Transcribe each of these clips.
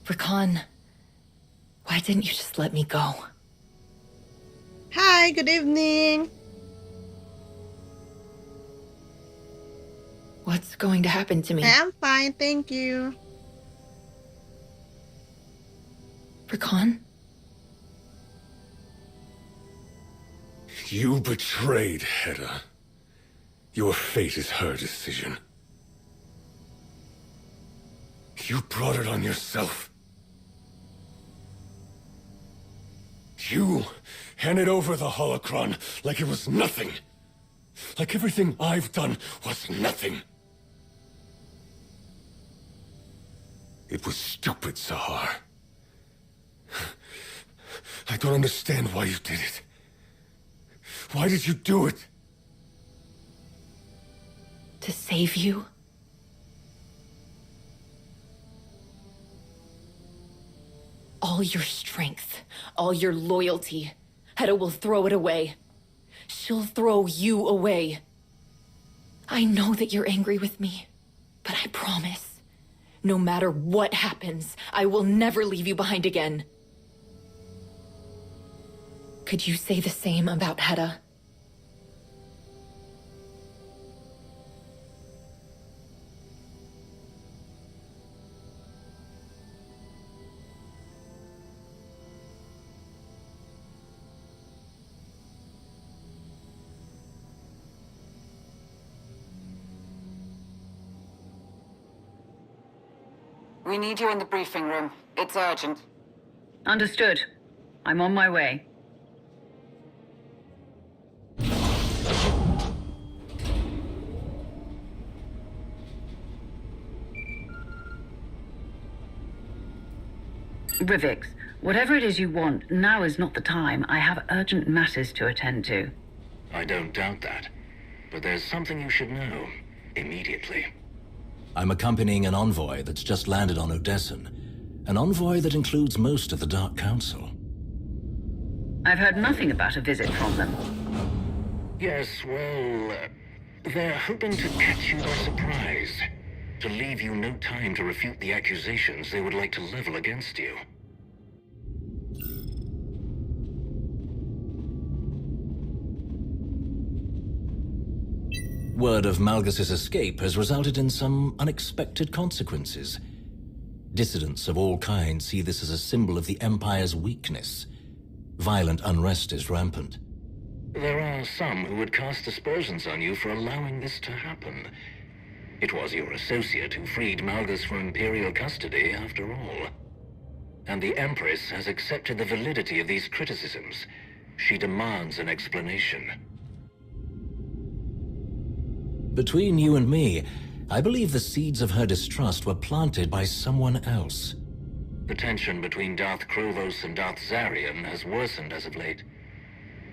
Rakan, why didn't you just let me go? Hi, good evening. What's going to happen to me? I'm fine, thank you. Rakan? You betrayed Hedda. Your fate is her decision. You brought it on yourself. You handed over the holocron like it was nothing. Like everything I've done was nothing. It was stupid, Sahar. I don't understand why you did it. Why did you do it? To save you? All your strength, all your loyalty, Hedda will throw it away. She'll throw you away. I know that you're angry with me, but I promise, no matter what happens, I will never leave you behind again. Could you say the same about Hedda? We need you in the briefing room. It's urgent. Understood. I'm on my way. Rivix, whatever it is you want, now is not the time. I have urgent matters to attend to. I don't doubt that. But there's something you should know. Immediately. I'm accompanying an envoy that's just landed on Odessen. An envoy that includes most of the Dark Council. I've heard nothing about a visit from them. Yes, well, they're hoping to catch you by surprise. To leave you no time to refute the accusations they would like to level against you. Word of Malgus's escape has resulted in some unexpected consequences. Dissidents of all kinds see this as a symbol of the Empire's weakness. Violent unrest is rampant. There are some who would cast aspersions on you for allowing this to happen. It was your associate who freed Malgus from Imperial custody, after all. And the Empress has accepted the validity of these criticisms. She demands an explanation. Between you and me, I believe the seeds of her distrust were planted by someone else. The tension between Darth Krovos and Darth Zarian has worsened as of late.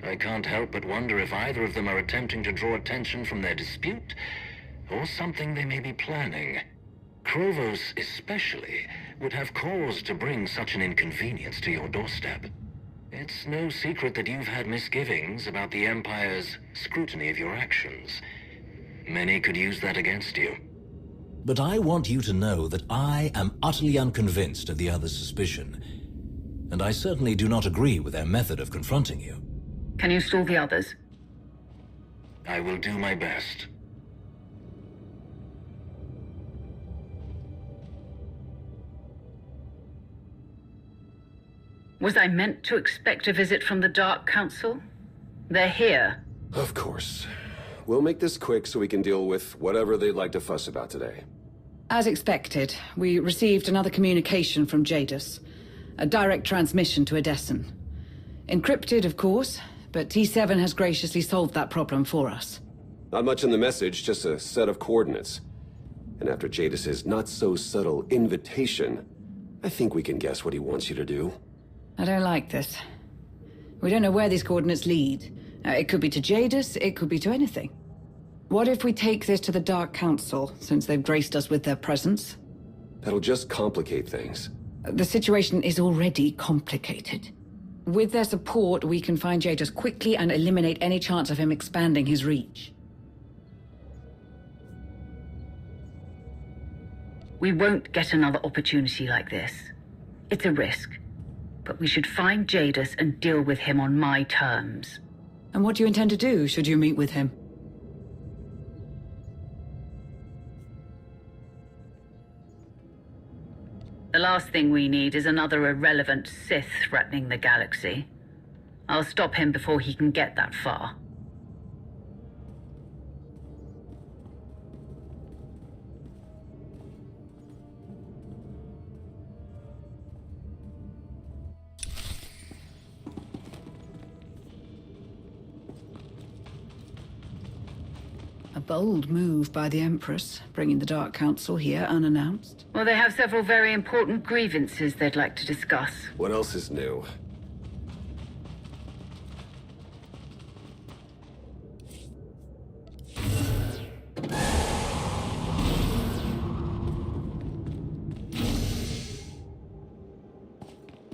I can't help but wonder if either of them are attempting to draw attention from their dispute, or something they may be planning. Krovos, especially, would have cause to bring such an inconvenience to your doorstep. It's no secret that you've had misgivings about the Empire's scrutiny of your actions. Many could use that against you. But I want you to know that I am utterly unconvinced of the other's suspicion. And I certainly do not agree with their method of confronting you. Can you stall the others? I will do my best. Was I meant to expect a visit from the Dark Council? They're here. Of course. We'll make this quick so we can deal with whatever they'd like to fuss about today. As expected, we received another communication from Jadis. A direct transmission to Odessen. Encrypted, of course, but T7 has graciously solved that problem for us. Not much in the message, just a set of coordinates. And after Jadis's not-so-subtle invitation, I think we can guess what he wants you to do. I don't like this. We don't know where these coordinates lead. It could be to Jadis, it could be to anything. What if we take this to the Dark Council, since they've graced us with their presence? That'll just complicate things. The situation is already complicated. With their support, we can find Jadis quickly and eliminate any chance of him expanding his reach. We won't get another opportunity like this. It's a risk. But we should find Jadis and deal with him on my terms. And what do you intend to do, should you meet with him? The last thing we need is another irrelevant Sith threatening the galaxy. I'll stop him before he can get that far. A bold move by the Empress, bringing the Dark Council here unannounced. Well, they have several very important grievances they'd like to discuss. What else is new?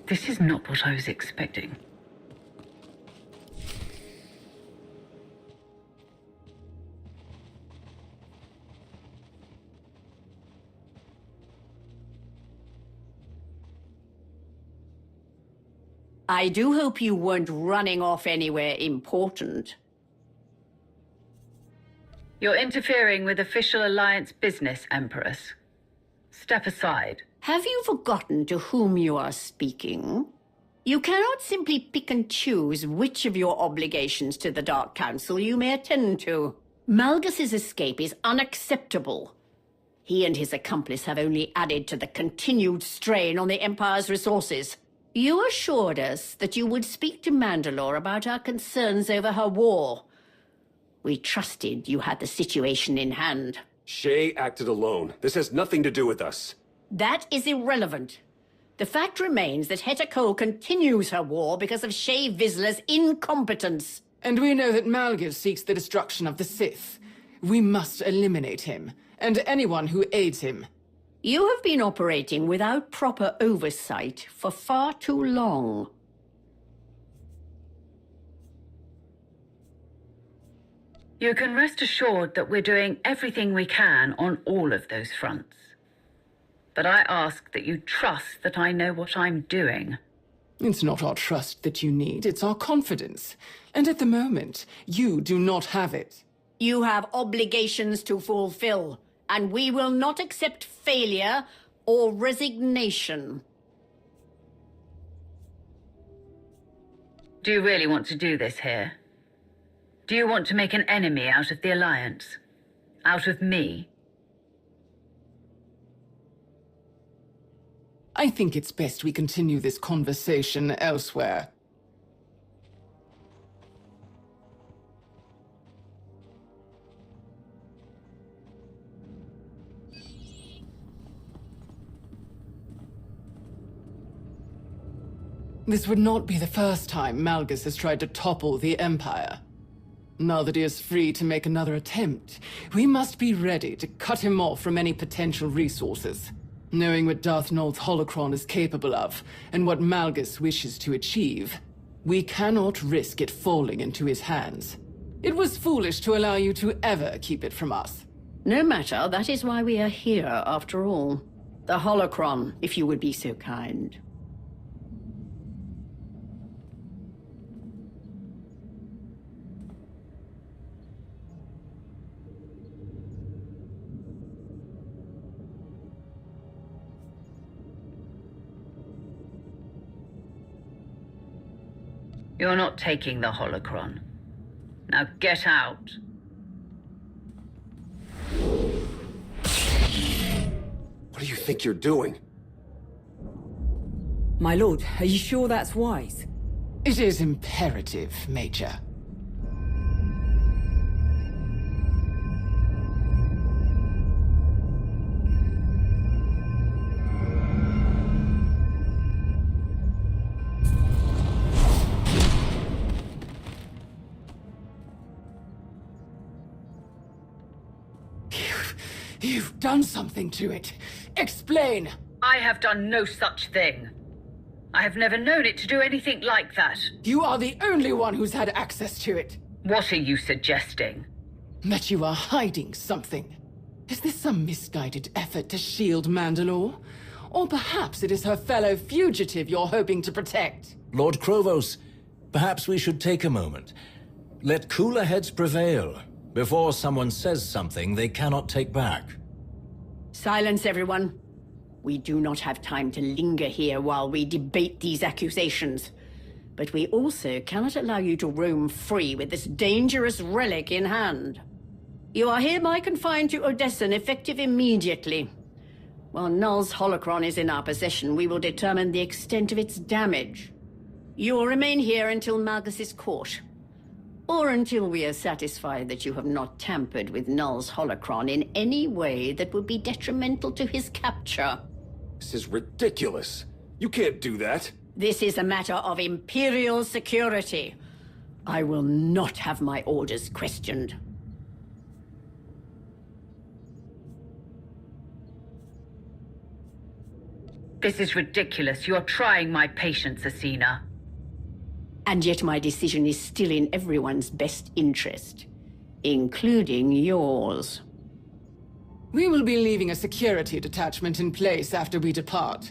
This is not what I was expecting. I do hope you weren't running off anywhere important. You're interfering with official Alliance business, Empress. Step aside. Have you forgotten to whom you are speaking? You cannot simply pick and choose which of your obligations to the Dark Council you may attend to. Malgus's escape is unacceptable. He and his accomplice have only added to the continued strain on the Empire's resources. You assured us that you would speak to Mandalore about our concerns over her war. We trusted you had the situation in hand. Shay acted alone. This has nothing to do with us. That is irrelevant. The fact remains that Heta Cole continues her war because of Shay Vizsla's incompetence. And we know that Malgus seeks the destruction of the Sith. We must eliminate him, and anyone who aids him. You have been operating without proper oversight for far too long. You can rest assured that we're doing everything we can on all of those fronts. But I ask that you trust that I know what I'm doing. It's not our trust that you need, it's our confidence. And at the moment, you do not have it. You have obligations to fulfill, and we will not accept failure or resignation. Do you really want to do this here? Do you want to make an enemy out of the Alliance? Out of me? I think it's best we continue this conversation elsewhere. This would not be the first time Malgus has tried to topple the Empire. Now that he is free to make another attempt, we must be ready to cut him off from any potential resources. Knowing what Darth Nul's holocron is capable of, and what Malgus wishes to achieve, we cannot risk it falling into his hands. It was foolish to allow you to ever keep it from us. No matter, that is why we are here, after all. The holocron, if you would be so kind. You're not taking the holocron. Now get out. What do you think you're doing? My lord, are you sure that's wise? It is imperative, Major. You've done something to it. Explain! I have done no such thing. I have never known it to do anything like that. You are the only one who's had access to it. What are you suggesting? That you are hiding something. Is this some misguided effort to shield Mandalore? Or perhaps it is her fellow fugitive you're hoping to protect. Lord Krovos, perhaps we should take a moment. Let cooler heads prevail, before someone says something they cannot take back. Silence, everyone. We do not have time to linger here while we debate these accusations. But we also cannot allow you to roam free with this dangerous relic in hand. You are hereby confined to Odessen, effective immediately. While Null's holocron is in our possession, we will determine the extent of its damage. You will remain here until Malgus is caught. Or until we are satisfied that you have not tampered with Null's holocron in any way that would be detrimental to his capture. This is ridiculous. You can't do that. This is a matter of Imperial security. I will not have my orders questioned. This is ridiculous. You're trying my patience, Asina. And yet my decision is still in everyone's best interest, including yours. We will be leaving a security detachment in place after we depart.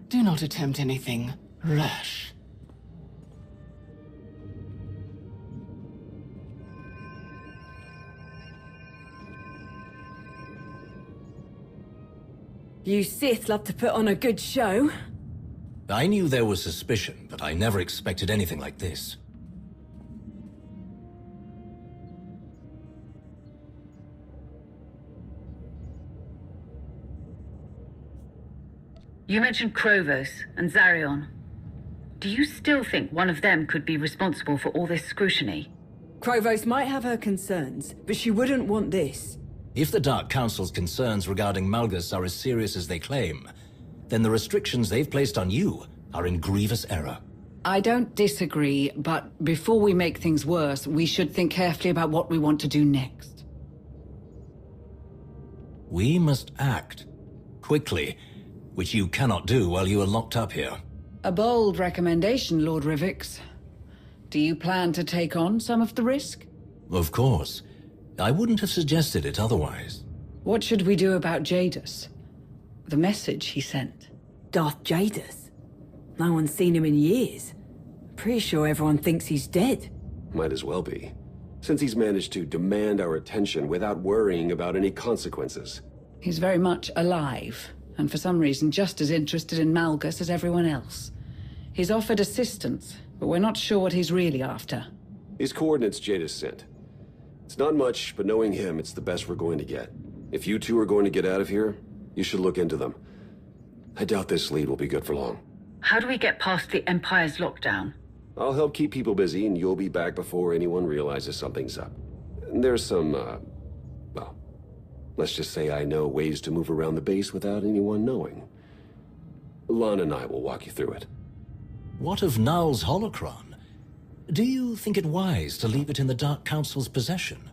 Do not attempt anything rash. You Sith love to put on a good show. I knew there was suspicion, but I never expected anything like this. You mentioned Krovos and Zarion. Do you still think one of them could be responsible for all this scrutiny? Krovos might have her concerns, but she wouldn't want this. If the Dark Council's concerns regarding Malgus are as serious as they claim, then the restrictions they've placed on you are in grievous error. I don't disagree, but before we make things worse, we should think carefully about what we want to do next. We must act. Quickly. Which you cannot do while you are locked up here. A bold recommendation, Lord Rivix. Do you plan to take on some of the risk? Of course. I wouldn't have suggested it otherwise. What should we do about Jadus? The message he sent. Darth Jadus? No one's seen him in years. Pretty sure everyone thinks he's dead. Might as well be, since he's managed to demand our attention without worrying about any consequences. He's very much alive, and for some reason just as interested in Malgus as everyone else. He's offered assistance, but we're not sure what he's really after. These coordinates Jadis sent. It's not much, but knowing him, it's the best we're going to get. If you two are going to get out of here, you should look into them. I doubt this lead will be good for long. How do we get past the Empire's lockdown? I'll help keep people busy, and you'll be back before anyone realizes something's up. There's some, well, let's just say I know ways to move around the base without anyone knowing. Lon and I will walk you through it. What of Null's holocron? Do you think it wise to leave it in the Dark Council's possession?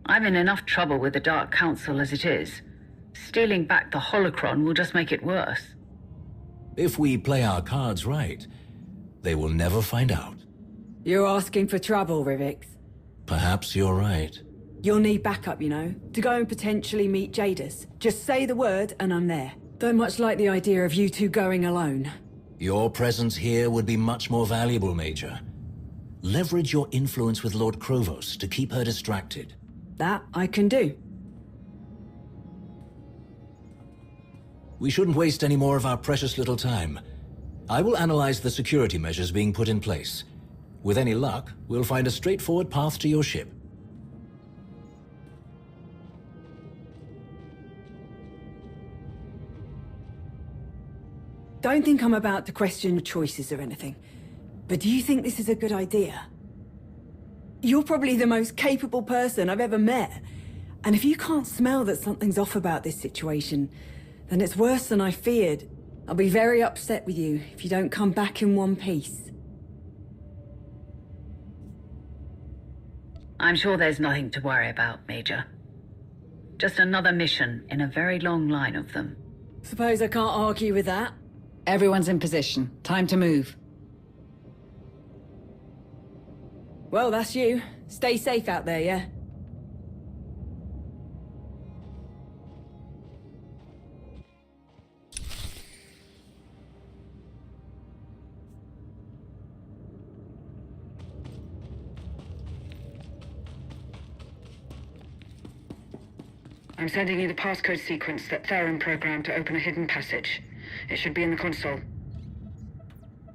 I'm in enough trouble with the Dark Council as it is. Stealing back the holocron will just make it worse. If we play our cards right, they will never find out. You're asking for trouble, Rivix. Perhaps you're right. You'll need backup, you know, to go and potentially meet Jadis. Just say the word and I'm there. Don't much like the idea of you two going alone. Your presence here would be much more valuable, Major. Leverage your influence with Lord Krovos to keep her distracted. That I can do. We shouldn't waste any more of our precious little time. I will analyze the security measures being put in place. With any luck, we'll find a straightforward path to your ship. Don't think I'm about to question your choices or anything, but do you think this is a good idea? You're probably the most capable person I've ever met, and if you can't smell that something's off about this situation, then it's worse than I feared. I'll be very upset with you if you don't come back in one piece. I'm sure there's nothing to worry about, Major. Just another mission in a very long line of them. Suppose I can't argue with that. Everyone's in position. Time to move. Well, that's you. Stay safe out there, yeah? I'm sending you the passcode sequence that Theron programmed to open a hidden passage. It should be in the console.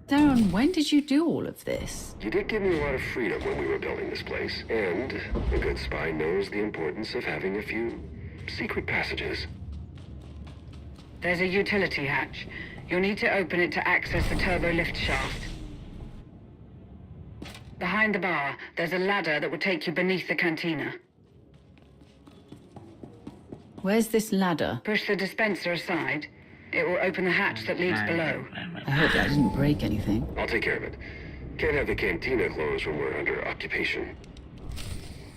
Theron, when did you do all of this? You did give me a lot of freedom when we were building this place, and a good spy knows the importance of having a few secret passages. There's a utility hatch. You'll need to open it to access the turbo lift shaft. Behind the bar, there's a ladder that will take you beneath the cantina. Where's this ladder? Push the dispenser aside. It will open the hatch that leads below. I hope that didn't break anything. I'll take care of it. Can't have the cantina closed when we're under occupation.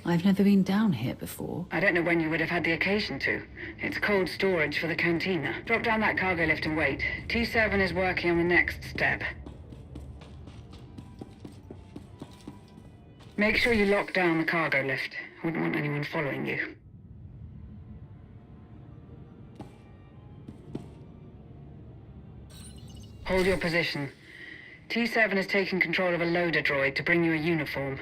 I've never been down here before. I don't know when you would have had the occasion to. It's cold storage for the cantina. Drop down that cargo lift and wait. T7 is working on the next step. Make sure you lock down the cargo lift. Wouldn't want anyone following you. Hold your position. T7 is taking control of a loader droid to bring you a uniform.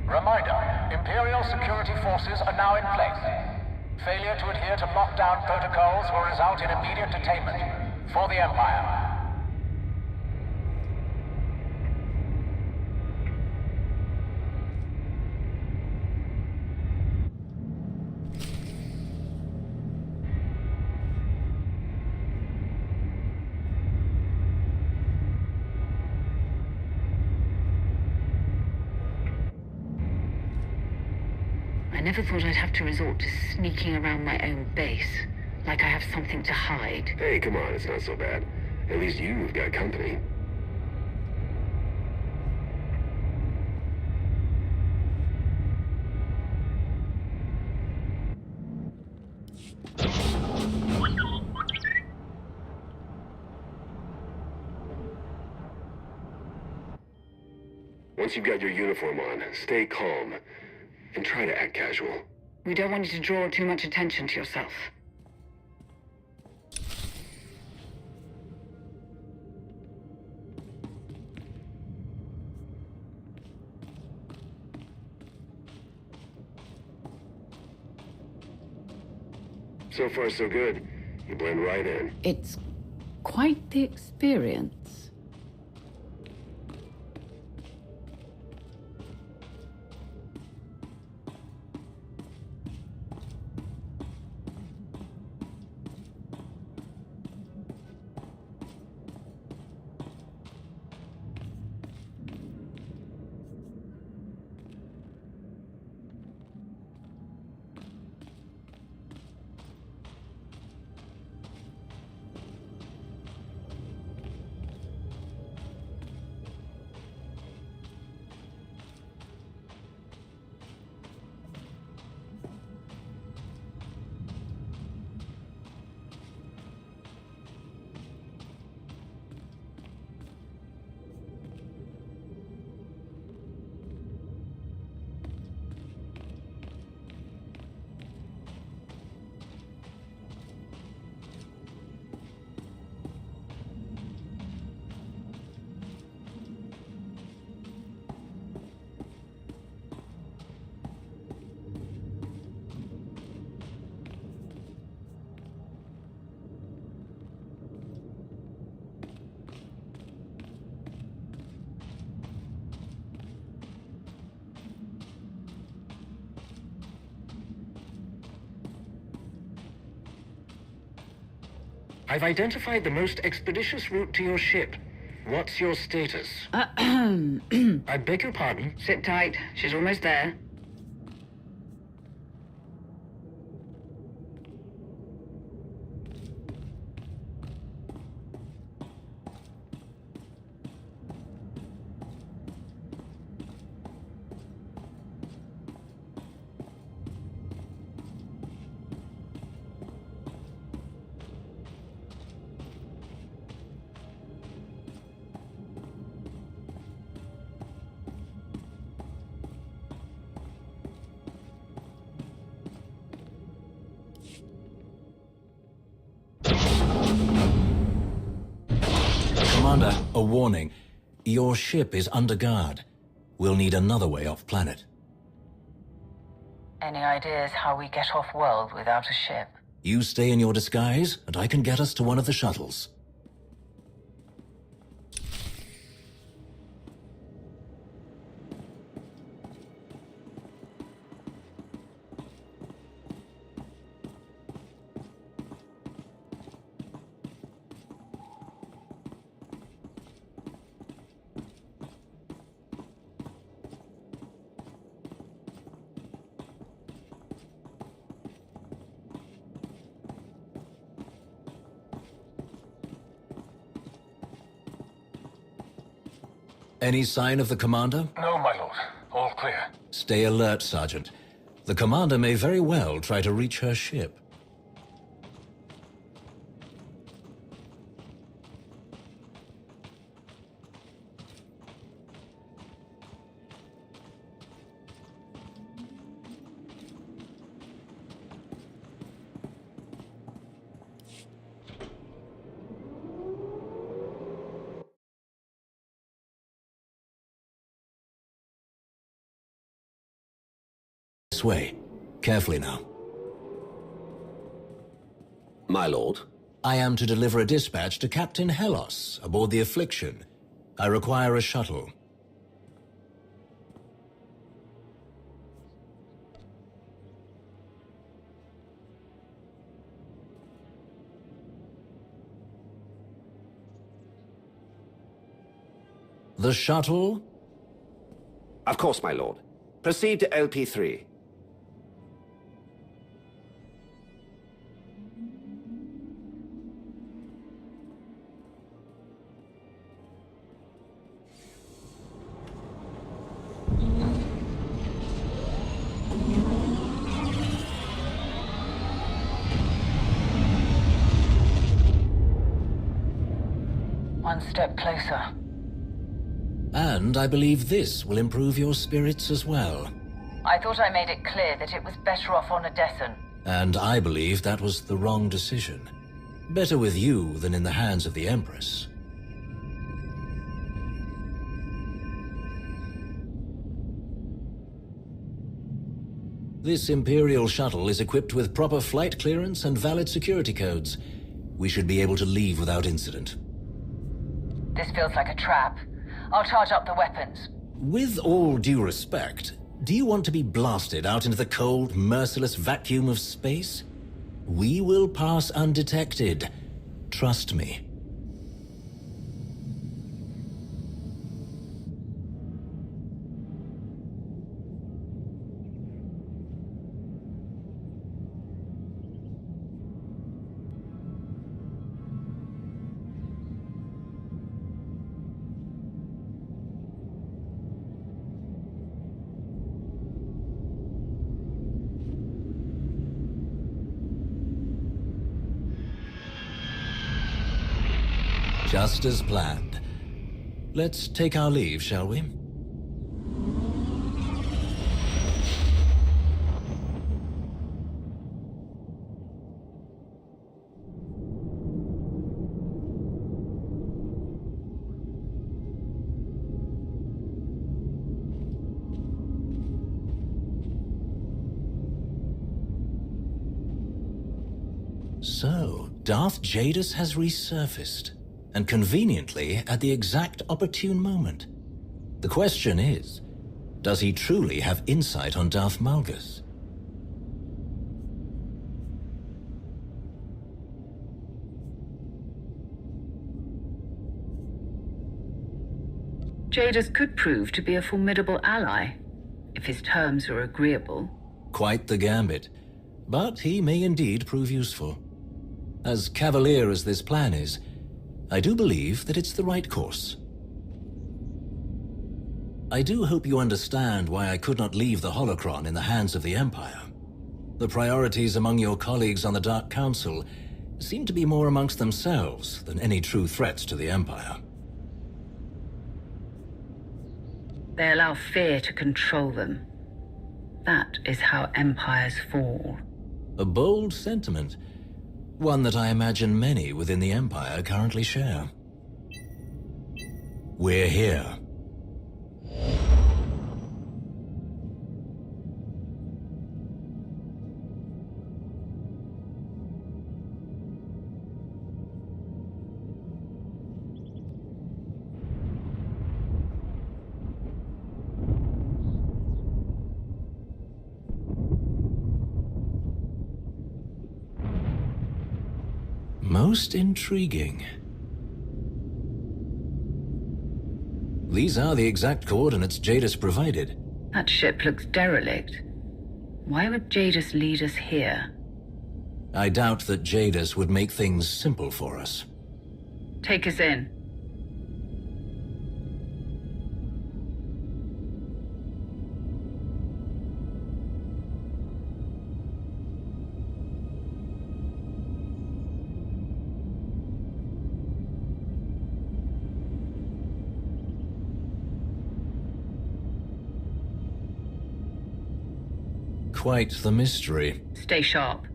Reminder, Imperial security forces are now in place. Failure to adhere to lockdown protocols will result in immediate detainment. For the Empire. I never thought I'd have to resort to sneaking around my own base. Like I have something to hide. Hey, come on, it's not so bad. At least you've got company. Once you've got your uniform on, stay calm. And try to act casual. We don't want you to draw too much attention to yourself. So far, so good. You blend right in. It's quite the experience. I've identified the most expeditious route to your ship. What's your status? I beg your pardon? Sit tight. She's almost there. Commander, a warning. Your ship is under guard. We'll need another way off planet. Any ideas how we get off-world without a ship? You stay in your disguise, and I can get us to one of the shuttles. Any sign of the Commander? No, my lord. All clear. Stay alert, Sergeant. The Commander may very well try to reach her ship. This way. Carefully now. My lord? I am to deliver a dispatch to Captain Helos aboard the Affliction. I require a shuttle. The shuttle? Of course, my lord. Proceed to LP3. One step closer. And I believe this will improve your spirits as well. I thought I made it clear that it was better off on Odessen. And I believe that was the wrong decision. Better with you than in the hands of the Empress. This Imperial shuttle is equipped with proper flight clearance and valid security codes. We should be able to leave without incident. This feels like a trap. I'll charge up the weapons. With all due respect, do you want to be blasted out into the cold, merciless vacuum of space? We will pass undetected. Trust me. Just as planned. Let's take our leave, shall we? So, Darth Jadus has resurfaced. And conveniently at the exact opportune moment. The question is, does he truly have insight on Darth Malgus? Jadus could prove to be a formidable ally, if his terms are agreeable. Quite the gambit. But he may indeed prove useful. As cavalier as this plan is, I do believe that it's the right course. I do hope you understand why I could not leave the holocron in the hands of the Empire. The priorities among your colleagues on the Dark Council seem to be more amongst themselves than any true threats to the Empire. They allow fear to control them. That is how empires fall. A bold sentiment. One that I imagine many within the Empire currently share. We're here. Most intriguing. These are the exact coordinates Jadis provided. That ship looks derelict. Why would Jadis lead us here? I doubt that Jadis would make things simple for us. Take us in. Quite the mystery. Stay sharp.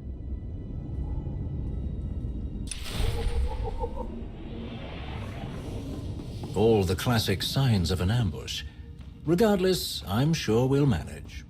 All the classic signs of an ambush. Regardless, I'm sure we'll manage.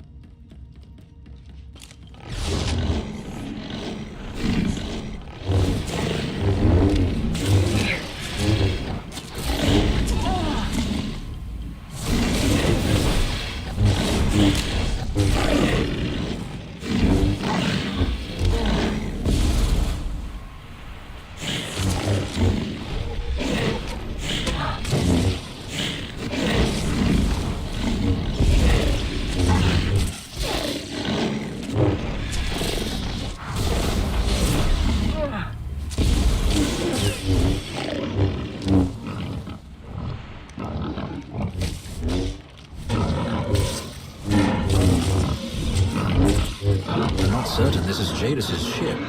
Certain this is Jadis's ship.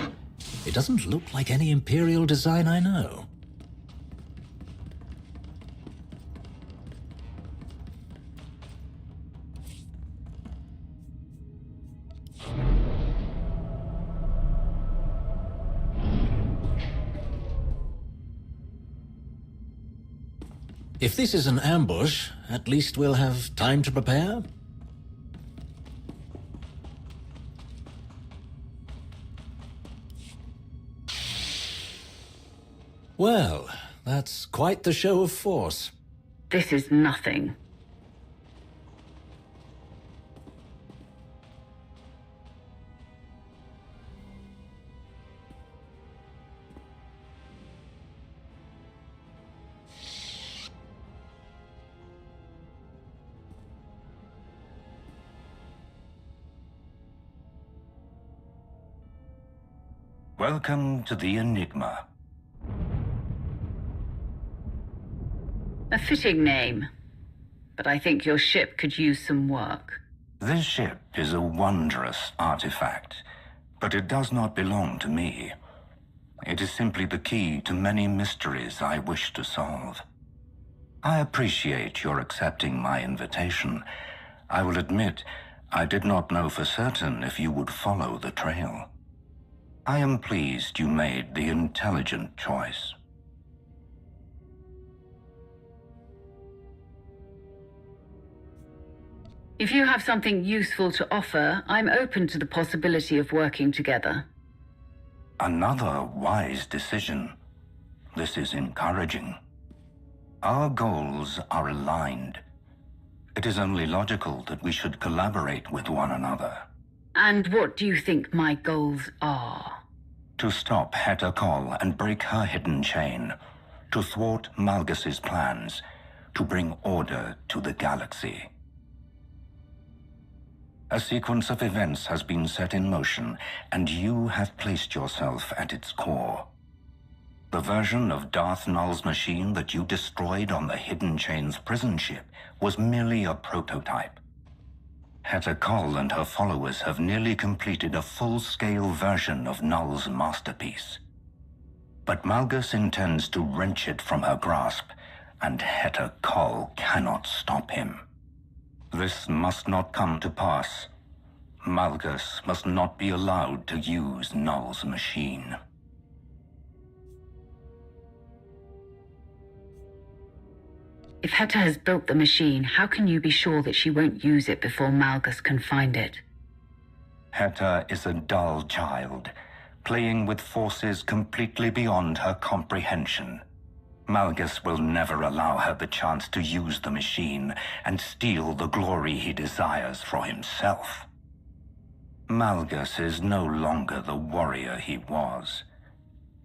It doesn't look like any Imperial design I know. If this is an ambush, at least we'll have time to prepare. Well, that's quite the show of force. This is nothing. Welcome to the Enigma. A fitting name, but I think your ship could use some work. This ship is a wondrous artifact, but it does not belong to me. It is simply the key to many mysteries I wish to solve. I appreciate your accepting my invitation. I will admit, I did not know for certain if you would follow the trail. I am pleased you made the intelligent choice. If you have something useful to offer, I'm open to the possibility of working together. Another wise decision. This is encouraging. Our goals are aligned. It is only logical that we should collaborate with one another. And what do you think my goals are? To stop Heta Kol and break her hidden chain. To thwart Malgus's plans. To bring order to the galaxy. A sequence of events has been set in motion, and you have placed yourself at its core. The version of Darth Null's machine that you destroyed on the Hidden Chain's prison ship was merely a prototype. Heta Kol and her followers have nearly completed a full-scale version of Null's masterpiece. But Malgus intends to wrench it from her grasp, and Heta Kol cannot stop him. This must not come to pass. Malgus must not be allowed to use Null's machine. If Heta has built the machine, how can you be sure that she won't use it before Malgus can find it? Heta is a dull child, playing with forces completely beyond her comprehension. Malgus will never allow her the chance to use the machine and steal the glory he desires for himself. Malgus is no longer the warrior he was.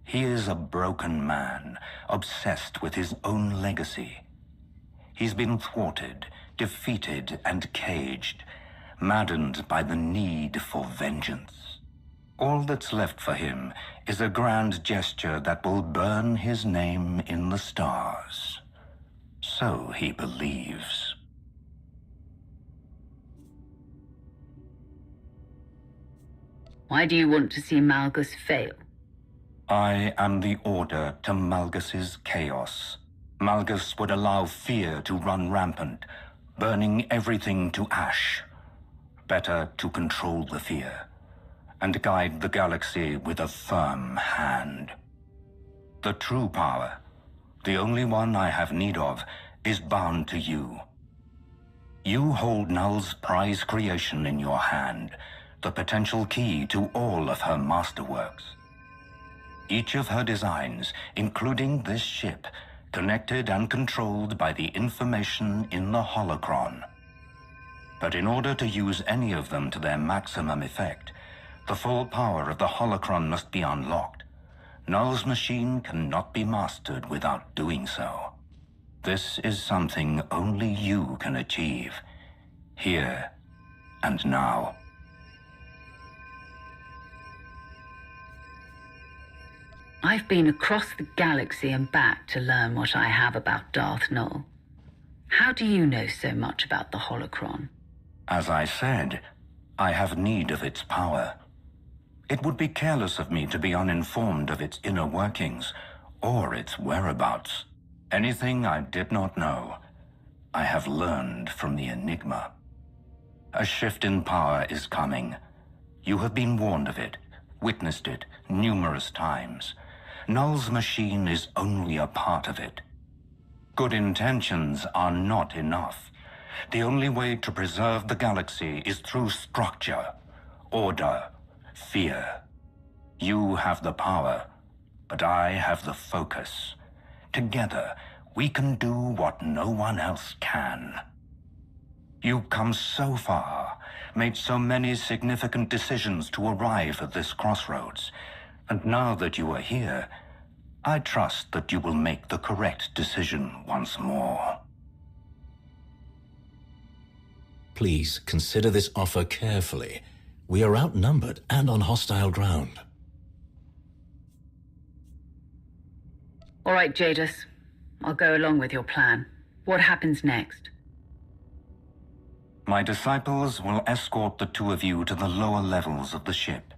He is a broken man, obsessed with his own legacy. He's been thwarted, defeated, and caged, maddened by the need for vengeance. All that's left for him is a grand gesture that will burn his name in the stars. So he believes. Why do you want to see Malgus fail? I am the order to Malgus's chaos. Malgus would allow fear to run rampant, burning everything to ash. Better to control the fear and guide the galaxy with a firm hand. The true power, the only one I have need of, is bound to you. You hold Null's prize creation in your hand, the potential key to all of her masterworks. Each of her designs, including this ship, connected and controlled by the information in the holocron. But in order to use any of them to their maximum effect, the full power of the holocron must be unlocked. Null's machine cannot be mastered without doing so. This is something only you can achieve, here and now. I've been across the galaxy and back to learn what I have about Darth Null. How do you know so much about the holocron? As I said, I have need of its power. It would be careless of me to be uninformed of its inner workings, or its whereabouts. Anything I did not know, I have learned from the Enigma. A shift in power is coming. You have been warned of it, witnessed it numerous times. Null's machine is only a part of it. Good intentions are not enough. The only way to preserve the galaxy is through structure, order, fear. You have the power, but I have the focus. Together, we can do what no one else can. You've come so far, made so many significant decisions to arrive at this crossroads, and now that you are here, I trust that you will make the correct decision once more. Please consider this offer carefully. We are outnumbered and on hostile ground. All right, Jadis. I'll go along with your plan. What happens next? My disciples will escort the two of you to the lower levels of the ship.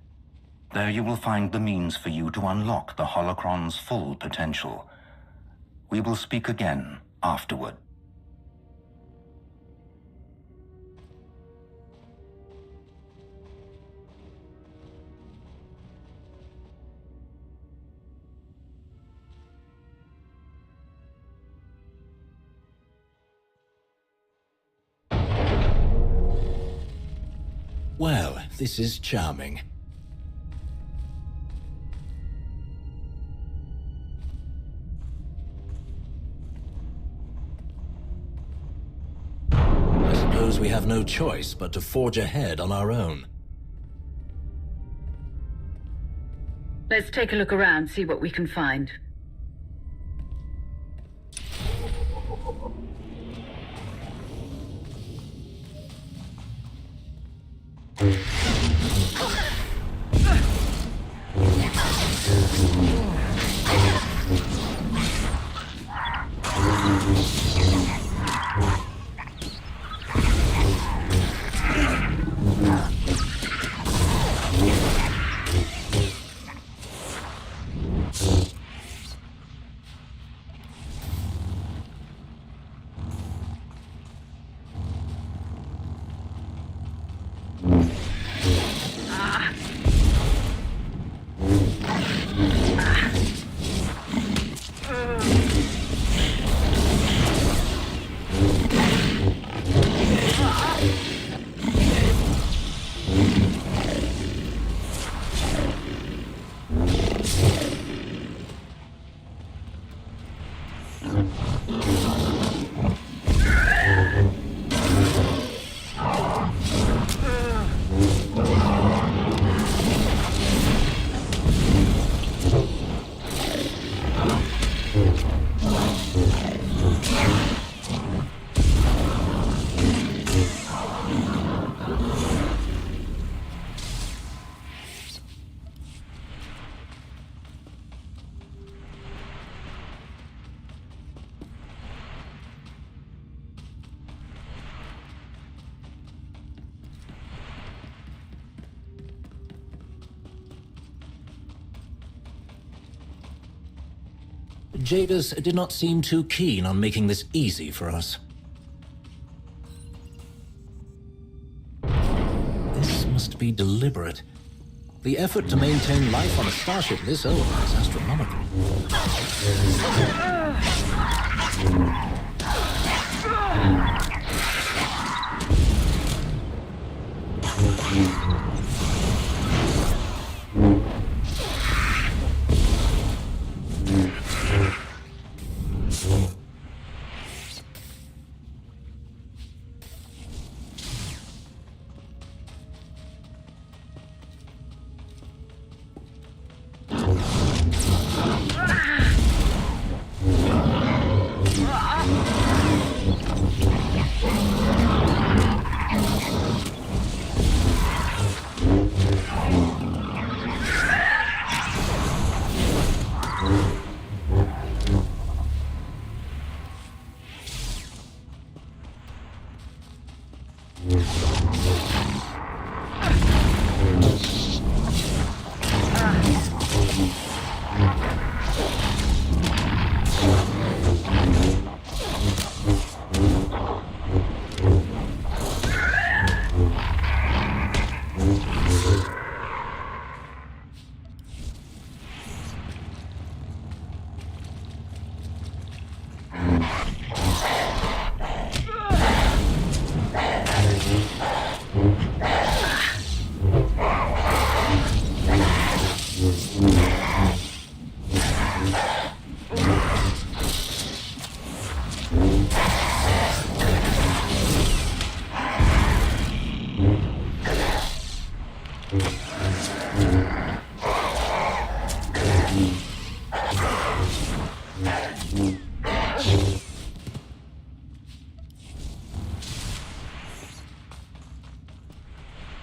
There you will find the means for you to unlock the holocron's full potential. We will speak again afterward. Well, this is charming. I suppose we have no choice but to forge ahead on our own. Let's take a look around, see what we can find. Jadis did not seem too keen on making this easy for us. This must be deliberate. The effort to maintain life on a starship this old is astronomical.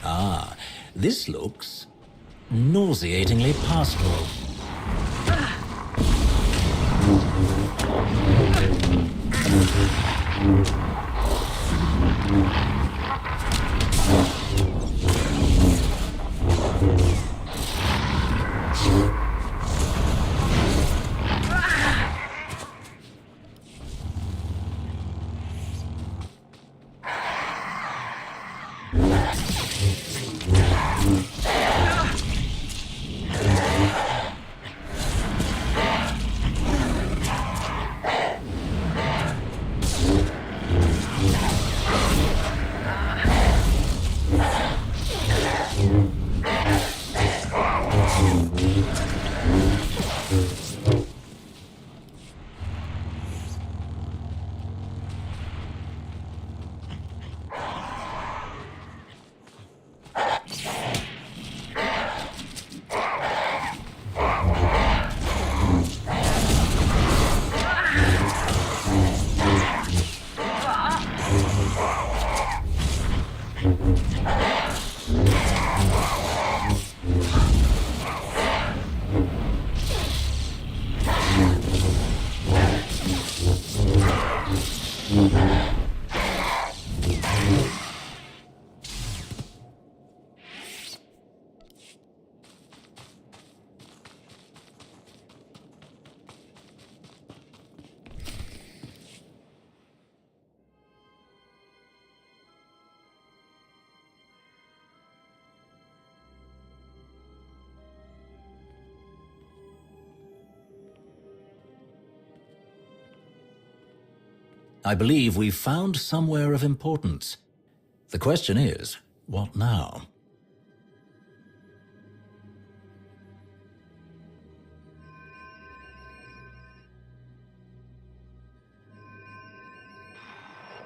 Ah, this looks nauseatingly pastoral. I believe we've found somewhere of importance. The question is, what now?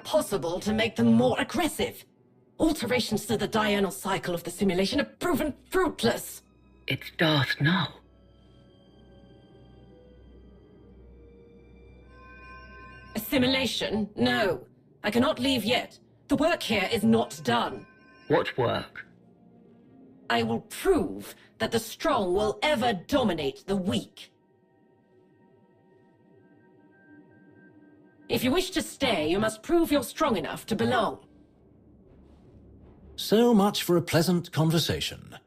Possible to make them more aggressive. Alterations to the diurnal cycle of the simulation have proven fruitless. It's Darth now. Assimilation? No. I cannot leave yet. The work here is not done. What work? I will prove that the strong will ever dominate the weak. If you wish to stay, you must prove you're strong enough to belong. So much for a pleasant conversation.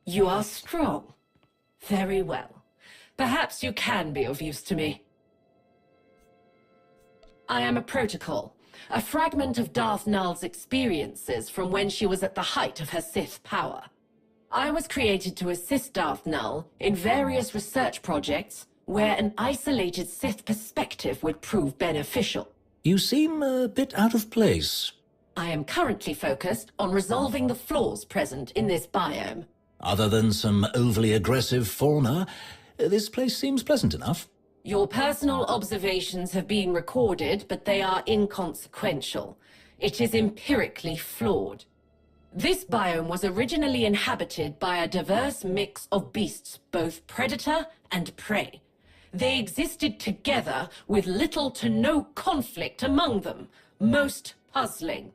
You are strong. Very well. Perhaps you can be of use to me. I am a protocol, a fragment of Darth Null's experiences from when she was at the height of her Sith power. I was created to assist Darth Null in various research projects where an isolated Sith perspective would prove beneficial. You seem a bit out of place. I am currently focused on resolving the flaws present in this biome. Other than some overly aggressive fauna, this place seems pleasant enough. Your personal observations have been recorded, but they are inconsequential. It is empirically flawed. This biome was originally inhabited by a diverse mix of beasts, both predator and prey. They existed together with little to no conflict among them, most puzzling.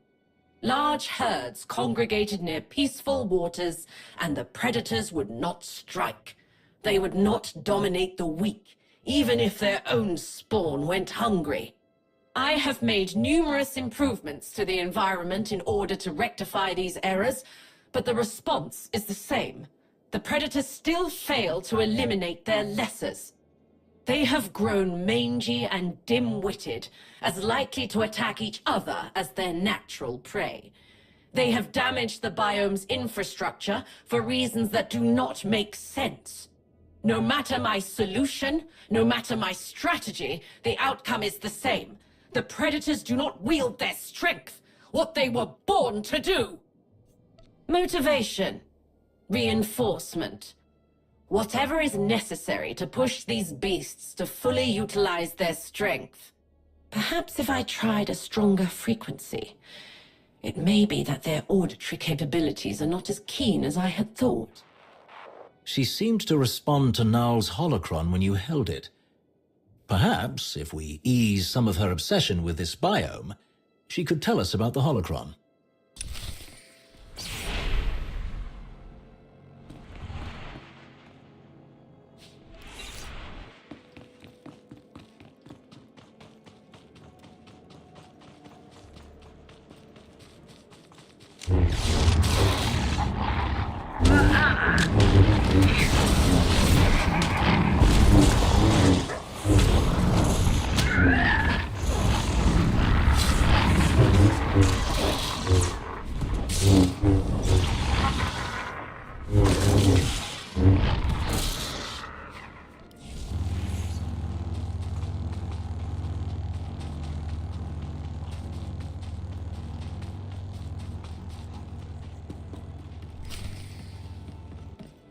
Large herds congregated near peaceful waters, and the predators would not strike. They would not dominate the weak, even if their own spawn went hungry. I have made numerous improvements to the environment in order to rectify these errors, but the response is the same. The predators still fail to eliminate their lessers. They have grown mangy and dim-witted, as likely to attack each other as their natural prey. They have damaged the biome's infrastructure for reasons that do not make sense. No matter my solution, no matter my strategy, the outcome is the same. The predators do not wield their strength, what they were born to do. Motivation. Reinforcement. Whatever is necessary to push these beasts to fully utilize their strength. Perhaps if I tried a stronger frequency, it may be that their auditory capabilities are not as keen as I had thought. She seemed to respond to Null's holocron when you held it. Perhaps, if we ease some of her obsession with this biome, she could tell us about the holocron.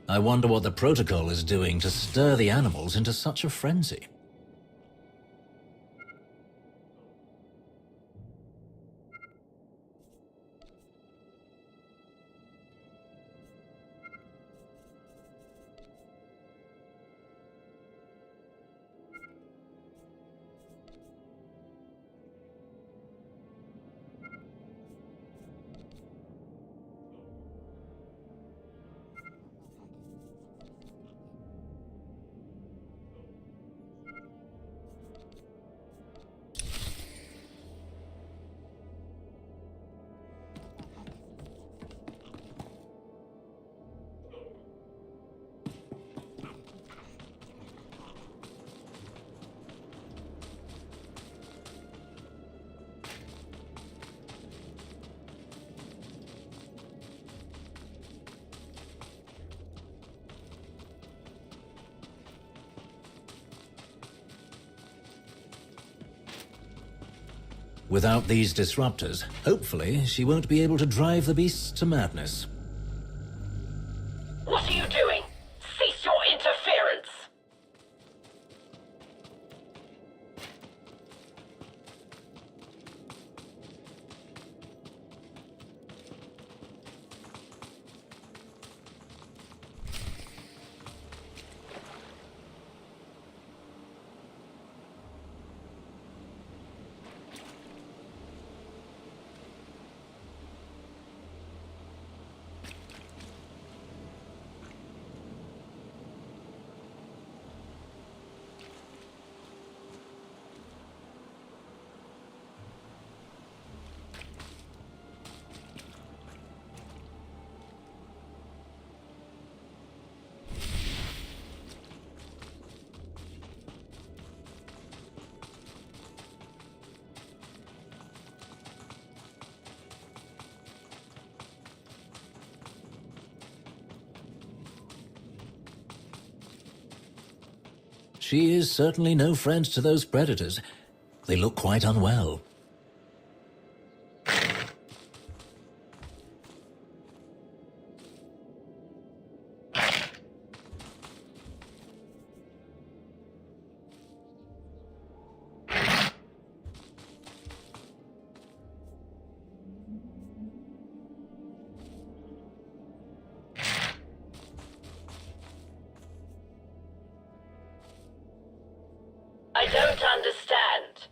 I wonder what the protocol is doing to stir the animals into such a frenzy. Without these disruptors, hopefully she won't be able to drive the beasts to madness. What are you doing? Cease your interference! she is certainly no friend to those predators. They look quite unwell. I don't understand.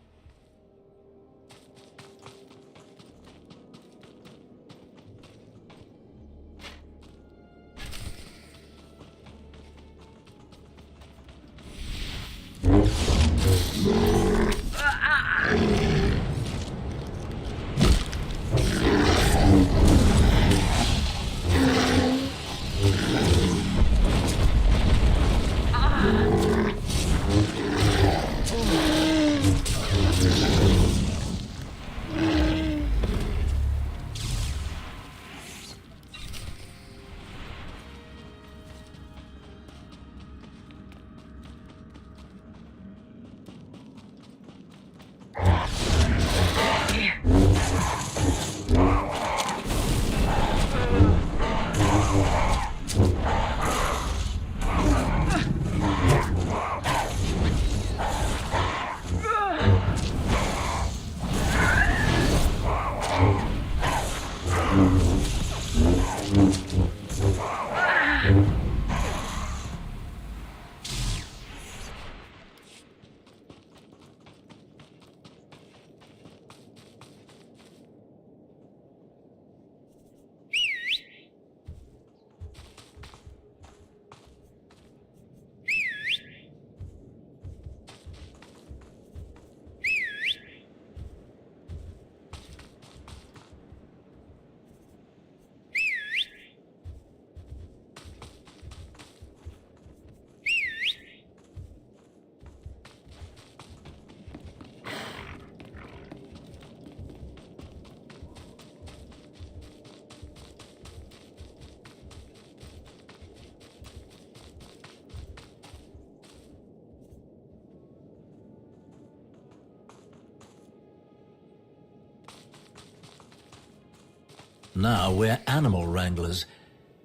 Now we're animal wranglers.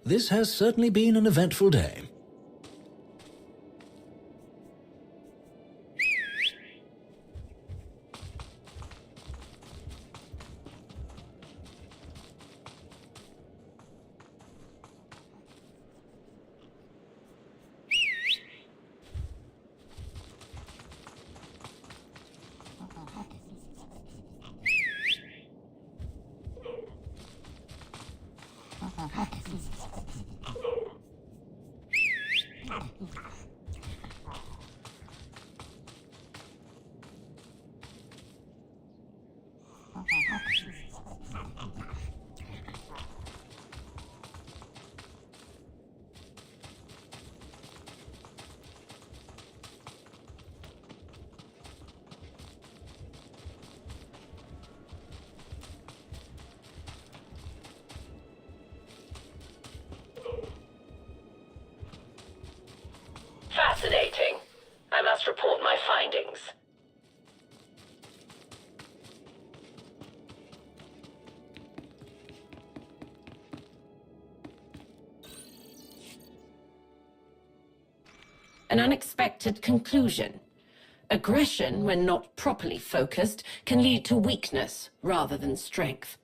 This has certainly been an eventful day. Fascinating. I must report my findings. An unexpected conclusion. Aggression, when not properly focused, can lead to weakness rather than strength.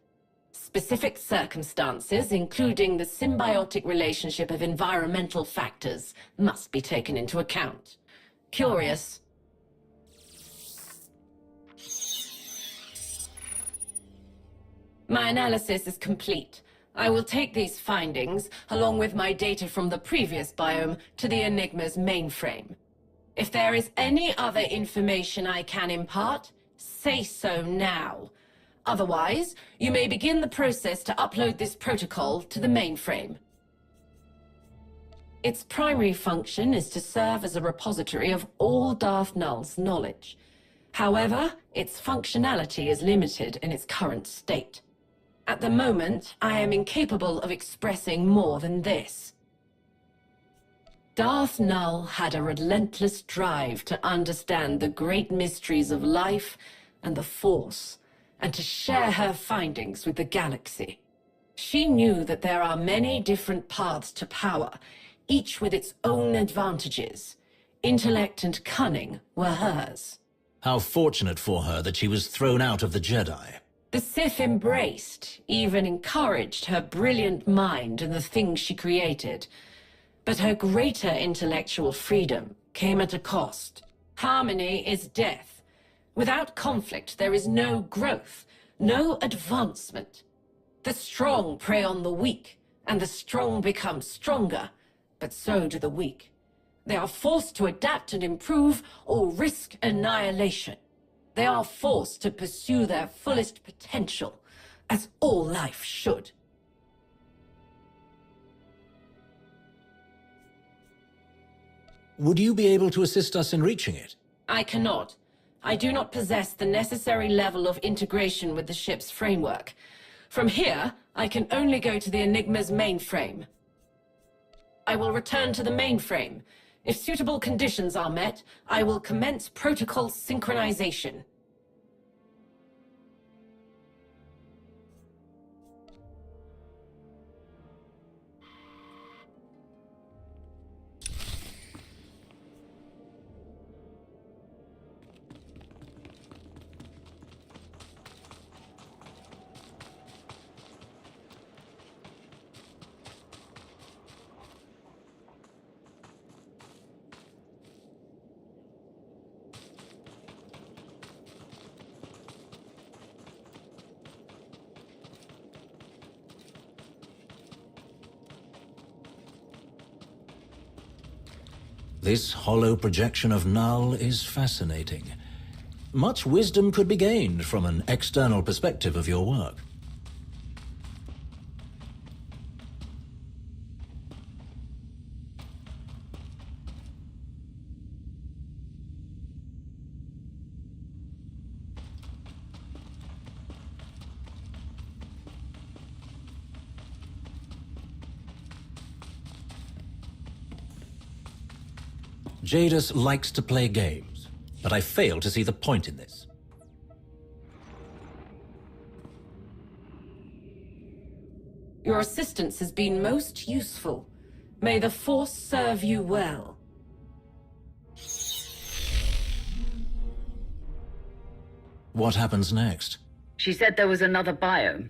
Specific circumstances, including the symbiotic relationship of environmental factors, must be taken into account. Curious. My analysis is complete. I will take these findings, along with my data from the previous biome, to the Enigma's mainframe. If there is any other information I can impart, say so now. Otherwise, you may begin the process to upload this protocol to the mainframe. Its primary function is to serve as a repository of all Darth Null's knowledge. However, its functionality is limited in its current state. At the moment, I am incapable of expressing more than this. Darth Null had a relentless drive to understand the great mysteries of life and the Force, and to share her findings with the galaxy. She knew that there are many different paths to power, each with its own advantages. Intellect and cunning were hers. How fortunate for her that she was thrown out of the Jedi. The Sith embraced, even encouraged her brilliant mind and the things she created. But her greater intellectual freedom came at a cost. Harmony is death. Without conflict, there is no growth, no advancement. The strong prey on the weak, and the strong become stronger, but so do the weak. They are forced to adapt and improve, or risk annihilation. They are forced to pursue their fullest potential, as all life should. Would you be able to assist us in reaching it? I cannot. I do not possess the necessary level of integration with the ship's framework. From here, I can only go to the Enigma's mainframe. I will return to the mainframe. If suitable conditions are met, I will commence protocol synchronization. This hollow projection of Null is fascinating. Much wisdom could be gained from an external perspective of your work. Jadis likes to play games, but I fail to see the point in this. Your assistance has been most useful. May the Force serve you well. What happens next? She said there was another biome.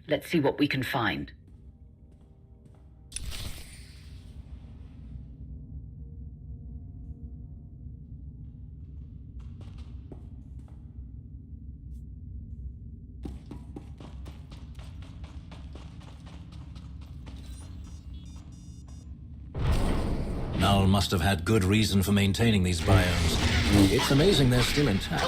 Let's see what we can find. Null must have had good reason for maintaining these biomes. It's amazing they're still intact.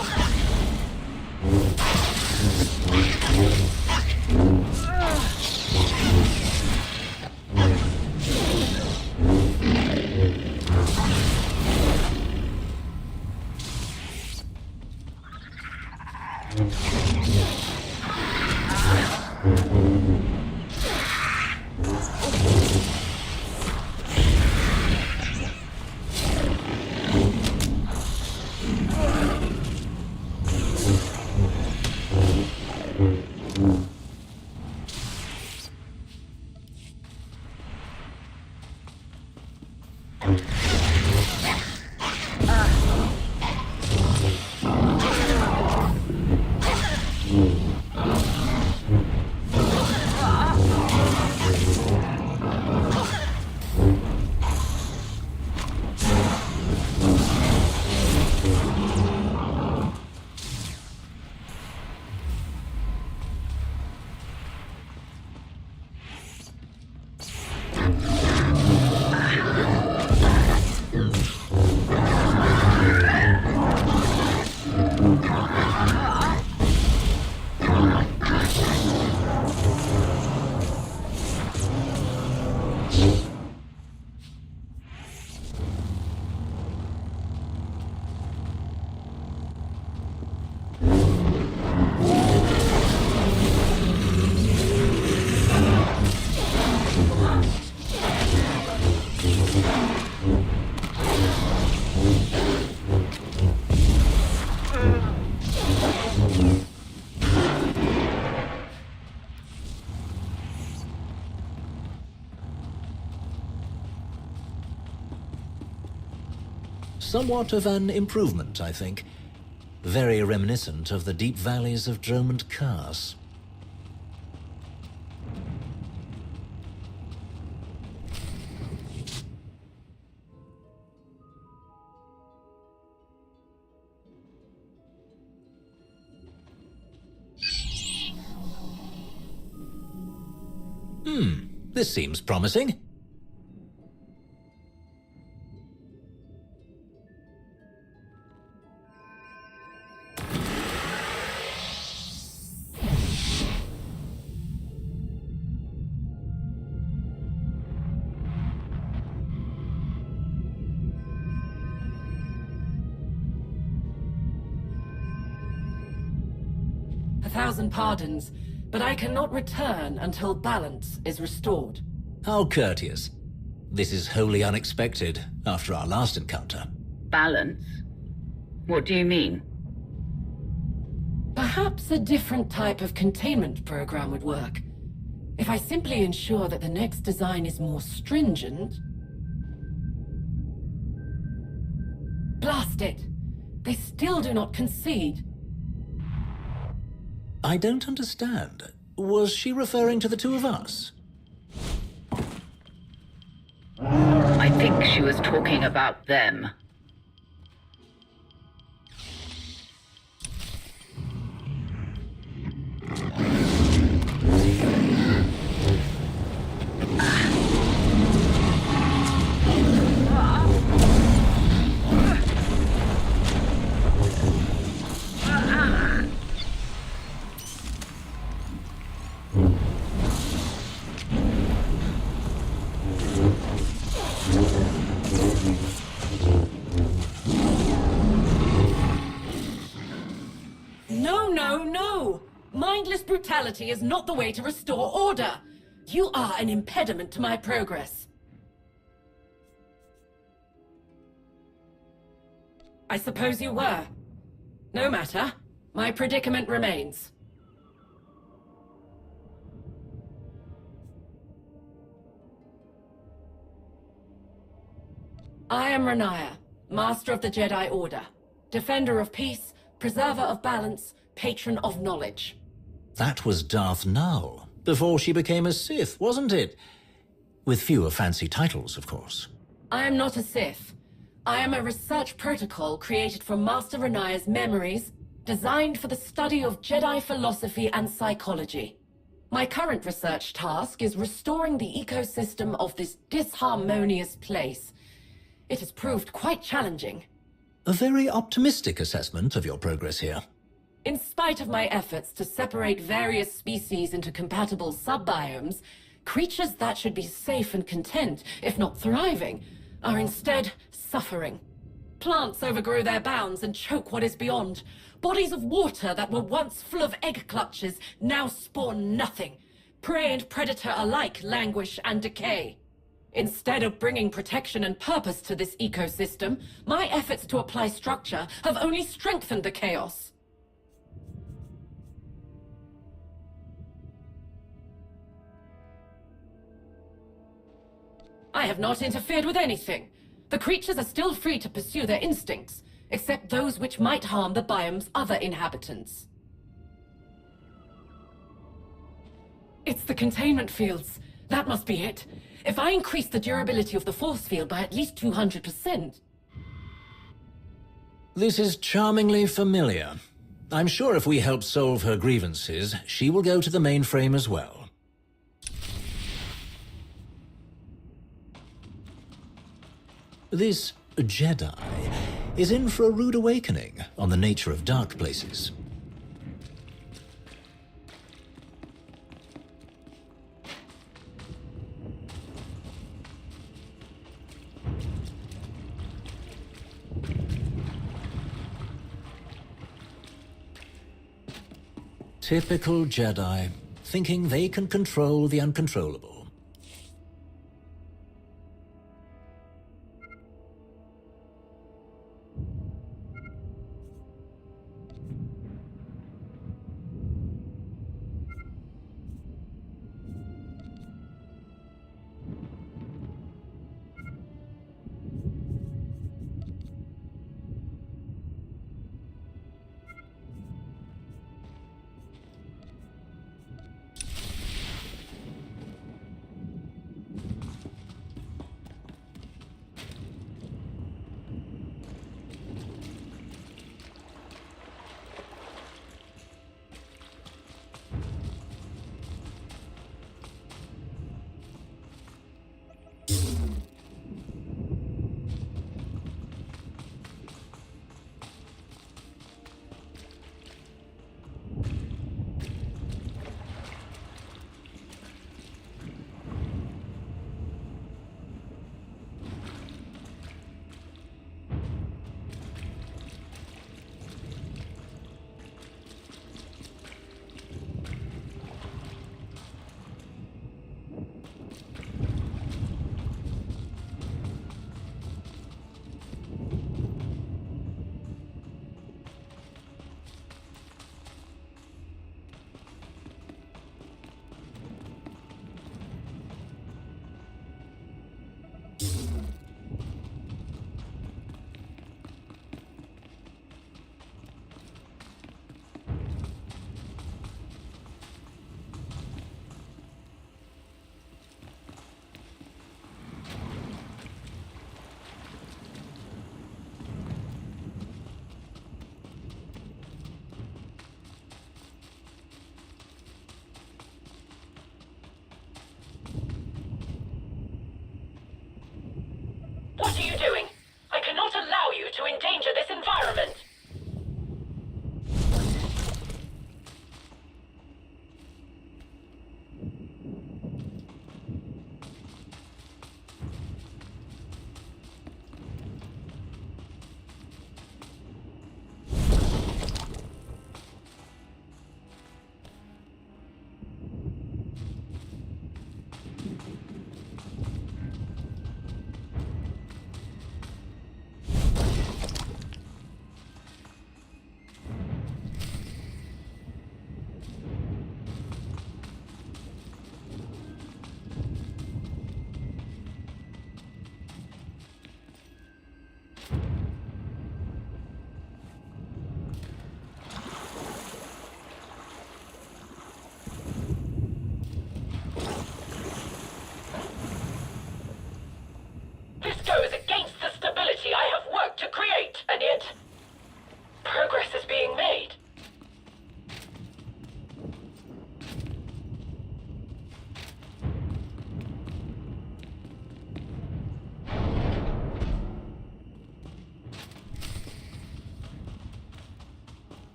Somewhat of an improvement, I think. Very reminiscent of the deep valleys of Dromund Kaas. This seems promising. A thousand pardons, but I cannot return until balance is restored. How courteous. This is wholly unexpected after our last encounter. Balance? What do you mean? Perhaps a different type of containment program would work. If I simply ensure that the next design is more stringent... Blast it! They still do not concede. I don't understand. Was she referring to the two of us? I think she was talking about them. No! Mindless brutality is not the way to restore order! You are an impediment to my progress. I suppose you were. No matter. My predicament remains. I am Renaya, Master of the Jedi Order, Defender of Peace, Preserver of Balance, Patron of Knowledge. That was Darth Nal, before she became a Sith, wasn't it? With fewer fancy titles, of course. I am not a Sith. I am a research protocol created from Master Renaya's memories, designed for the study of Jedi philosophy and psychology. My current research task is restoring the ecosystem of this disharmonious place. It has proved quite challenging. A very optimistic assessment of your progress here. In spite of my efforts to separate various species into compatible subbiomes, creatures that should be safe and content, if not thriving, are instead suffering. Plants overgrow their bounds and choke what is beyond. Bodies of water that were once full of egg clutches now spawn nothing. Prey and predator alike languish and decay. Instead of bringing protection and purpose to this ecosystem, my efforts to apply structure have only strengthened the chaos. I have not interfered with anything. The creatures are still free to pursue their instincts, except those which might harm the biome's other inhabitants. It's the containment fields. That must be it. If I increase the durability of the force field by at least 200%... This is charmingly familiar. I'm sure if we help solve her grievances, she will go to the mainframe as well. This Jedi is in for a rude awakening on the nature of dark places. Typical Jedi, thinking they can control the uncontrollable.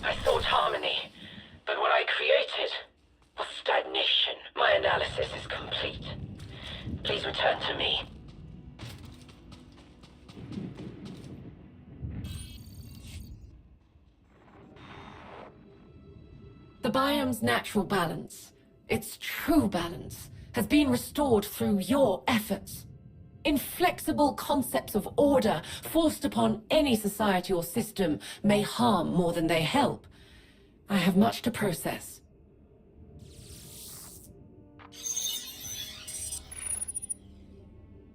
I sought harmony, but what I created was stagnation. My analysis is complete. Please return to me. The biome's natural balance, its true balance, has been restored through your efforts. Inflexible concepts of order forced upon any society or system may harm more than they help. I have much to process.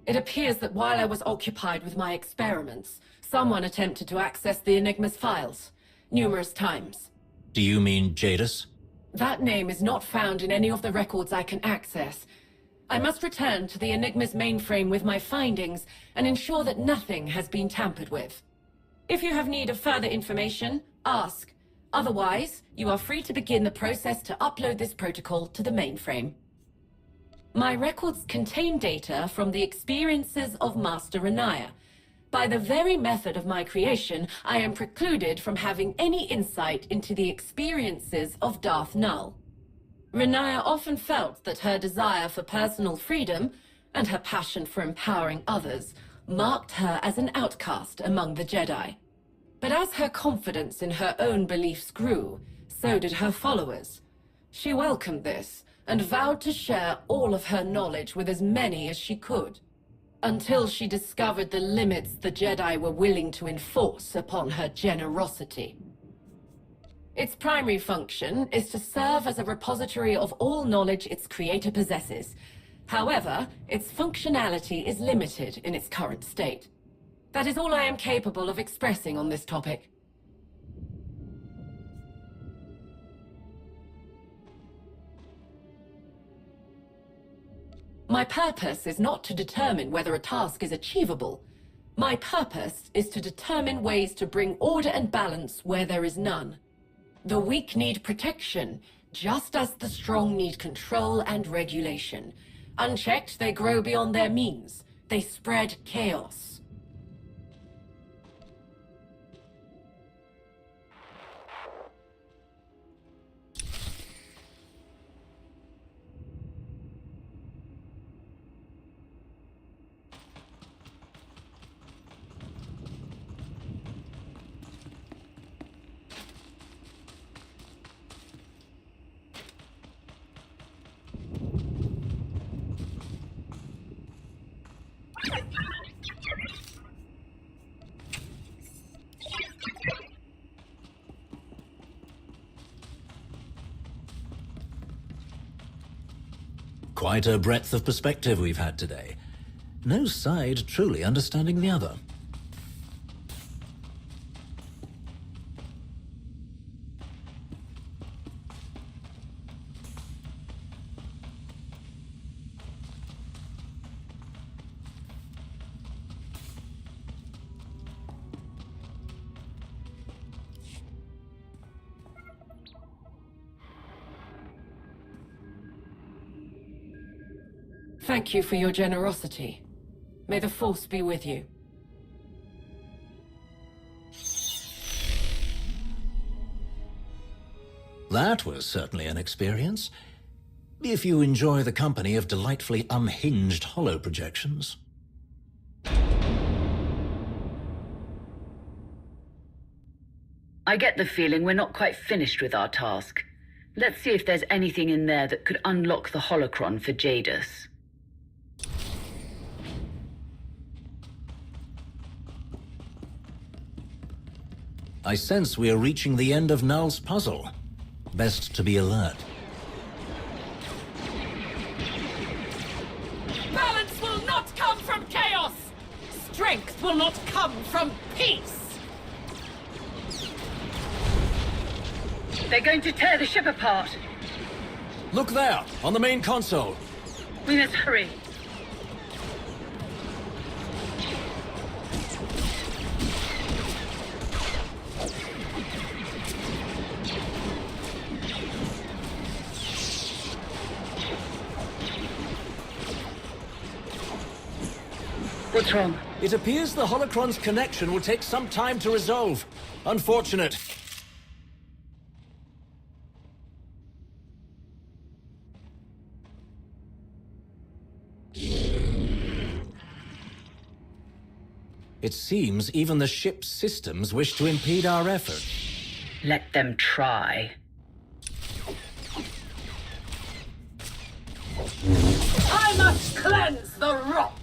It appears that while I was occupied with my experiments, someone attempted to access the Enigma's files, numerous times. Do you mean Jadis? That name is not found in any of the records I can access. I must return to the Enigma's mainframe with my findings and ensure that nothing has been tampered with. If you have need of further information, ask. Otherwise, you are free to begin the process to upload this protocol to the mainframe. My records contain data from the experiences of Master Renaya. By the very method of my creation, I am precluded from having any insight into the experiences of Darth Null. Renaya often felt that her desire for personal freedom and her passion for empowering others marked her as an outcast among the Jedi. But as her confidence in her own beliefs grew, so did her followers. She welcomed this and vowed to share all of her knowledge with as many as she could, until she discovered the limits the Jedi were willing to enforce upon her generosity. Its primary function is to serve as a repository of all knowledge its creator possesses. However, its functionality is limited in its current state. That is all I am capable of expressing on this topic. My purpose is not to determine whether a task is achievable. My purpose is to determine ways to bring order and balance where there is none. The weak need protection, just as the strong need control and regulation. Unchecked, they grow beyond their means. They spread chaos. Quite a breadth of perspective we've had today. No side truly understanding the other. Thank you for your generosity. May the Force be with you. That was certainly an experience. If you enjoy the company of delightfully unhinged holo projections. I get the feeling we're not quite finished with our task. Let's see if there's anything in there that could unlock the holocron for Jadis. I sense we are reaching the end of Null's puzzle. Best to be alert. Balance will not come from chaos! Strength will not come from peace! They're going to tear the ship apart. Look there, on the main console. We must hurry. What's wrong? It appears the holocron's connection will take some time to resolve. Unfortunate. It seems even the ship's systems wish to impede our efforts. Let them try. I must cleanse the rot!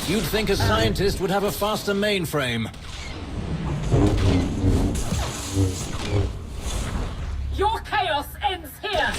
You'd think a scientist would have a faster mainframe. Your chaos ends here!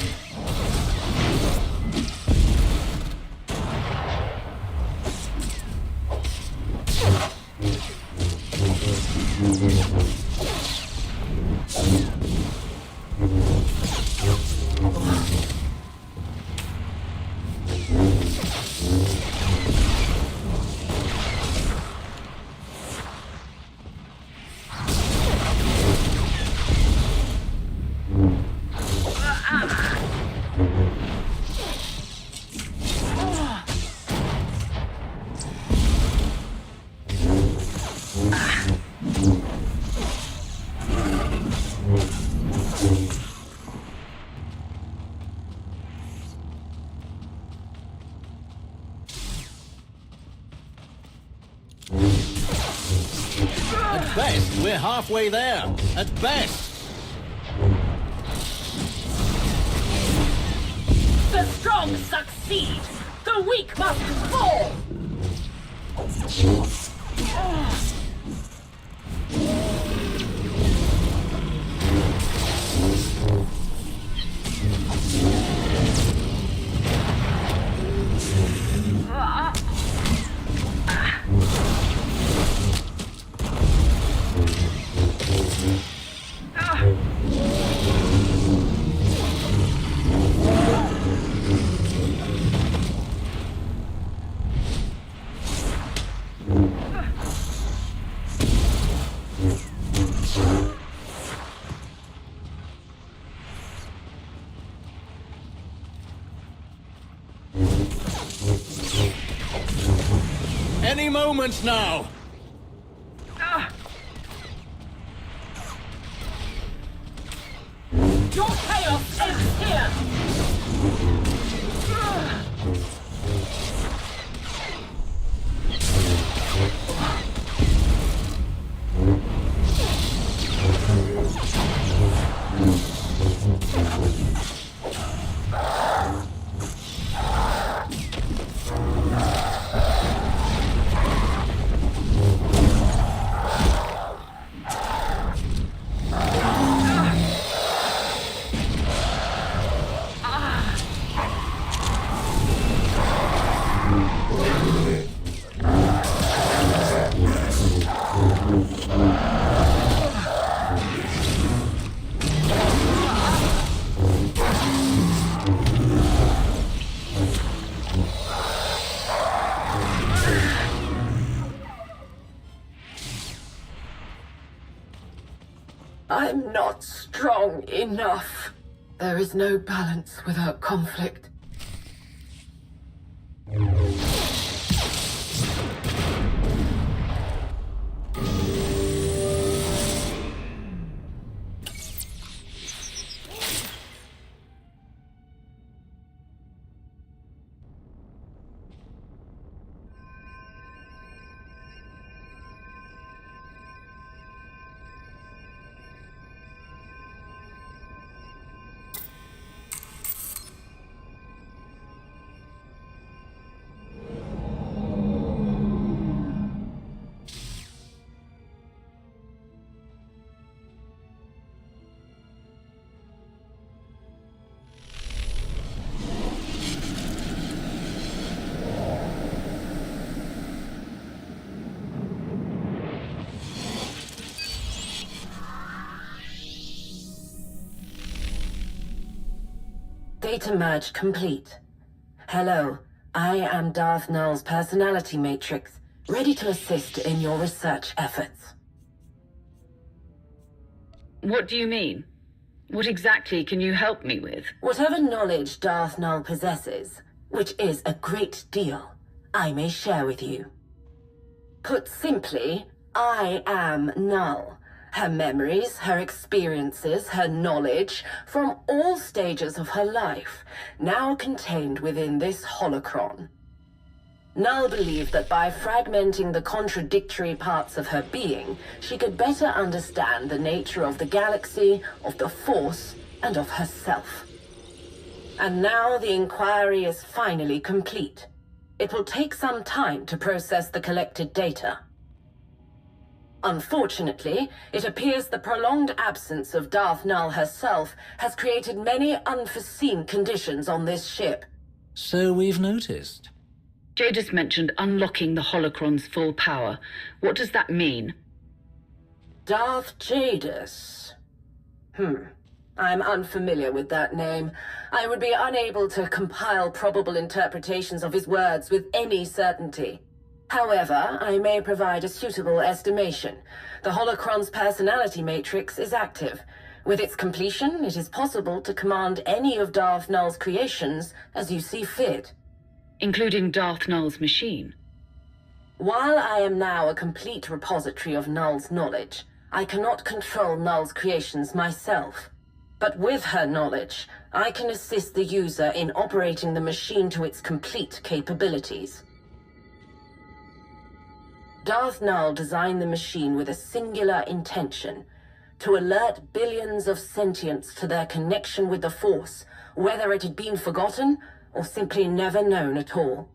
At best, we're halfway there. At best. The strong succeed! The weak must fall! Any moment now. Your chaos ends here! I'm not strong enough. There is no balance without conflict. Data merge complete. Hello, I am Darth Null's personality matrix, ready to assist in your research efforts. What do you mean? What exactly can you help me with? Whatever knowledge Darth Null possesses, which is a great deal, I may share with you. Put simply, I am Null. Her memories, her experiences, her knowledge, from all stages of her life, now contained within this holocron. Null believed that by fragmenting the contradictory parts of her being, she could better understand the nature of the galaxy, of the Force, and of herself. And now the inquiry is finally complete. It will take some time to process the collected data. Unfortunately, it appears the prolonged absence of Darth Null herself has created many unforeseen conditions on this ship. So we've noticed. Jadis mentioned unlocking the holocron's full power. What does that mean? Darth Jadis. I'm unfamiliar with that name. I would be unable to compile probable interpretations of his words with any certainty. However, I may provide a suitable estimation. The holocron's personality matrix is active. With its completion, it is possible to command any of Darth Null's creations as you see fit. Including Darth Null's machine? While I am now a complete repository of Null's knowledge, I cannot control Null's creations myself. But with her knowledge, I can assist the user in operating the machine to its complete capabilities. Darth Null designed the machine with a singular intention: to alert billions of sentients to their connection with the Force, whether it had been forgotten or simply never known at all.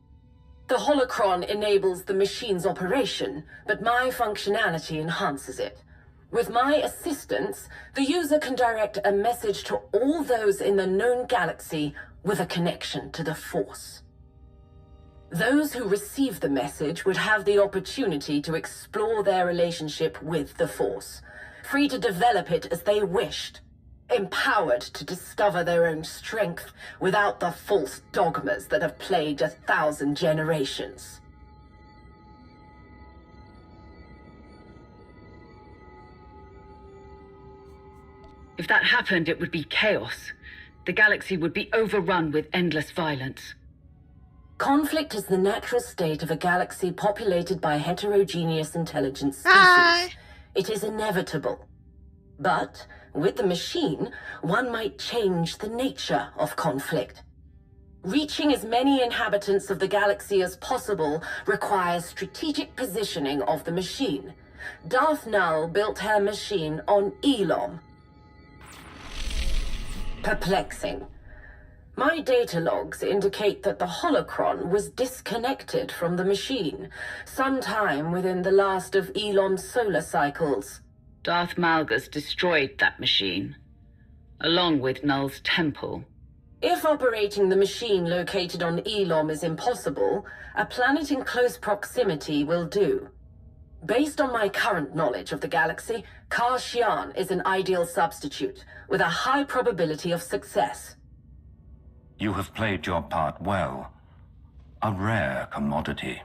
The holocron enables the machine's operation, but my functionality enhances it. With my assistance, the user can direct a message to all those in the known galaxy with a connection to the Force. Those who receive the message would have the opportunity to explore their relationship with the Force, free to develop it as they wished, empowered to discover their own strength without the false dogmas that have plagued 1,000 generations. If that happened, it would be chaos. The galaxy would be overrun with endless violence. Conflict is the natural state of a galaxy populated by heterogeneous intelligent species. It is inevitable. But, with the machine, one might change the nature of conflict. Reaching as many inhabitants of the galaxy as possible requires strategic positioning of the machine. Darth Null built her machine on Elom. Perplexing. My data logs indicate that the holocron was disconnected from the machine, sometime within the last of Elom's solar cycles. Darth Malgus destroyed that machine, along with Null's temple. If operating the machine located on Elom is impossible, a planet in close proximity will do. Based on my current knowledge of the galaxy, Kashyyyn is an ideal substitute, with a high probability of success. You have played your part well. A rare commodity.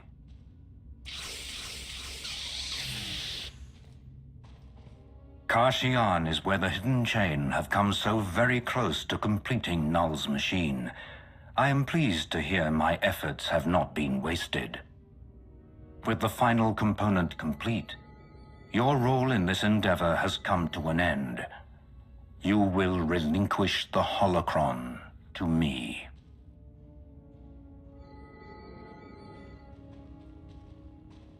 Kashian is where the hidden chain have come so very close to completing Null's machine. I am pleased to hear my efforts have not been wasted. With the final component complete, your role in this endeavor has come to an end. You will relinquish the holocron to me.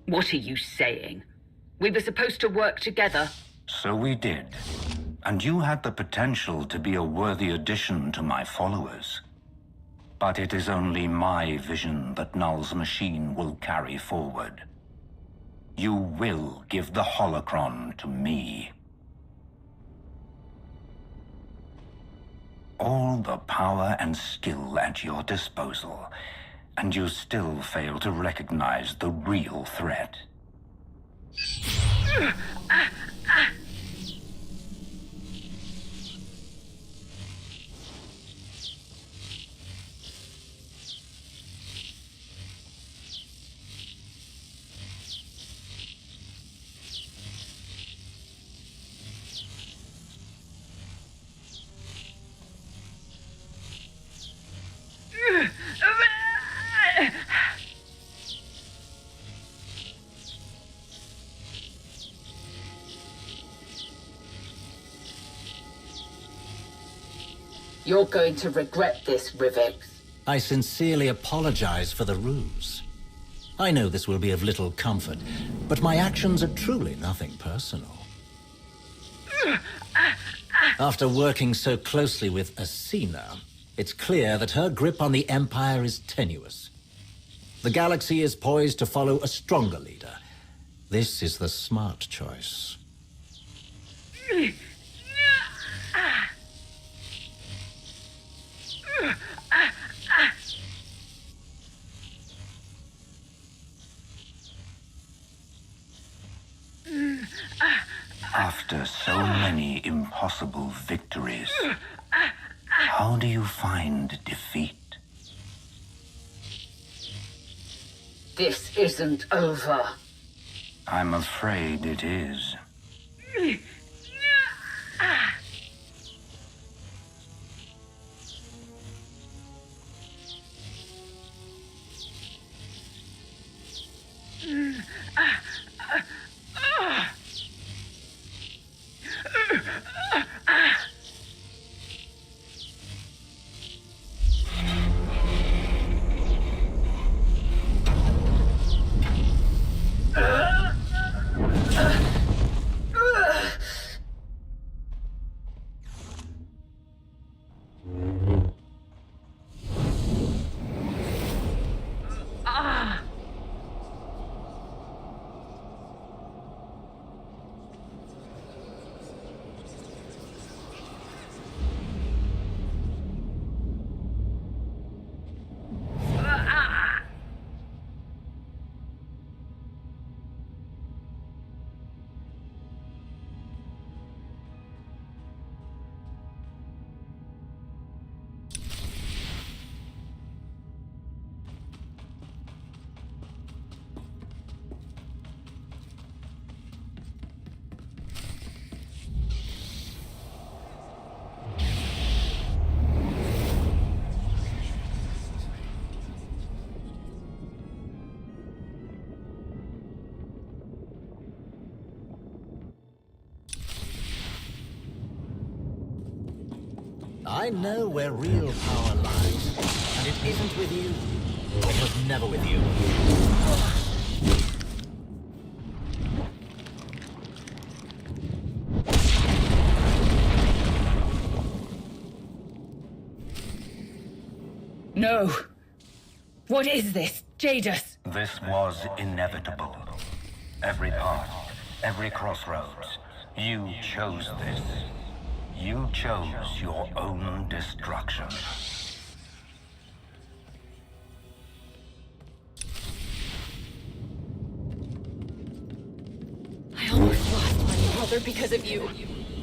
What are you saying? We were supposed to work together. So we did. And you had the potential to be a worthy addition to my followers. But it is only my vision that Null's machine will carry forward. You will give the holocron to me. All the power and skill at your disposal, and you still fail to recognize the real threat. You're going to regret this, Rivik. I sincerely apologize for the ruse. I know this will be of little comfort, but my actions are truly nothing personal. After working so closely with Asina, it's clear that her grip on the Empire is tenuous. The galaxy is poised to follow a stronger leader. This is the smart choice. After so many impossible victories, how do you find defeat? This isn't over. I'm afraid it is. I know where real power lies, and it isn't with you. It was never with you. No. What is this, Jadis? This was inevitable. Every path, every crossroads. You chose this. You chose your own destruction. I almost lost my brother because of you.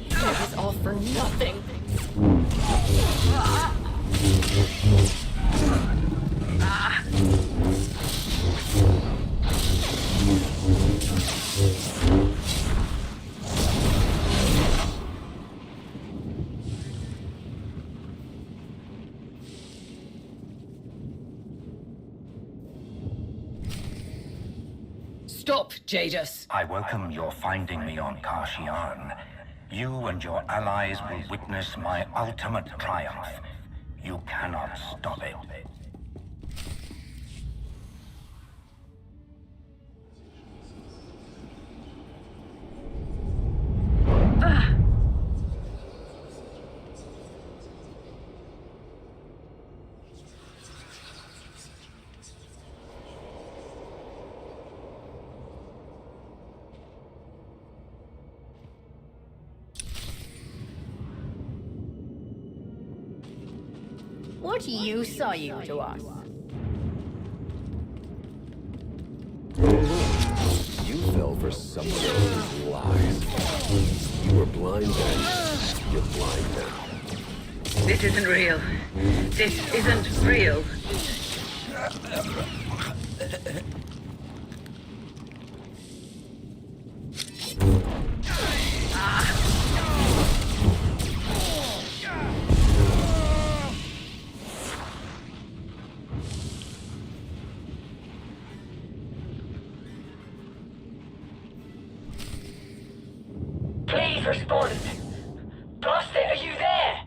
It was all for nothing. Stop, Jadis. I welcome your finding me on Kashyyyk. You and your allies will witness my ultimate triumph. You cannot stop it. What use are you to us? You fell for someone else's lies. You were blind then. You're blind now. This isn't real. This isn't real. Please respond. Blasted, are you there?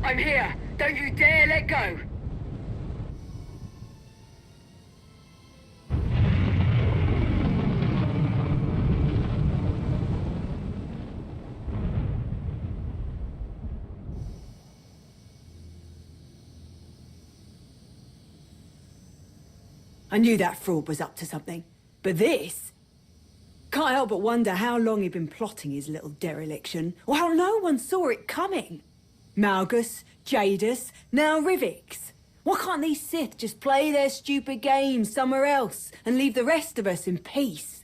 I'm here! Don't you dare let go! I knew that fraud was up to something. But this? Can't help but wonder how long he'd been plotting his little dereliction, or how no one saw it coming. Malgus, Jadis, now Rivix. Why can't these Sith just play their stupid games somewhere else and leave the rest of us in peace?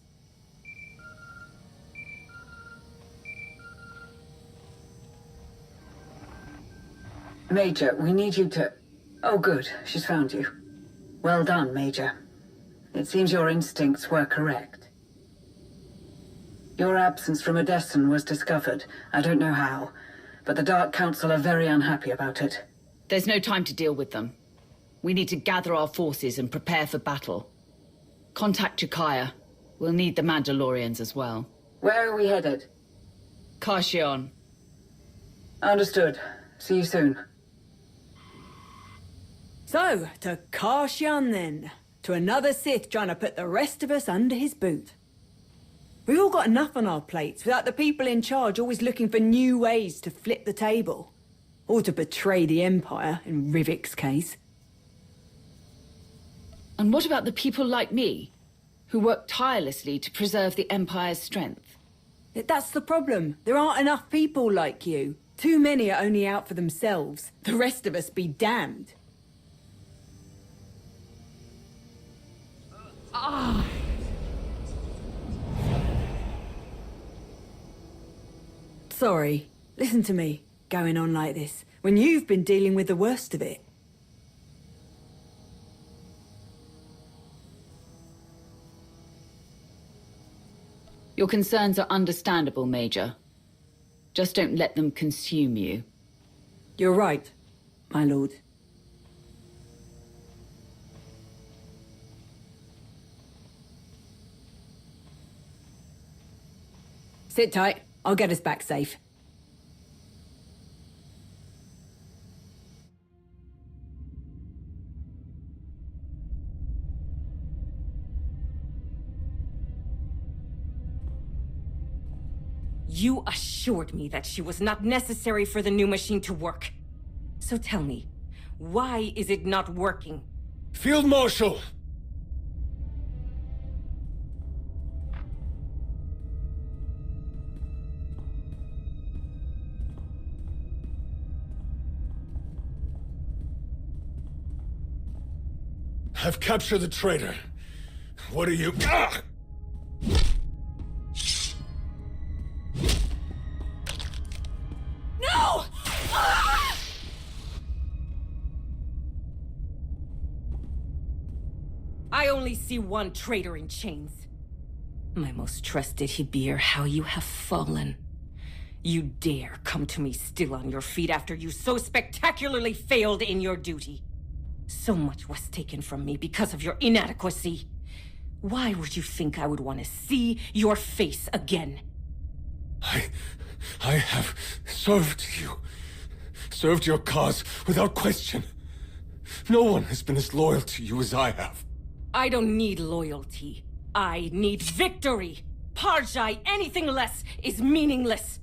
Major, we need you to... Oh, good. She's found you. Well done, Major. It seems your instincts were correct. Your absence from Odessen was discovered. I don't know how, but the Dark Council are very unhappy about it. There's no time to deal with them. We need to gather our forces and prepare for battle. Contact Jakaya. We'll need the Mandalorians as well. Where are we headed? Kashyyyk. Understood. See you soon. So, to Kashyyyk then. To another Sith trying to put the rest of us under his boot. We've all got enough on our plates without the people in charge always looking for new ways to flip the table. Or to betray the Empire, in Rivik's case. And what about the people like me, who work tirelessly to preserve the Empire's strength? That's the problem. There aren't enough people like you. Too many are only out for themselves. The rest of us be damned. Sorry. Listen to me. Going on like this, when you've been dealing with the worst of it. Your concerns are understandable, Major. Just don't let them consume you. You're right, my lord. Sit tight. I'll get us back safe. You assured me that she was not necessary for the new machine to work. So tell me, why is it not working? Field Marshal! I've captured the traitor. What are you... Ah! No! Ah! I only see one traitor in chains. My most trusted Hibir, how you have fallen. You dare come to me still on your feet after you so spectacularly failed in your duty. So much was taken from me because of your inadequacy. Why would you think I would want to see your face again? I have served you. Served your cause without question. No one has been as loyal to you as I have. I don't need loyalty. I need victory. Parjai, anything less is meaningless.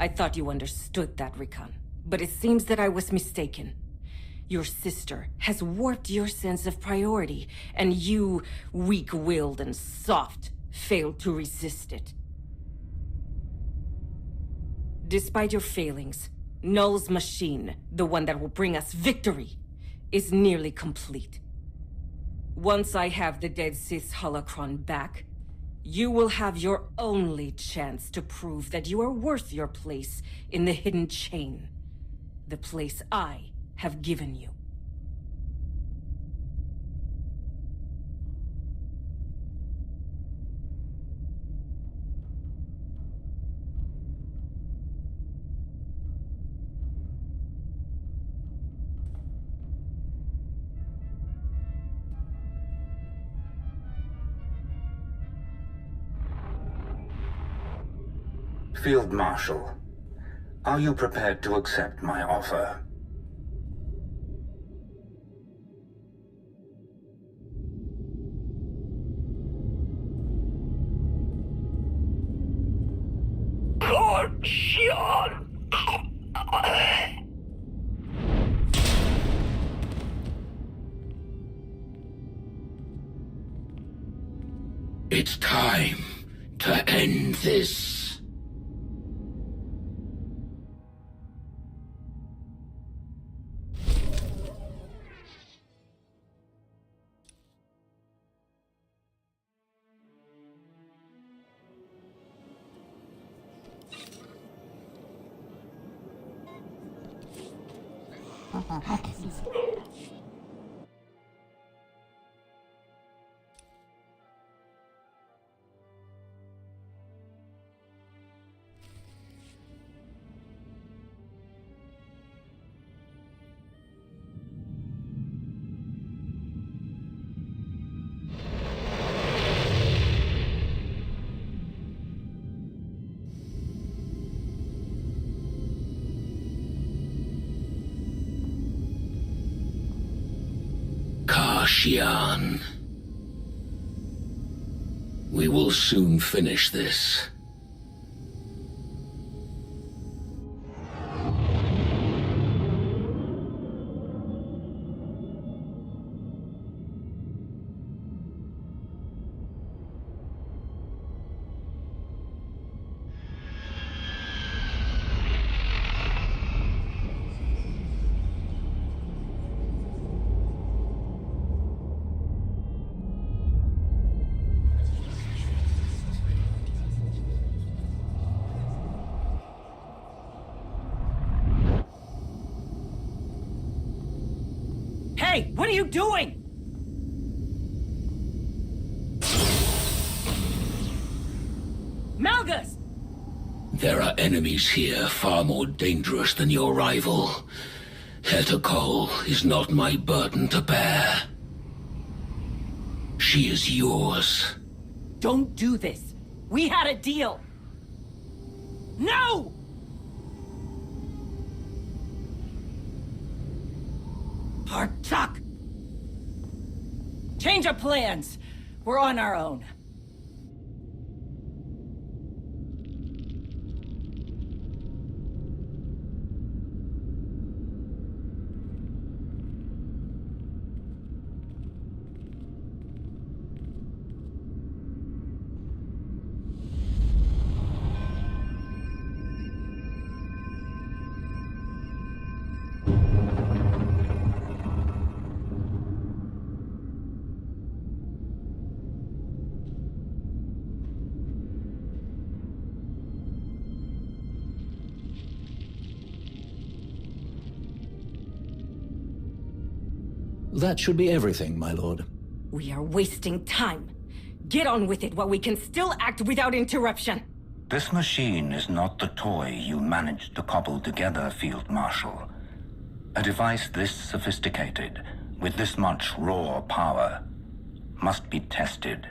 I thought you understood that, Rikan, but it seems that I was mistaken. Your sister has warped your sense of priority, and you, weak-willed and soft, failed to resist it. Despite your failings, Null's machine, the one that will bring us victory, is nearly complete. Once I have the dead SITH holocron back, you will have your only chance to prove that you are worth your place in the hidden chain. The place I have given you. Field Marshal, are you prepared to accept my offer? It's time to end this. Xian. We will soon finish this. Hey, what are you doing? There are enemies here far more dangerous than your rival. Hetekol is not my burden to bear. She is yours. Don't do this. We had a deal. No! Hartuk! Change of plans. We're on our own. That should be everything, my lord. We are wasting time. Get on with it while we can still act without interruption. This machine is not the toy you managed to cobble together, Field Marshal. A device this sophisticated, with this much raw power, must be tested.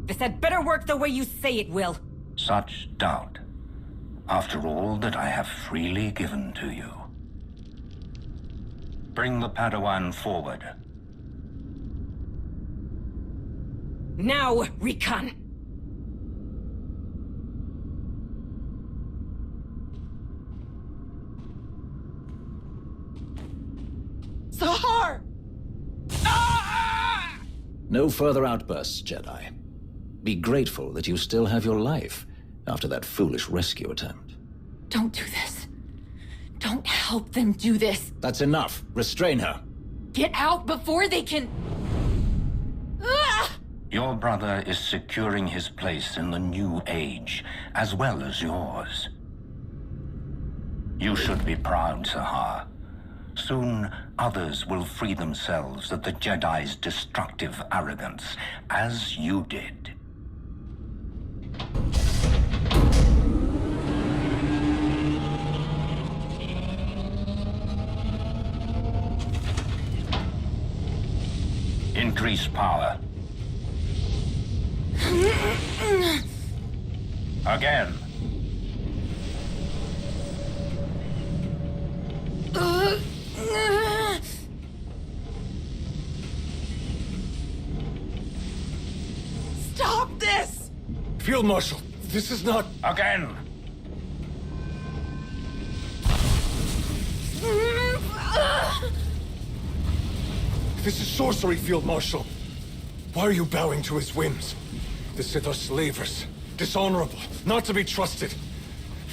This had better work the way you say it will. Such doubt, after all that I have freely given to you. Bring the Padawan forward. Now, Recon! Sahar! No further outbursts, Jedi. Be grateful that you still have your life after that foolish rescue attempt. Don't do this. Don't help them do this. That's enough. Restrain her. Get out before they can... Your brother is securing his place in the new age, as well as yours. You should be proud, Sahar. Soon, others will free themselves of the Jedi's destructive arrogance, as you did. Increase power. Again. Stop this! Field Marshal, this is not... Again! This is sorcery, Field Marshal. Why are you bowing to his whims? The Sith are slavers, dishonorable, not to be trusted.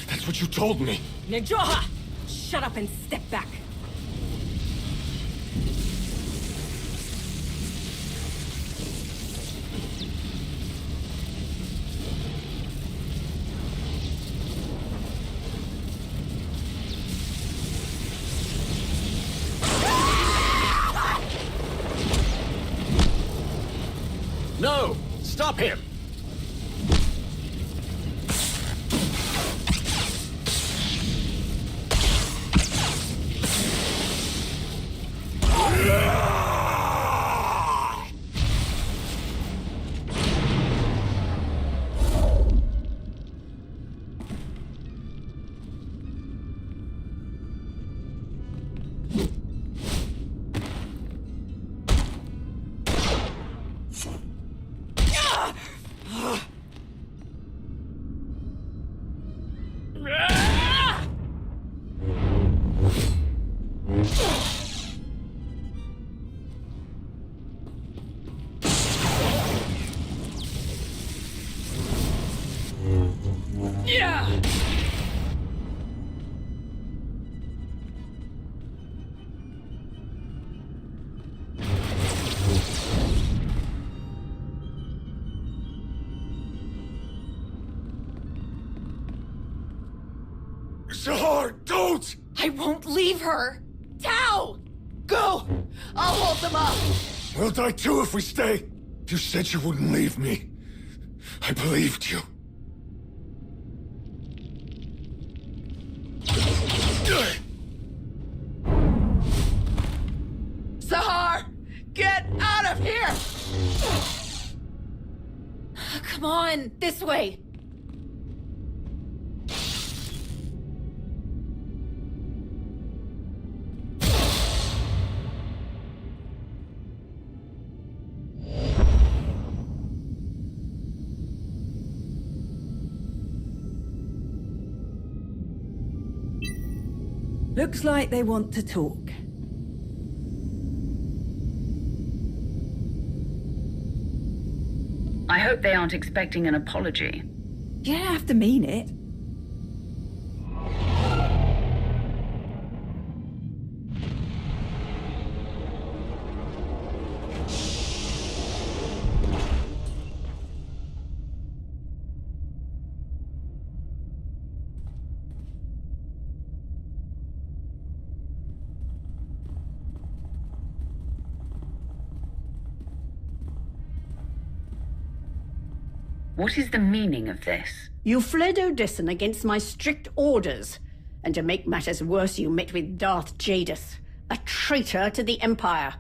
That's what you told me. Nejoha! Shut up and step back. No! Stop him! Sahar, don't! I won't leave her! Tao! Go! I'll hold them up! We'll die too if we stay. You said you wouldn't leave me. I believed you. Sahar! Get out of here! Come on, this way! Looks like they want to talk. I hope they aren't expecting an apology. You don't have to mean it. What is the meaning of this? You fled Odessen against my strict orders. And to make matters worse, you met with Darth Jadis, a traitor to the Empire.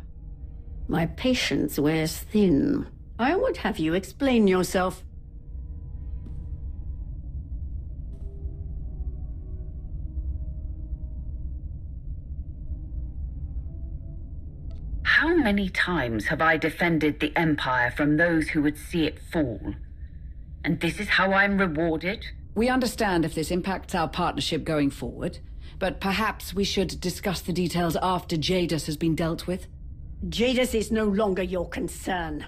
My patience wears thin. I would have you explain yourself. How many times have I defended the Empire from those who would see it fall? And this is how I'm rewarded? We understand if this impacts our partnership going forward, but perhaps we should discuss the details after Jadis has been dealt with. Jadis is no longer your concern.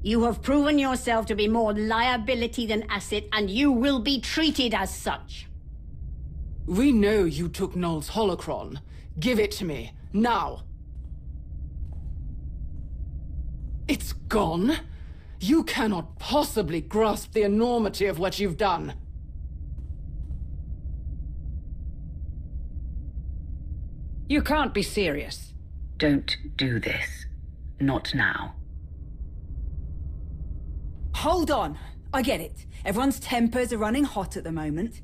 You have proven yourself to be more liability than asset, and you will be treated as such. We know you took Null's holocron. Give it to me, now. It's gone? You cannot possibly grasp the enormity of what you've done. You can't be serious. Don't do this. Not now. Hold on. I get it. Everyone's tempers are running hot at the moment.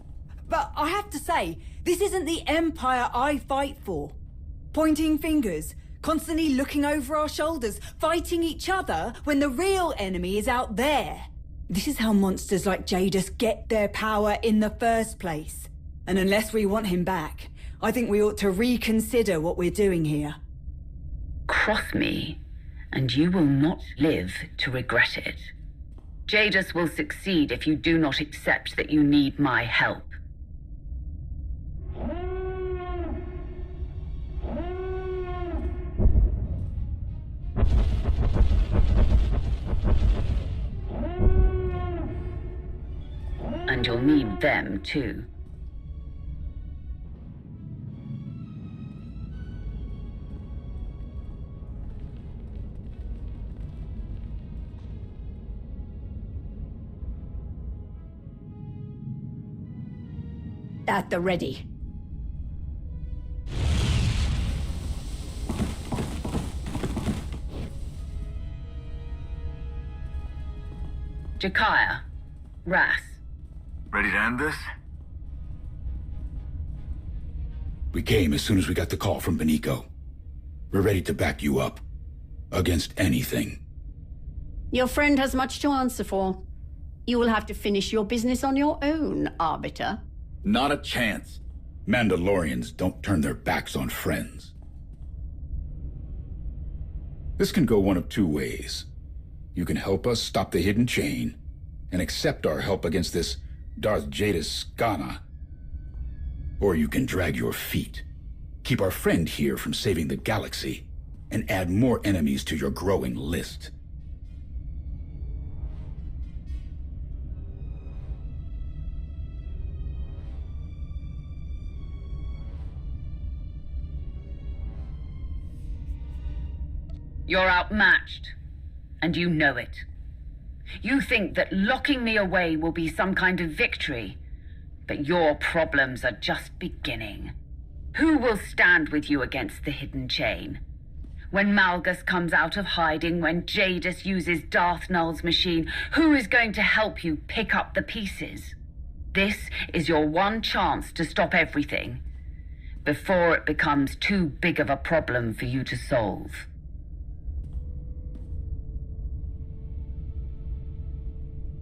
But I have to say, this isn't the Empire I fight for. Pointing fingers, constantly looking over our shoulders, fighting each other when the real enemy is out there. This is how monsters like Jadis get their power in the first place. And unless we want him back, I think we ought to reconsider what we're doing here. Cross me, and you will not live to regret it. Jadis will succeed if you do not accept that you need my help. And you'll need them, too. At the ready. Jakaya, Ras. Ready to end this? We came as soon as we got the call from Beniko. We're ready to back you up. Against anything. Your friend has much to answer for. You will have to finish your business on your own, Arbiter. Not a chance. Mandalorians don't turn their backs on friends. This can go one of two ways. You can help us stop the hidden chain, and accept our help against this Darth Jadis Skana. Or you can drag your feet, keep our friend here from saving the galaxy, and add more enemies to your growing list. You're outmatched, and you know it. You think that locking me away will be some kind of victory, but your problems are just beginning. Who will stand with you against the hidden chain? When Malgus comes out of hiding, when Jadis uses Darth Null's machine, who is going to help you pick up the pieces? This is your one chance to stop everything, before it becomes too big of a problem for you to solve.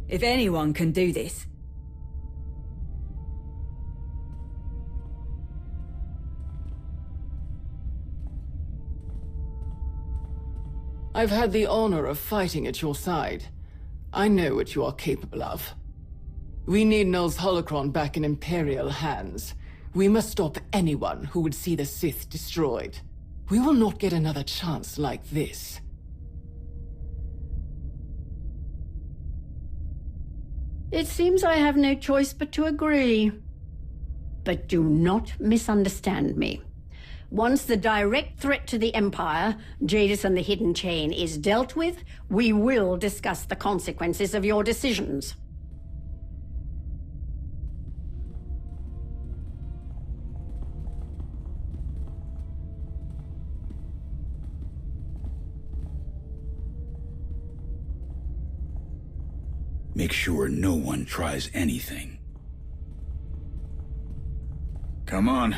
If anyone can do this. I've had the honor of fighting at your side. I know what you are capable of. We need Null's holocron back in Imperial hands. We must stop anyone who would see the Sith destroyed. We will not get another chance like this. It seems I have no choice but to agree. But do not misunderstand me. Once the direct threat to the Empire, Jadis and the Hidden Chain, is dealt with, we will discuss the consequences of your decisions. Make sure no one tries anything. Come on.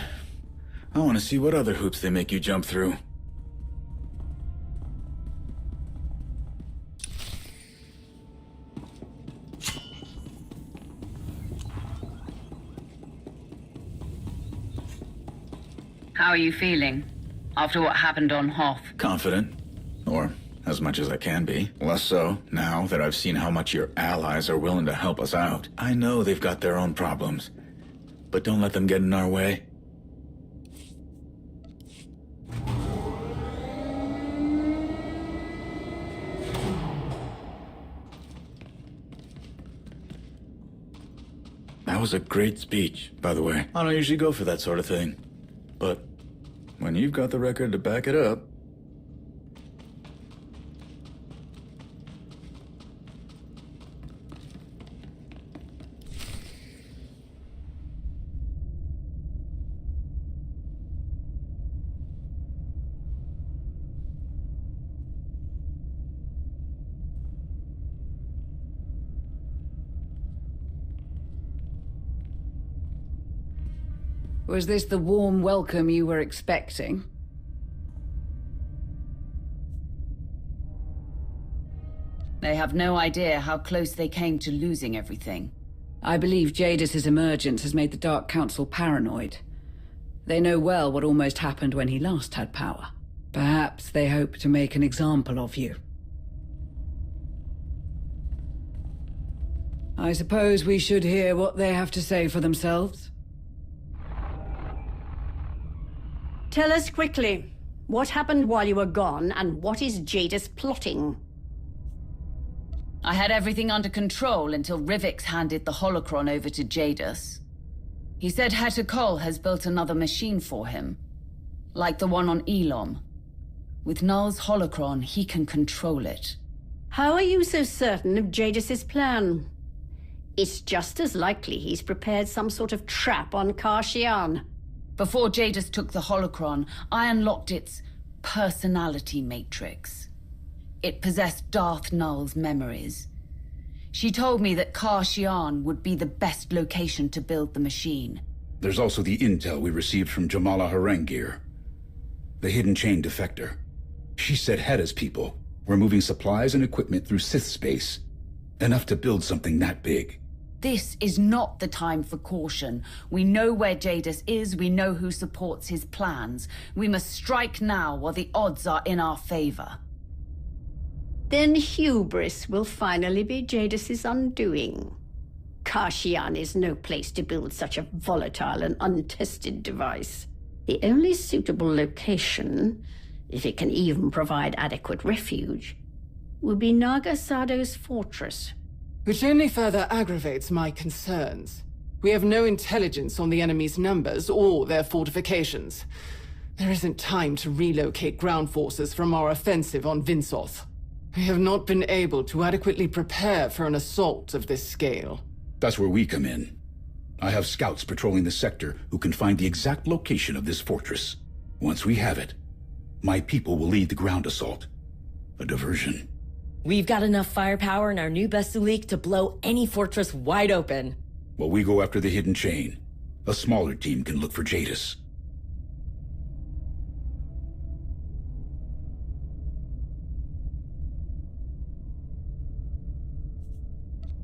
I want to see what other hoops they make you jump through. How are you feeling after what happened on Hoth? Confident. Or as much as I can be. Less so, now that I've seen how much your allies are willing to help us out. I know they've got their own problems, but don't let them get in our way. That was a great speech, by the way. I don't usually go for that sort of thing. But when you've got the record to back it up... Was this the warm welcome you were expecting? They have no idea how close they came to losing everything. I believe Jadis's emergence has made the Dark Council paranoid. They know well what almost happened when he last had power. Perhaps they hope to make an example of you. I suppose we should hear what they have to say for themselves. Tell us quickly, what happened while you were gone, and what is Jadis plotting? I had everything under control until Rivix handed the holocron over to Jadis. He said Hetekol has built another machine for him, like the one on Elom. With Null's holocron, he can control it. How are you so certain of Jadis's plan? It's just as likely he's prepared some sort of trap on Kashyyyk. Before Jadis took the holocron, I unlocked its personality matrix. It possessed Darth Null's memories. She told me that Kashyyyk would be the best location to build the machine. There's also the intel we received from Jamala Harengir, the Hidden Chain defector. She said Hedda's people were moving supplies and equipment through Sith space, enough to build something that big. This is not the time for caution. We know where Jadis is, we know who supports his plans. We must strike now while the odds are in our favor. Then hubris will finally be Jadis's undoing. Kashyyyk is no place to build such a volatile and untested device. The only suitable location, if it can even provide adequate refuge, would be Naga Sado's fortress. Which only further aggravates my concerns. We have no intelligence on the enemy's numbers or their fortifications. There isn't time to relocate ground forces from our offensive on Vinsoth. We have not been able to adequately prepare for an assault of this scale. That's where we come in. I have scouts patrolling the sector who can find the exact location of this fortress. Once we have it, My people will lead the ground assault. A diversion. We've got enough firepower in our new Basilik to blow any fortress wide open. While we go after the hidden chain, a smaller team can look for Jadis.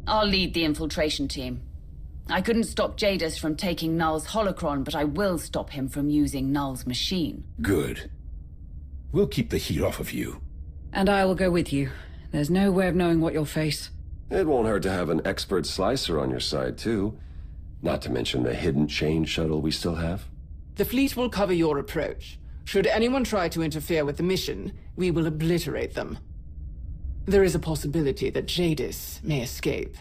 I'll lead the infiltration team. I couldn't stop Jadis from taking Null's holocron, but I will stop him from using Null's machine. Good. We'll keep the heat off of you. And I will go with you. There's no way of knowing what you'll face. It won't hurt to have an expert slicer on your side, too. Not to mention the hidden chain shuttle we still have. The fleet will cover your approach. Should anyone try to interfere with the mission, we will obliterate them. There is a possibility that Jadis may escape.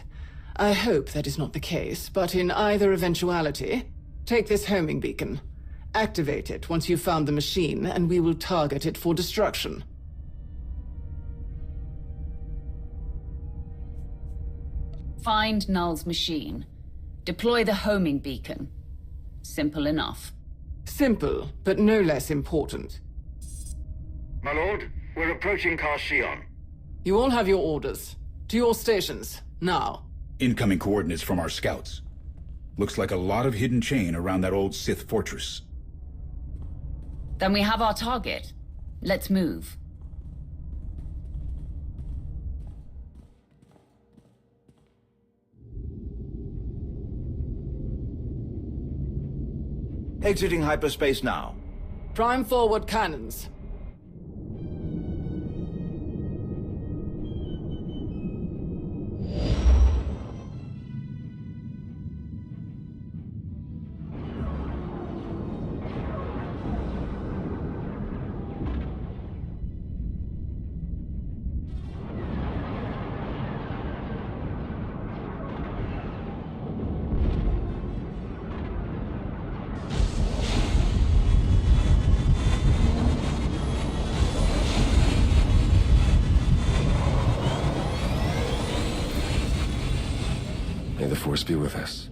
I hope that is not the case, but in either eventuality, take this homing beacon. Activate it once you've found the machine, and we will target it for destruction. Find Null's machine. Deploy the homing beacon. Simple enough. Simple, but no less important. My lord, we're approaching Karshion. You all have your orders. To your stations, now. Incoming coordinates from our scouts. Looks like a lot of hidden chain around that old Sith fortress. Then we have our target. Let's move. Exiting hyperspace now. Prime forward cannons. May the Force be with us.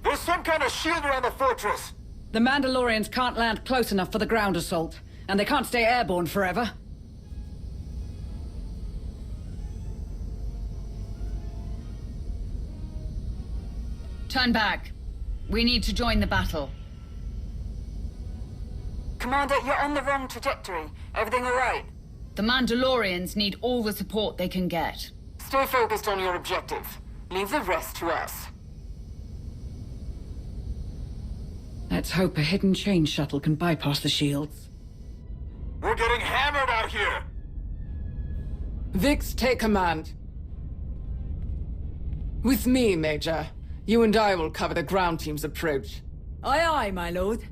There's some kind of shield around the fortress! The Mandalorians can't land close enough for the ground assault, and they can't stay airborne forever. Turn back. We need to join the battle. Commander, you're on the wrong trajectory. Everything all right? The Mandalorians need all the support they can get. Stay focused on your objective. Leave the rest to us. Let's hope a hidden chain shuttle can bypass the shields. We're getting hammered out here! Vix, take command. With me, Major. You and I will cover the ground team's approach. Aye, aye, my lord.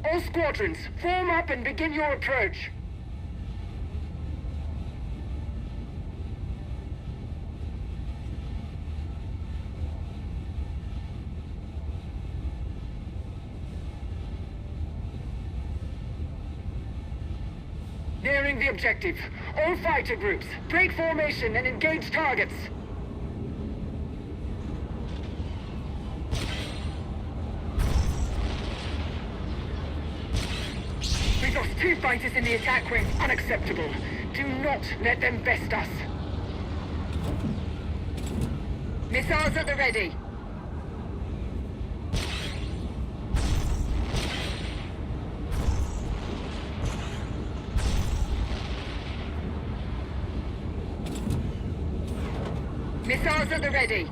All squadrons, form up and begin your approach. Nearing the objective. All fighter groups, break formation and engage targets. We've lost 2 fighters in the attack wing. Unacceptable. Do not let them best us. Missiles at the ready. Missiles at the ready.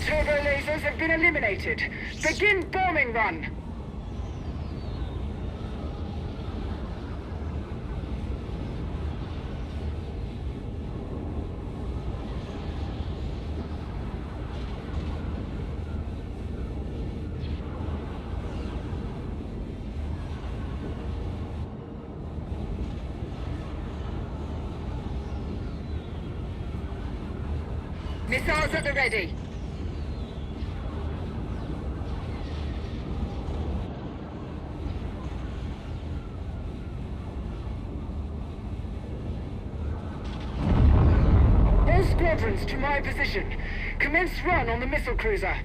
turbo lasers have been eliminated. Begin bombing run. Missiles at the ready. All squadrons to my position. Commence run on the missile cruiser.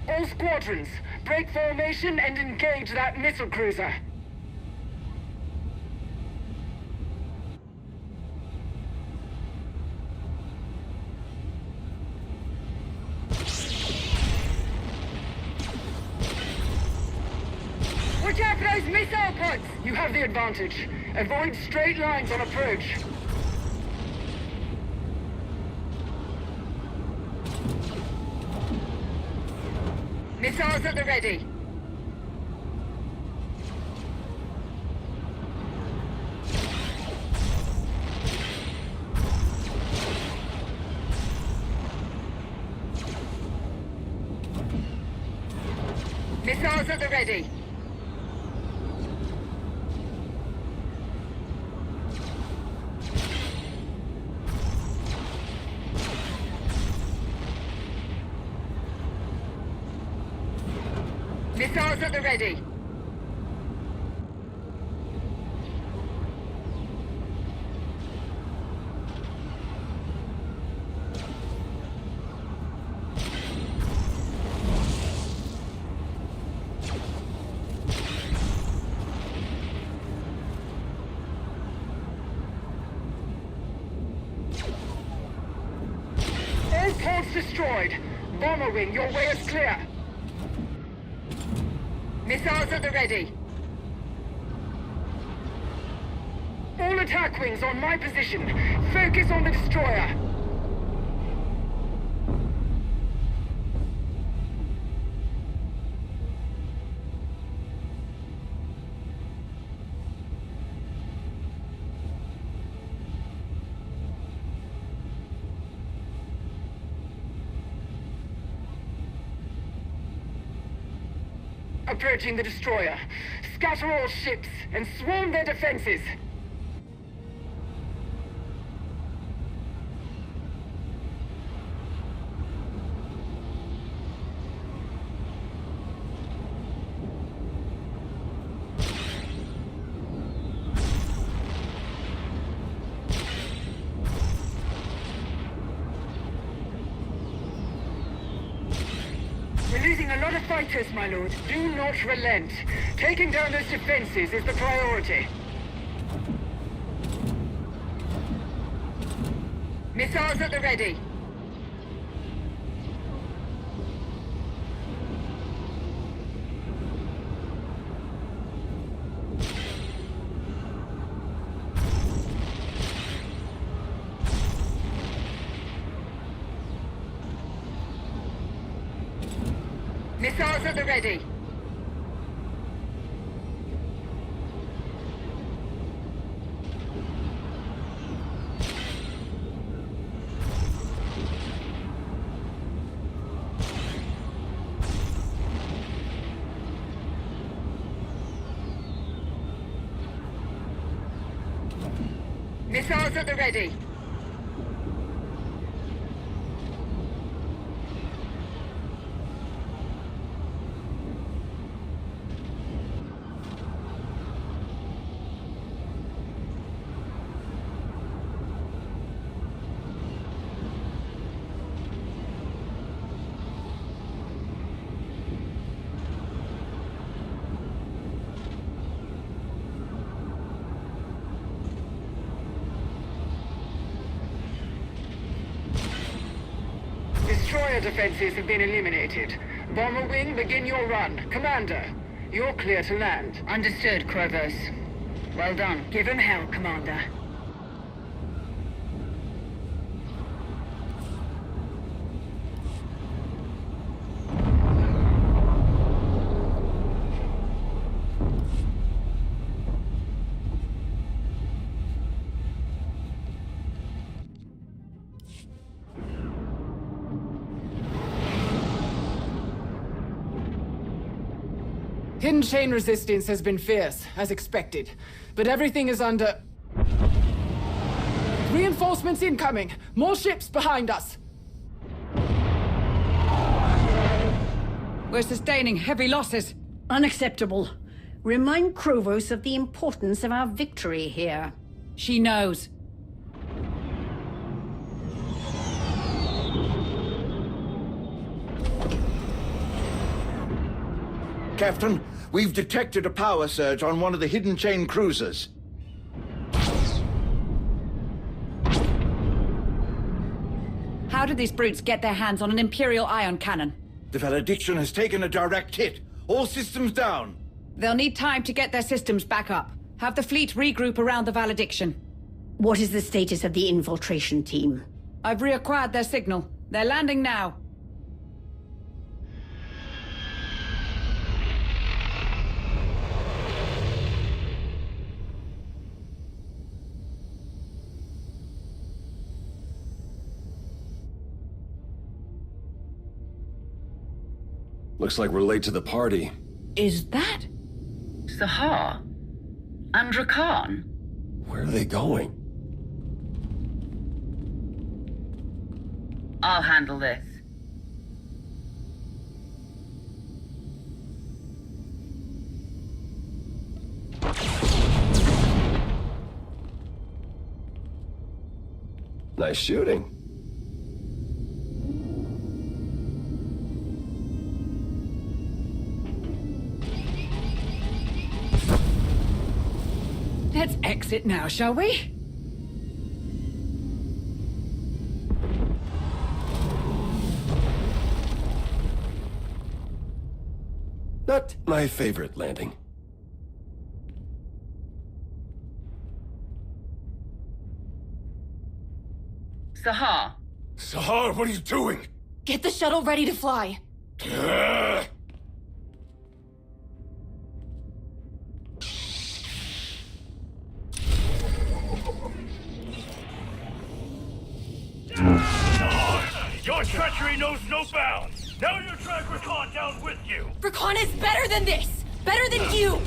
All squadrons, break formation and engage that missile cruiser. Watch out for those missile pods! You have the advantage. Avoid straight lines on approach. Missiles at the ready. Missiles at the ready. Missiles at the ready. All pods destroyed. Bomber wing, your way is clear. Missiles at the ready. All attack wings on my position. Focus on the destroyer. Approaching the destroyer. Scatter all ships and swarm their defenses. We're losing a lot of fighters, my lord. Do not relent. Taking down those defenses is the priority. Missiles at the ready. Missiles at the ready. Missiles at the ready. Destroyer defenses have been eliminated. Bomber wing, begin your run. Commander, you're clear to land. Understood, Kronos. Well done. Give him hell, Commander. Hidden chain resistance has been fierce, as expected, but everything is under... Reinforcements incoming! More ships behind us! We're sustaining heavy losses. Unacceptable. Remind Krovos of the importance of our victory here. She knows. Captain, we've detected a power surge on one of the hidden chain cruisers. How did these brutes get their hands on an Imperial ion cannon? The Valediction has taken a direct hit. All systems down. They'll need time to get their systems back up. Have the fleet regroup around the Valediction. What is the status of the infiltration team? I've reacquired their signal. They're landing now. Looks like we're late to the party. Is that... Sahar? Andra Khan? Where are they going? I'll handle this. Nice shooting. Let's exit now, shall we? Not my favorite landing. Sahar? Sahar, what are you doing? Get the shuttle ready to fly. Your treachery knows no bounds! Now you drag Rakan down with you! Rakan is better than this! Better than you!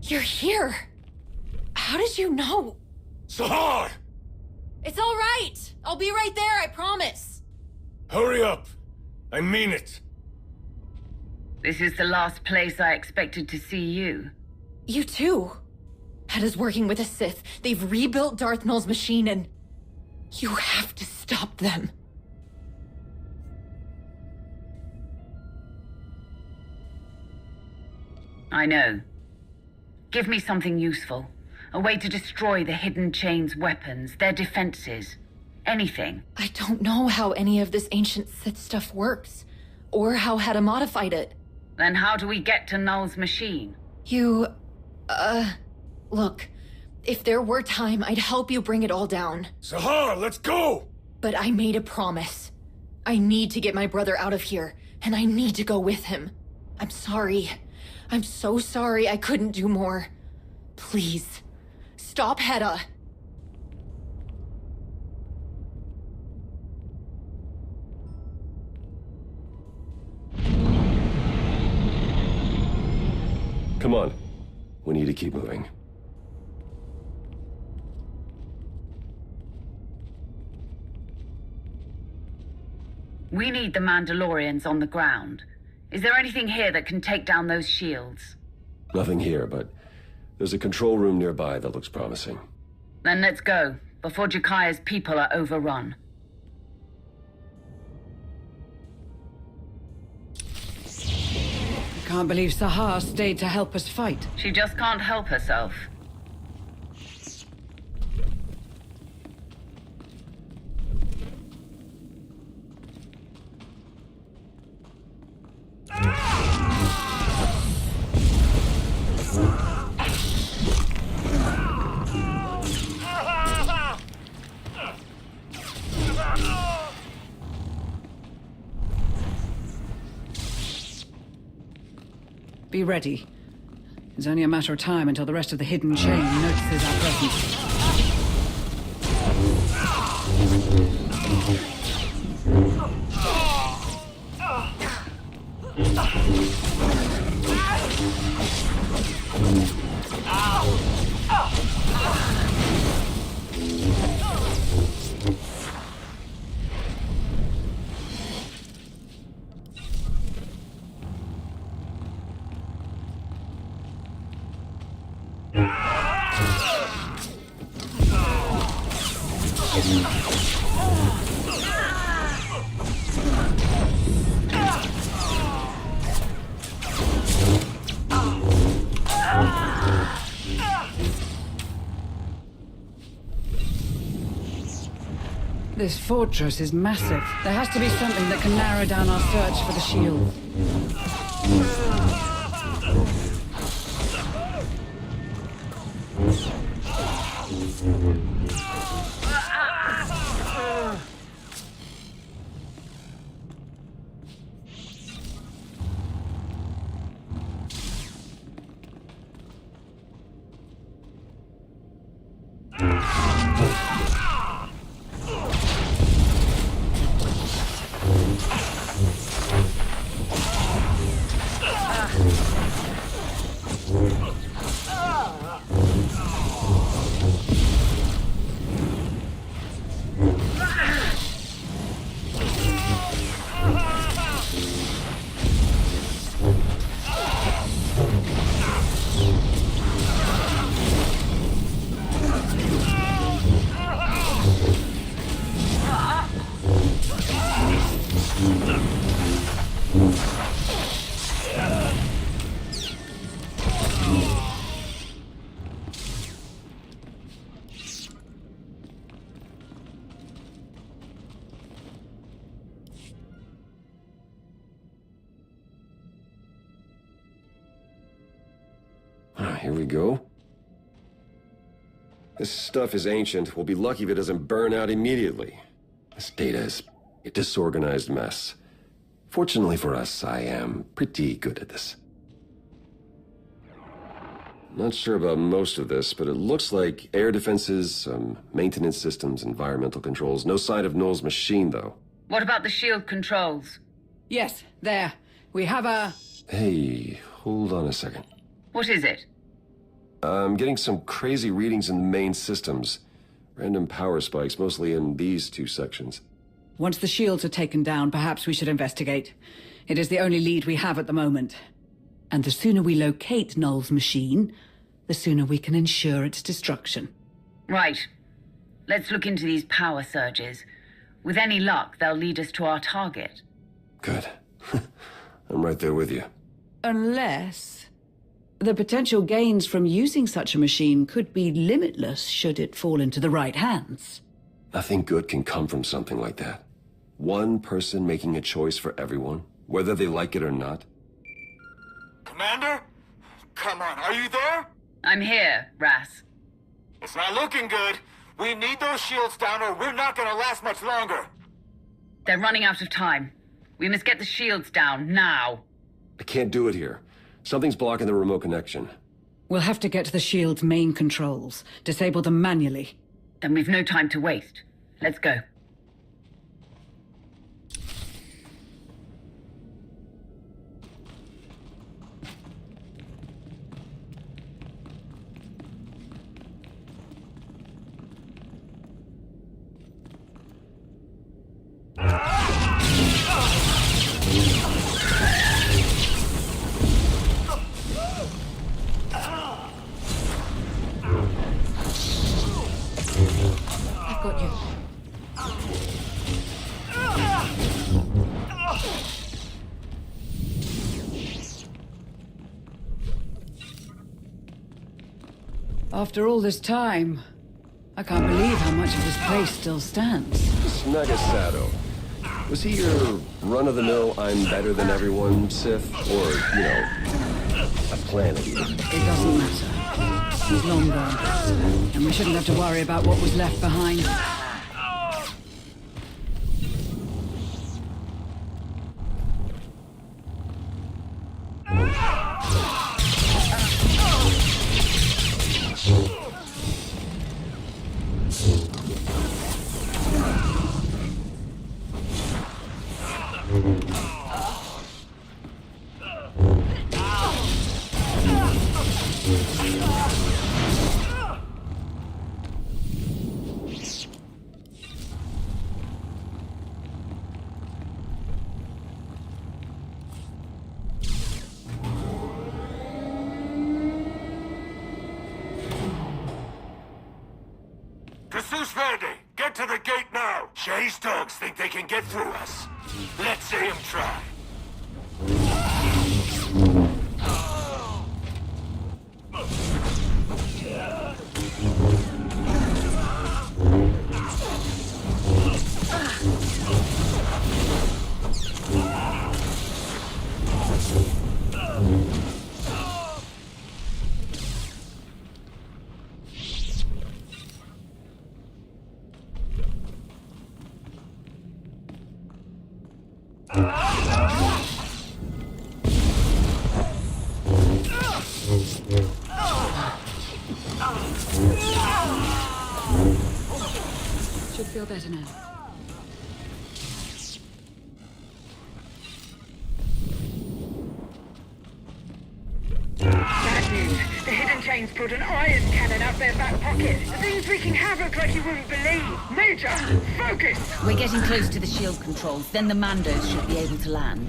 You're here! How did you know? Sahar! It's all right! I'll be right there, I promise! Hurry up! I mean it! This is the last place I expected to see you. You too. Hedda's working with a Sith. They've rebuilt Darth Null's machine and... You have to stop them. I know. Give me something useful. A way to destroy the Hidden Chain's weapons, their defenses. Anything. I don't know how any of this ancient Sith stuff works. Or how Hedda modified it. Then how do we get to Null's machine? Look. If there were time, I'd help you bring it all down. Sahar, let's go! But I made a promise. I need to get my brother out of here, and I need to go with him. I'm sorry. I'm so sorry I couldn't do more. Please, stop Hedda. Come on. We need to keep moving. We need the Mandalorians on the ground. Is there anything here that can take down those shields? Nothing here, but there's a control room nearby that looks promising. Then let's go, before Jakaya's people are overrun. I can't believe Sahar stayed to help us fight. She just can't help herself. Be ready. It's only a matter of time until the rest of the hidden chain notices our presence. This fortress is massive. There has to be something that can narrow down our search for the shield. Here we go. This stuff is ancient. We'll be lucky if it doesn't burn out immediately. This data is a disorganized mess. Fortunately for us, I am pretty good at this. Not sure about most of this, but it looks like air defenses, maintenance systems, environmental controls. No sign of Null's machine, though. What about the shield controls? Yes, there. We have a... Hey, hold on a second. What is it? I'm getting some crazy readings in the main systems. Random power spikes, mostly in these two sections. Once the shields are taken down, perhaps we should investigate. It is the only lead we have at the moment. And the sooner we locate Null's machine, the sooner we can ensure its destruction. Right. Let's look into these power surges. With any luck, they'll lead us to our target. Good. I'm right there with you. Unless... the potential gains from using such a machine could be limitless should it fall into the right hands. Nothing good can come from something like that. One person making a choice for everyone, whether they like it or not. Commander? Come on, are you there? I'm here, Ras. It's not looking good. We need those shields down or we're not gonna last much longer. They're running out of time. We must get the shields down, now. I can't do it here. Something's blocking the remote connection. We'll have to get to the shield's main controls. Disable them manually. Then we've no time to waste. Let's go. Got you. After all this time, I can't believe how much of this place still stands. Snagasato. Was he your run-of-the-mill, I'm better than everyone Sith? Or, you know, a planet eater? It doesn't matter. He's long gone. And we shouldn't have to worry about what was left behind. Get to the gate now! Shay's dogs think they can get through us. Let's see him try. Should feel better now. Bad news. The hidden chains put an iron cannon out their back pocket. The thing's wreaking havoc like you wouldn't believe. Major, focus! We're getting close to the shield controls. Then the Mandos should be able to land.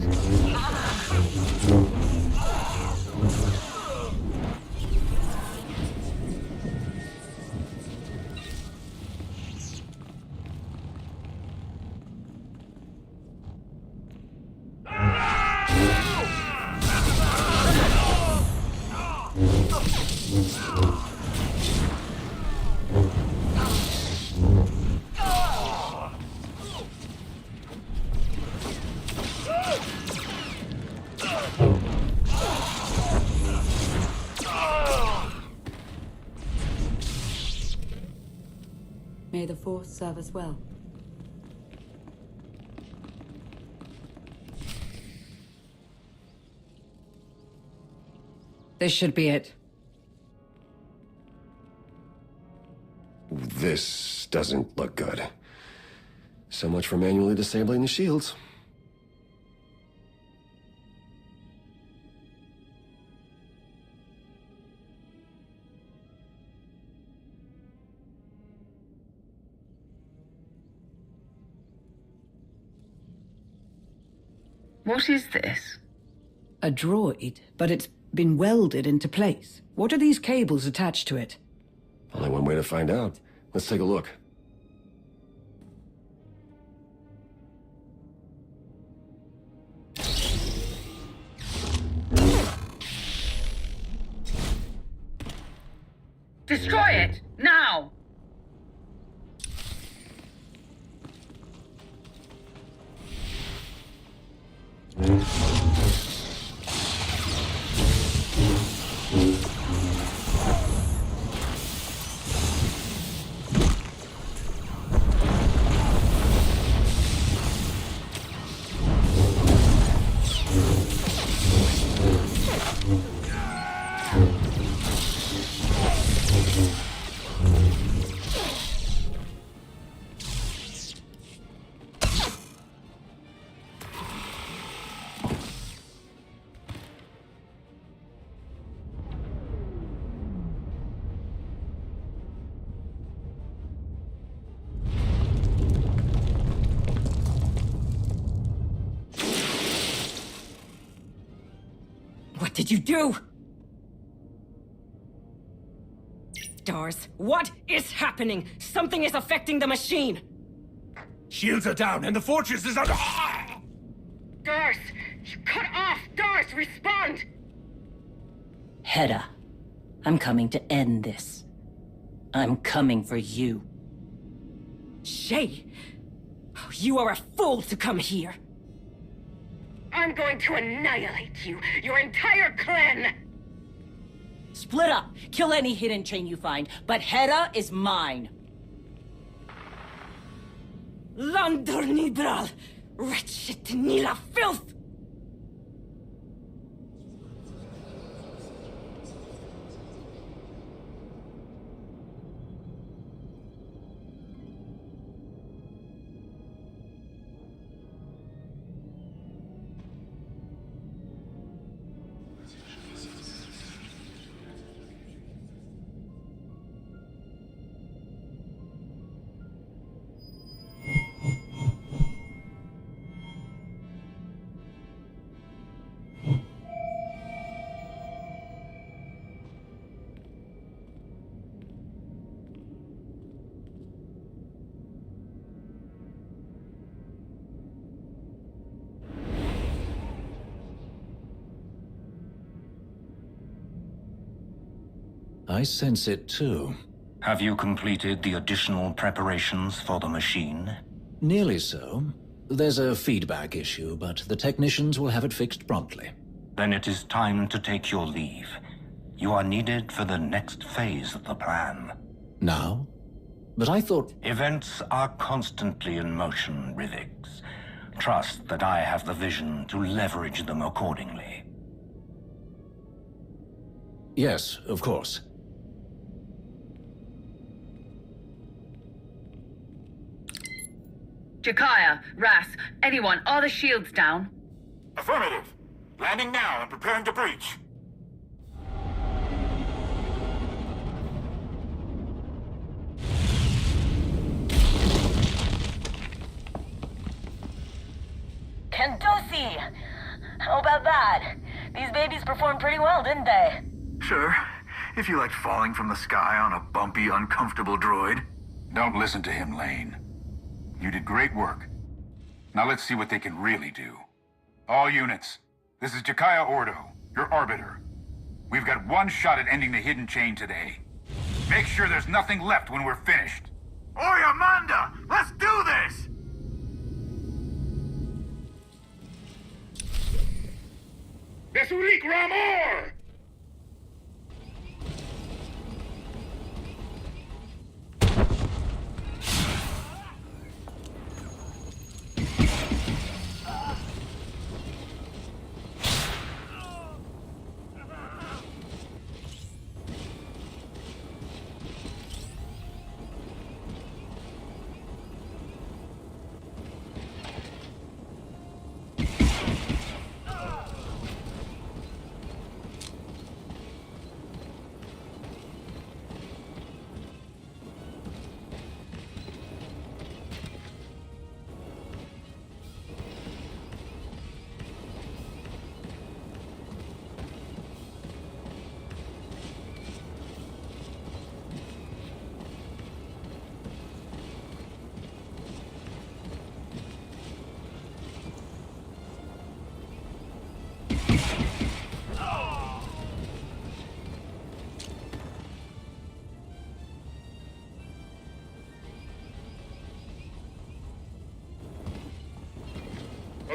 May the Force serve us well. This should be it. This doesn't look good. So much for manually disabling the shields. What is this? A droid, but it's been welded into place. What are these cables attached to it? Only one way to find out. Let's take a look. Destroy it! Now! did you do? Stars, what is happening? Something is affecting the machine! Shields are down, and the fortress is under... Darth! You cut off! Darth, respond! Hedda, I'm coming to end this. I'm coming for you. Shay! Oh, you are a fool to come here! I'm going to annihilate you, your entire clan! Split up. Kill any hidden chain you find, but Hedda is mine. Landor Nidral! Wretched Nila filth! I sense it too. Have you completed the additional preparations for the machine? Nearly so. There's a feedback issue, but the technicians will have it fixed promptly. Then it is time to take your leave. You are needed for the next phase of the plan. Now? But I thought... Events are constantly in motion, Rivix. Trust that I have the vision to leverage them accordingly. Yes, of course. Jakaya, Ras, anyone, are the shields down? Affirmative. Landing now and preparing to breach. Kentosi! How about that? These babies performed pretty well, didn't they? Sure. If you liked falling from the sky on a bumpy, uncomfortable droid. Don't listen to him, Lane. You did great work. Now let's see what they can really do. All units, this is Jakaya Ordo, your Arbiter. We've got one shot at ending the hidden chain today. Make sure there's nothing left when we're finished. Oi, Amanda! Let's do this! Besulik Ramor!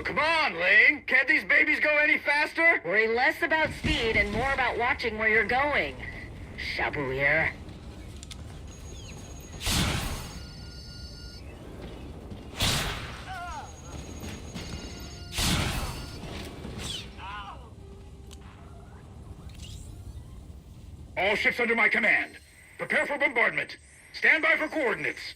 Well, come on, Lane. Can't these babies go any faster? Worry less about speed and more about watching where you're going. Shabouir. All ships under my command. Prepare for bombardment. Stand by for coordinates.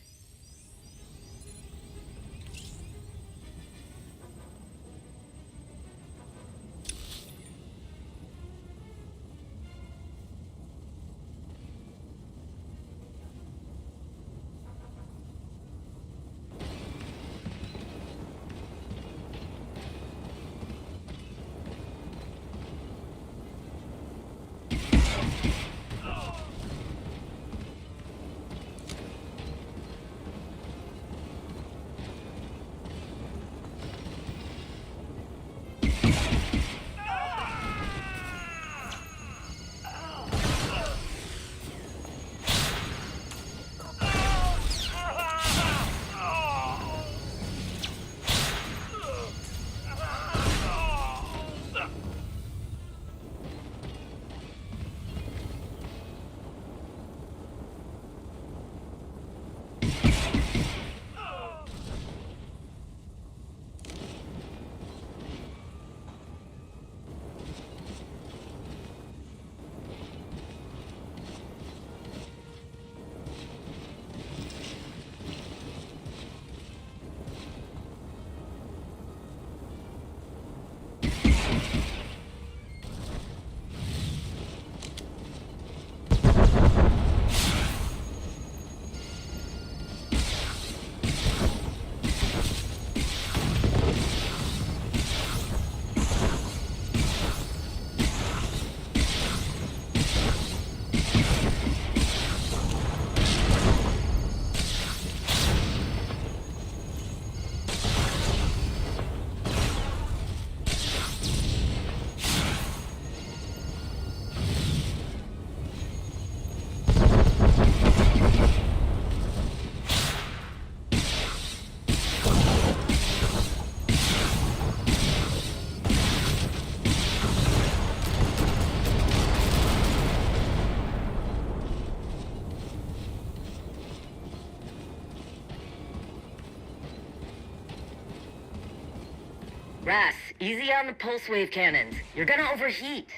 Ras, easy on the pulse wave cannons. You're gonna overheat.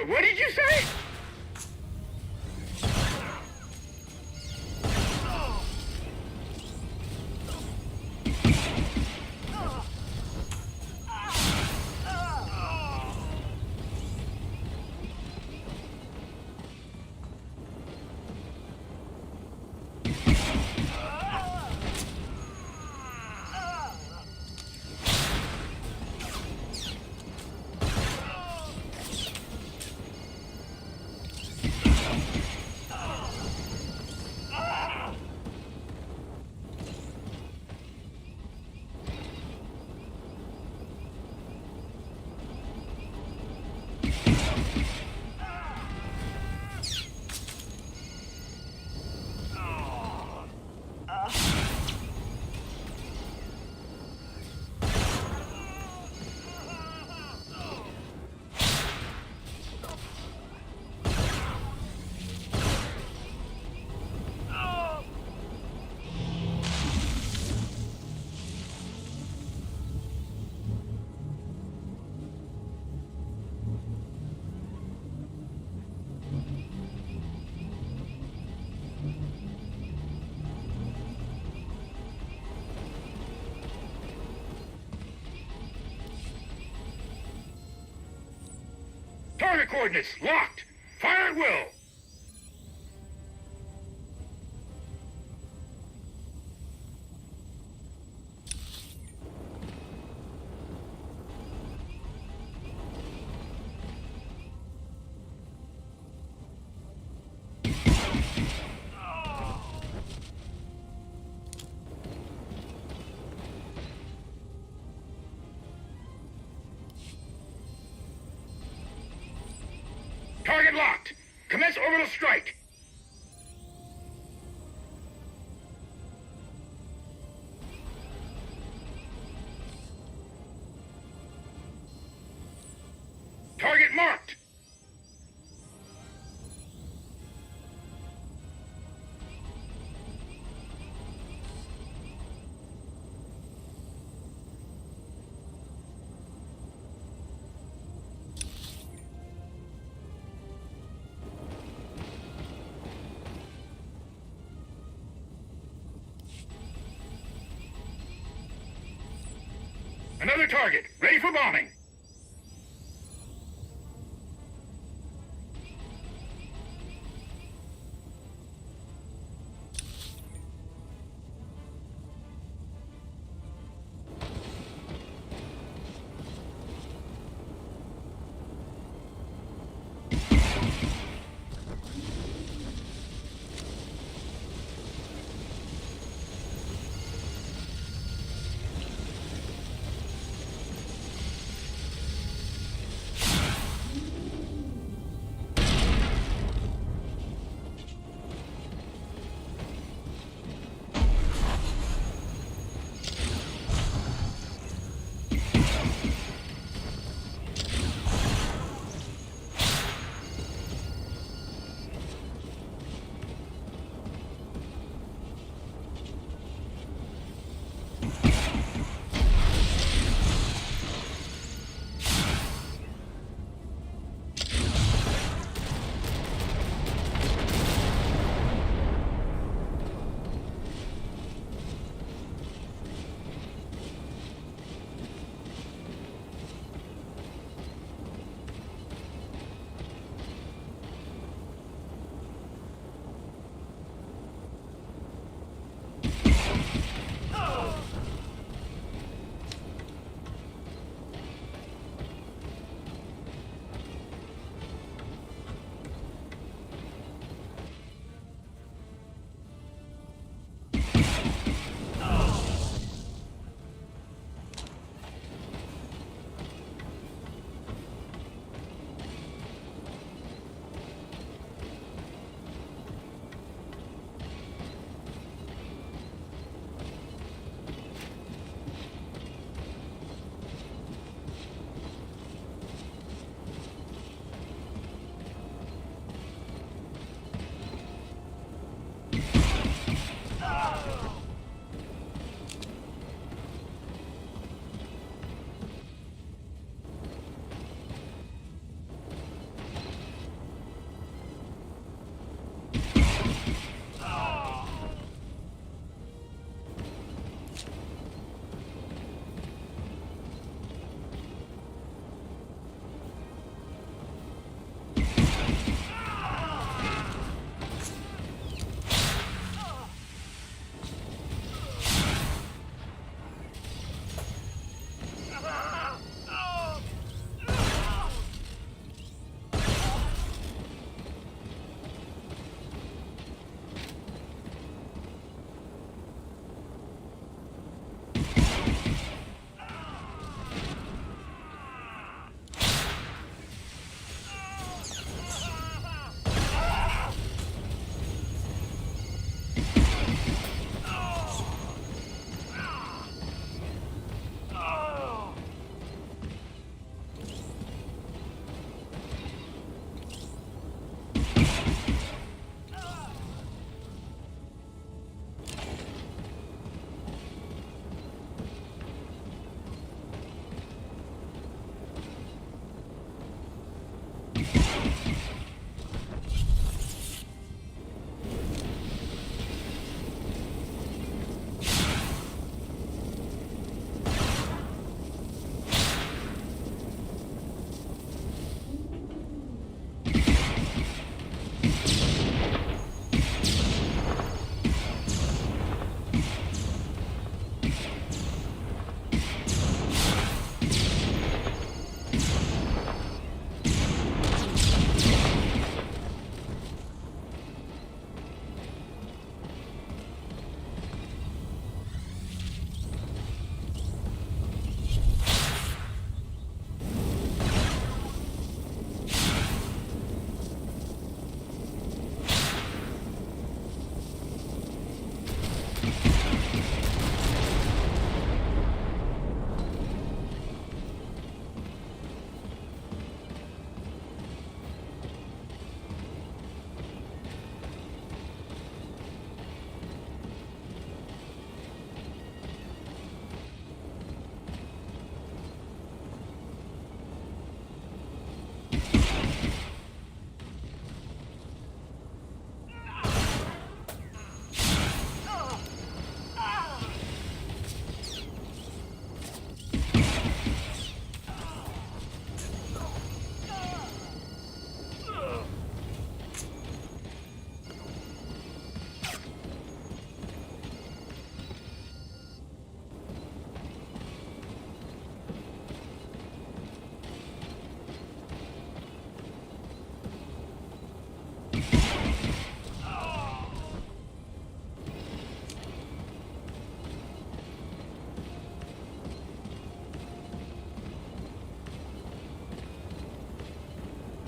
What did you say? Target coordinates locked. Fire at will. Target locked. Commence orbital strike. Target marked. Another target, ready for bombing.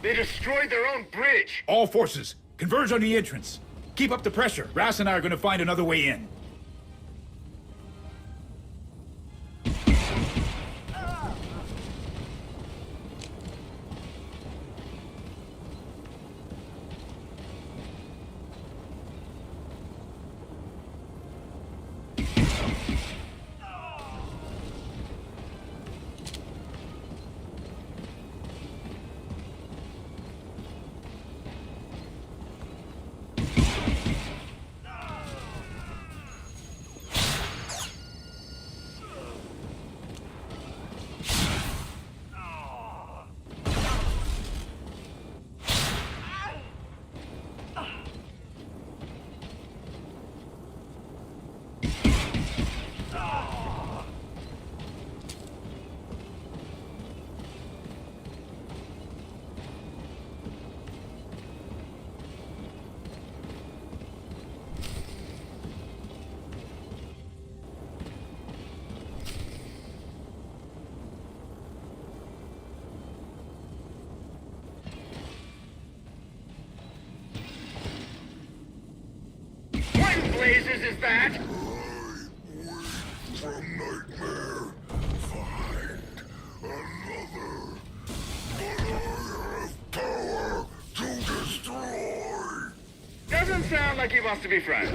They destroyed their own bridge! All forces, converge on the entrance. Keep up the pressure. Ras and I are gonna find another way in. What blazes is that? From nightmare, find another. But I have power to destroy. Doesn't sound like you wants to be friends.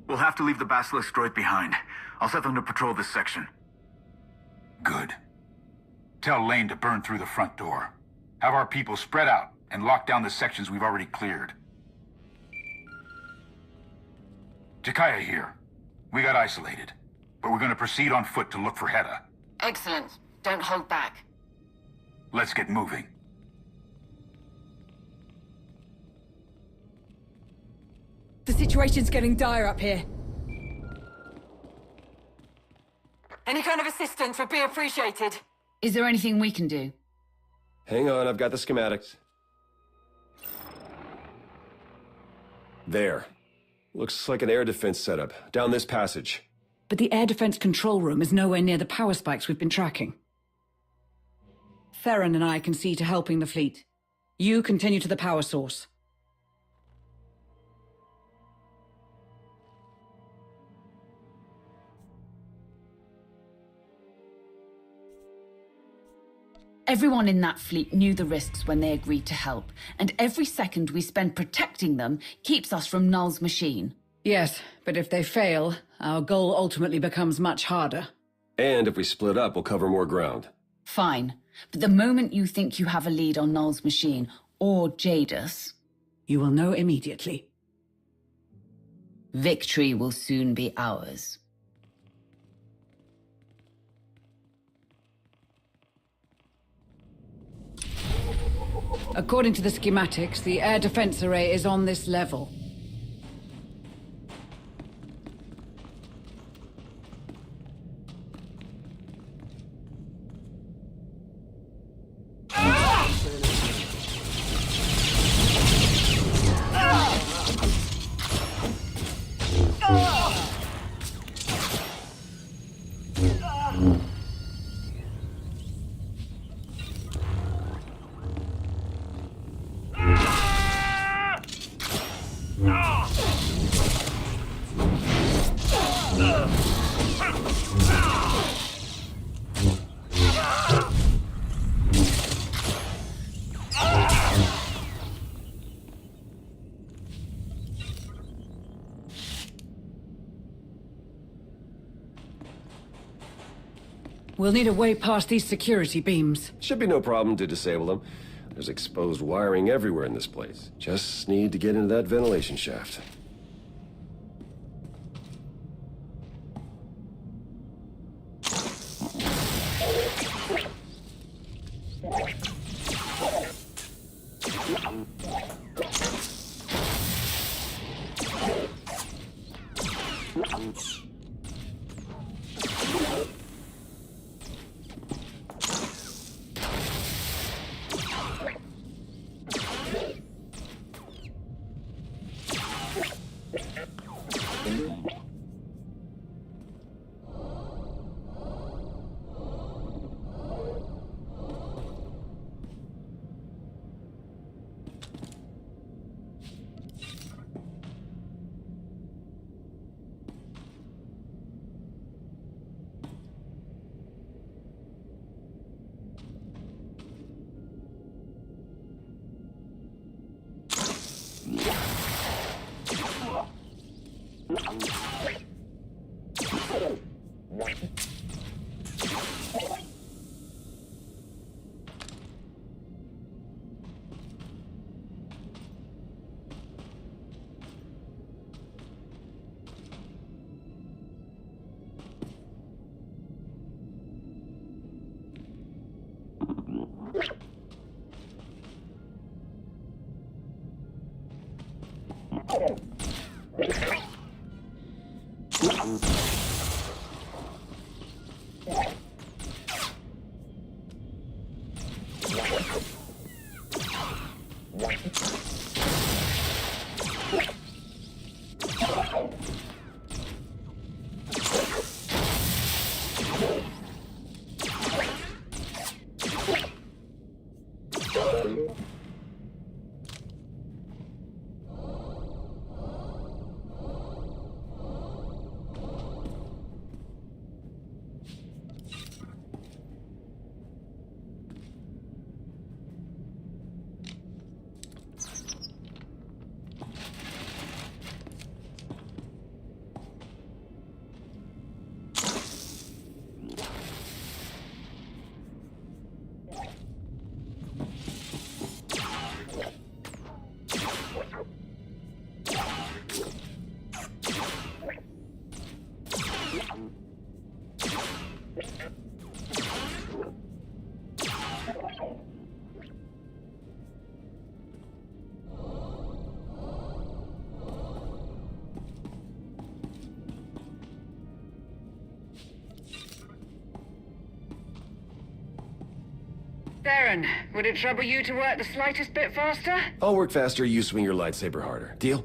We'll have to leave the Basilisk droid behind. I'll set them to patrol this section. Good. Tell Lane to burn through the front door. Have our people spread out and lock down the sections we've already cleared. Jakaya here. We got isolated, but we're gonna proceed on foot to look for Hedda. Excellent. Don't hold back. Let's get moving. The situation's getting dire up here. Any kind of assistance would be appreciated. Is there anything we can do? Hang on, I've got the schematics. There. Looks like an air defense setup, down this passage. But the air defense control room is nowhere near the power spikes we've been tracking. Theron and I can see to helping the fleet. You continue to the power source. Everyone in that fleet knew the risks when they agreed to help, and every second we spend protecting them keeps us from Null's machine. Yes, but if they fail, our goal ultimately becomes much harder. And if we split up, we'll cover more ground. Fine, but the moment you think you have a lead on Null's machine, or Jadus... You will know immediately. Victory will soon be ours. According to the schematics, the air defense array is on this level. We'll need a way past these security beams. Should be no problem to disable them. There's exposed wiring everywhere in this place. Just need to get into that ventilation shaft. Theron, would it trouble you to work the slightest bit faster? I'll work faster, you swing your lightsaber harder. Deal?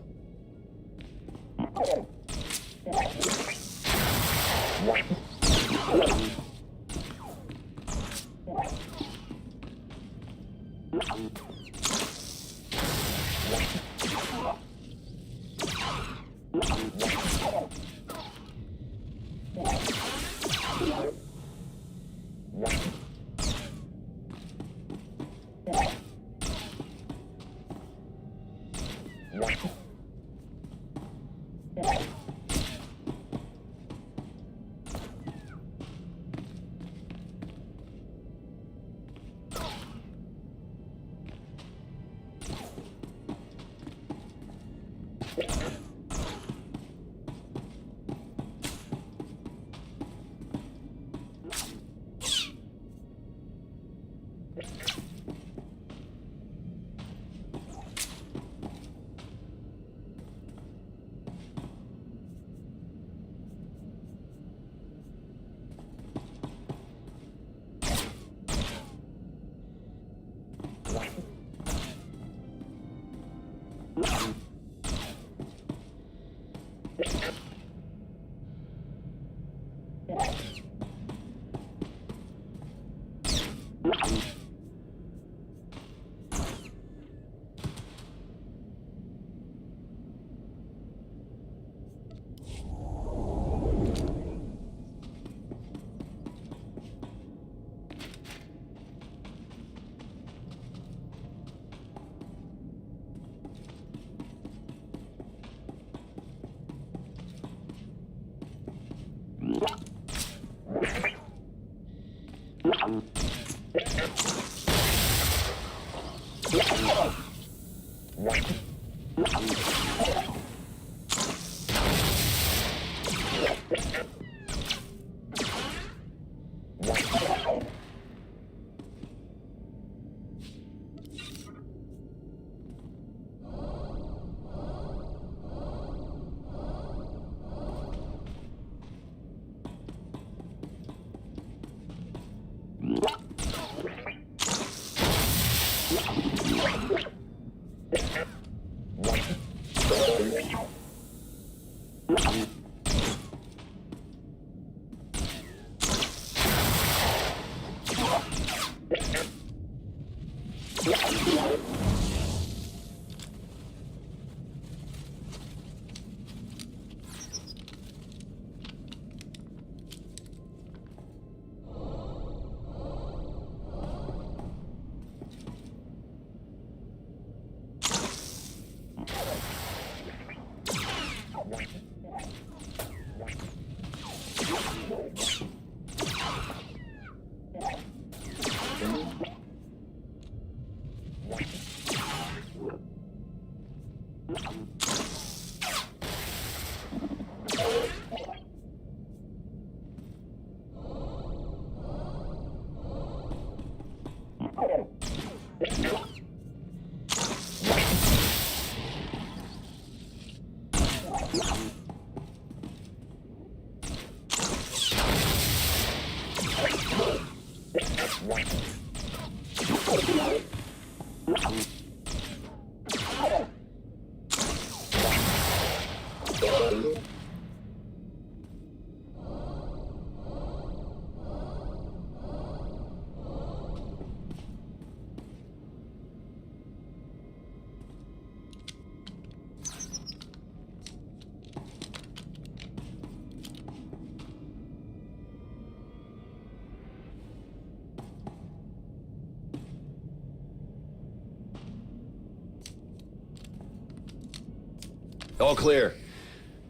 All clear.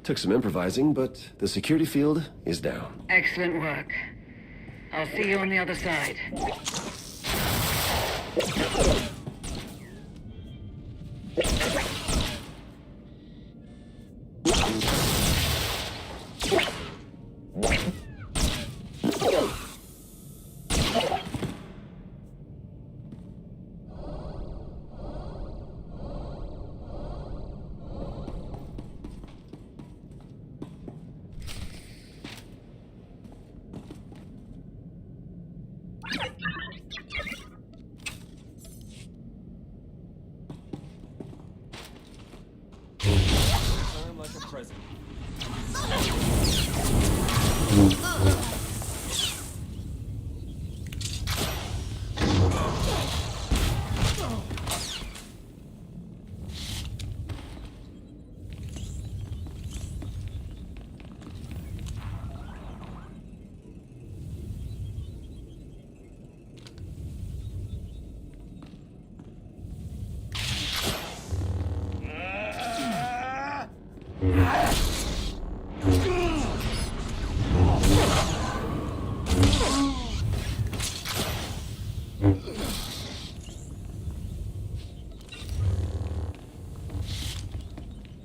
Took some improvising, but the security field is down. Excellent work. I'll see you on the other side.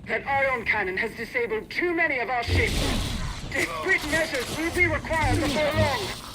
That ion cannon has disabled too many of our ships. Desperate measures will be required before long.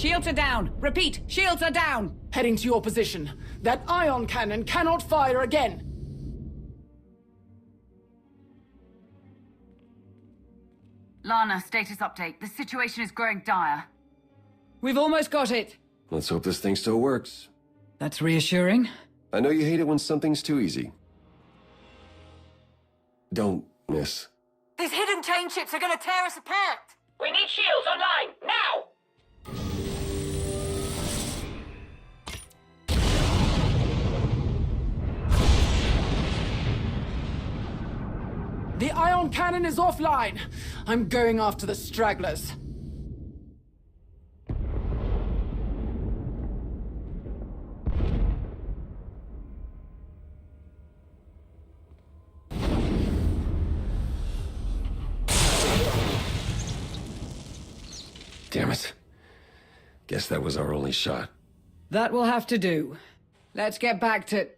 Shields are down! Repeat, shields are down! Heading to your position. That ion cannon cannot fire again! Lana, status update. The situation is growing dire. We've almost got it. Let's hope this thing still works. That's reassuring. I know you hate it when something's too easy. Don't miss. These hidden chain chips are gonna tear us apart! We need shields online, now! The ion cannon is offline! I'm going after the stragglers. Damn it. Guess that was our only shot. That will have to do. Let's get back to...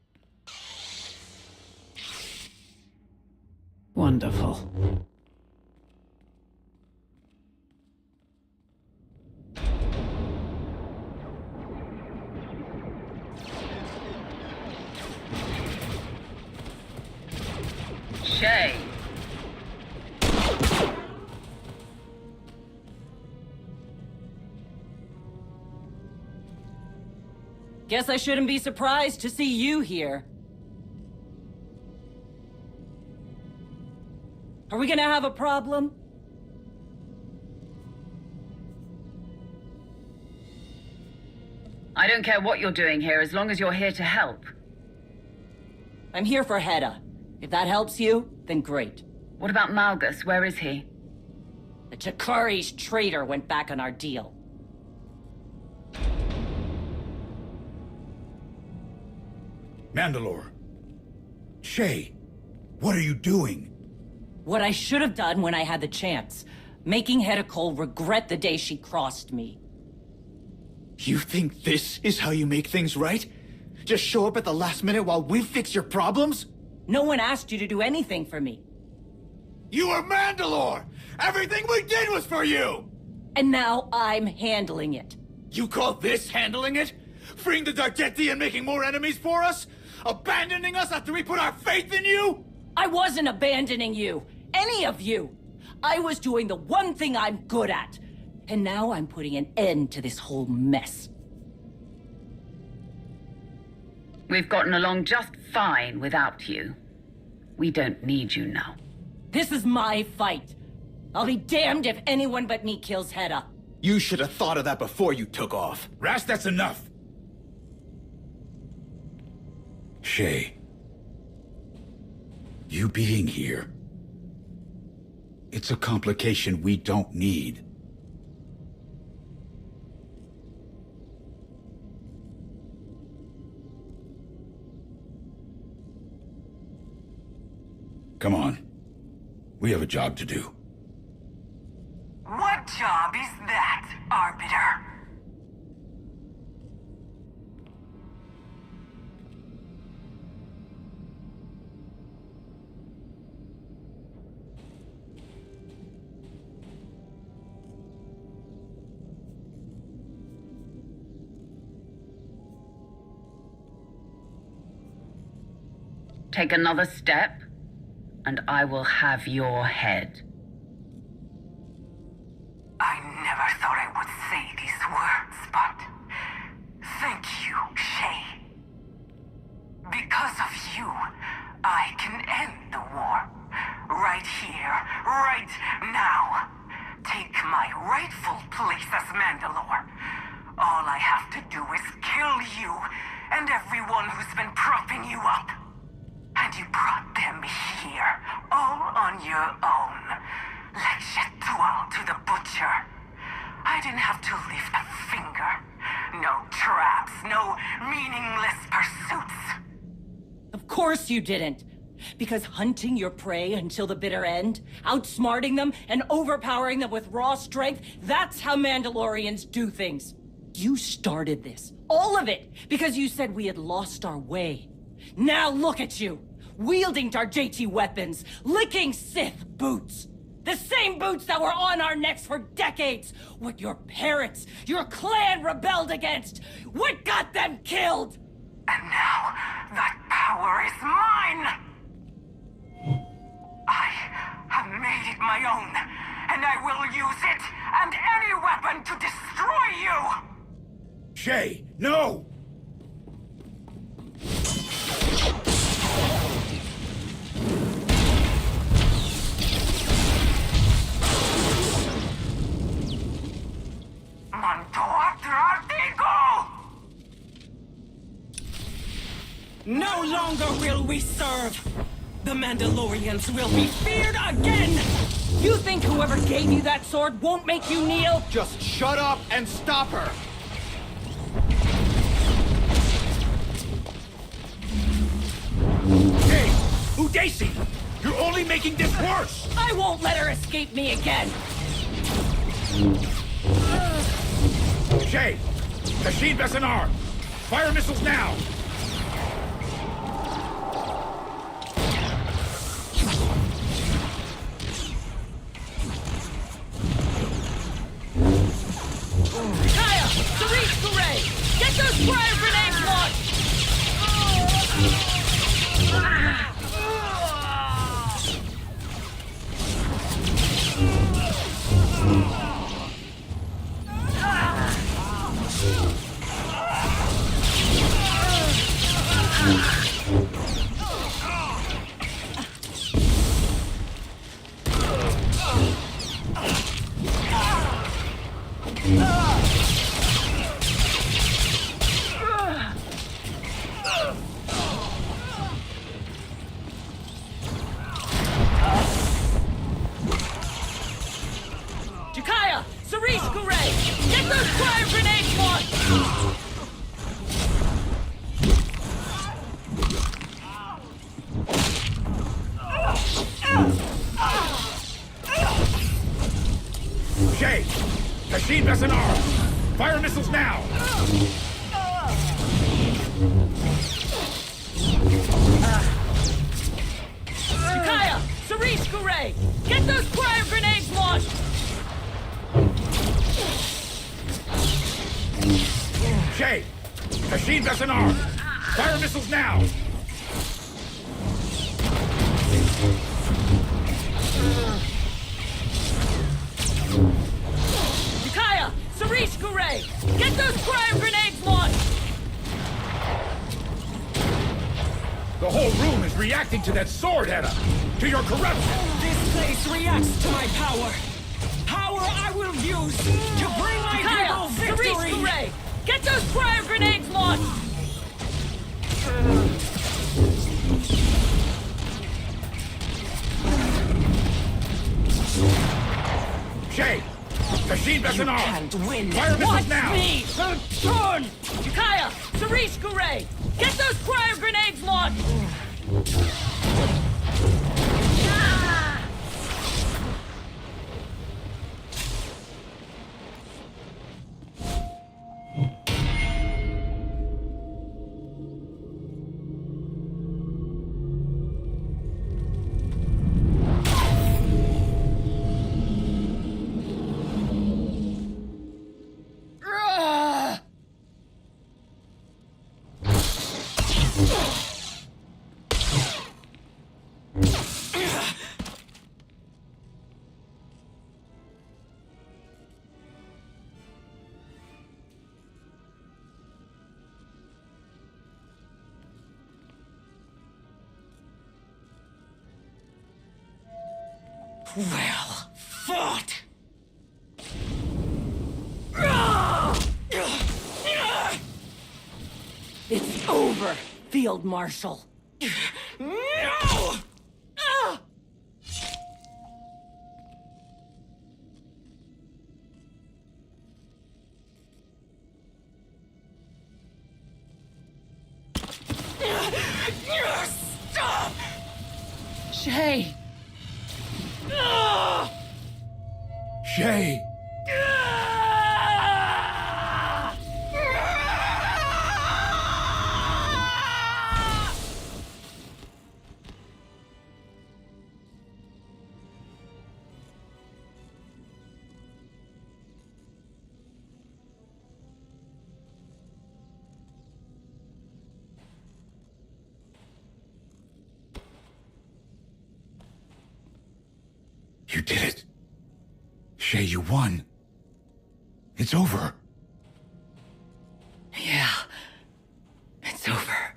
Wonderful. Shay. Guess I shouldn't be surprised to see you here. Are we gonna have a problem? I don't care what you're doing here, as long as you're here to help. I'm here for Hedda. If that helps you, then great. What about Malgus? Where is he? The Chakari's traitor went back on our deal. Mandalore. Shay, what are you doing? What I should have done when I had the chance. Making Hedda Cole regret the day she crossed me. You think this is how you make things right? Just show up at the last minute while we fix your problems? No one asked you to do anything for me. You were Mandalore! Everything we did was for you! And now I'm handling it. You call this handling it? Freeing the Dargetti and making more enemies for us? Abandoning us after we put our faith in you? I wasn't abandoning you. Any of you. I was doing the one thing I'm good at. And now I'm putting an end to this whole mess. We've gotten along just fine without you. We don't need you now. This is my fight. I'll be damned if anyone but me kills Hedda. You should have thought of that before you took off. Rast, that's enough! Shay. You being here. It's a complication we don't need. Come on. We have a job to do. What job is that, Arbiter? Take another step, and I will have your head. I never thought I would say these words, but thank you, Shay. Because of you, I can end the war. Right here, right now. Take my rightful place as Mandalore. All I have to do is kill you and everyone who's been propping you up. And you brought them here, all on your own. Like Swtor to the butcher. I didn't have to lift a finger. No traps, no meaningless pursuits. Of course you didn't. Because hunting your prey until the bitter end, outsmarting them and overpowering them with raw strength, that's how Mandalorians do things. You started this. All of it. Because you said we had lost our way. Now look at you. Wielding Darjeti weapons. Licking Sith boots. The same boots that were on our necks for decades. What your parents, your clan rebelled against. What got them killed. And now, that power is mine! I have made it my own, and I will use it and any weapon to destroy you! Shay, no! No longer will we serve! The Mandalorians will be feared again! You think whoever gave you that sword won't make you kneel? Just shut up and stop her! Hey! Udesi! You're only making this worse! I won't let her escape me again! Shay! Machine vest and arm! Fire missiles now! Get those fire grenades launched! Shay! Machine vest and arm! Fire missiles now! Jakaya! Cerise Gouret! Get those fire grenades launched! Shay! Machine vest and arm! Fire missiles now! Jakaya! Cerise Gouret! Get those fire grenades launched! The whole room is reacting to that sword, Hedda! To your corruption! This place reacts to my power! Power I will use to bring my people victory! Cerise Gouret! Get those fire grenades launched! Shay! Machine vest and arm! Can't win! Fire missiles Watch now! me! Turn! Jakaya! Cerise Gouret! Get those fire grenades launched! Well fought! It's over, Field Marshal. No! Shay! Shay! You did it. Shay, you won. It's over. Yeah. It's over.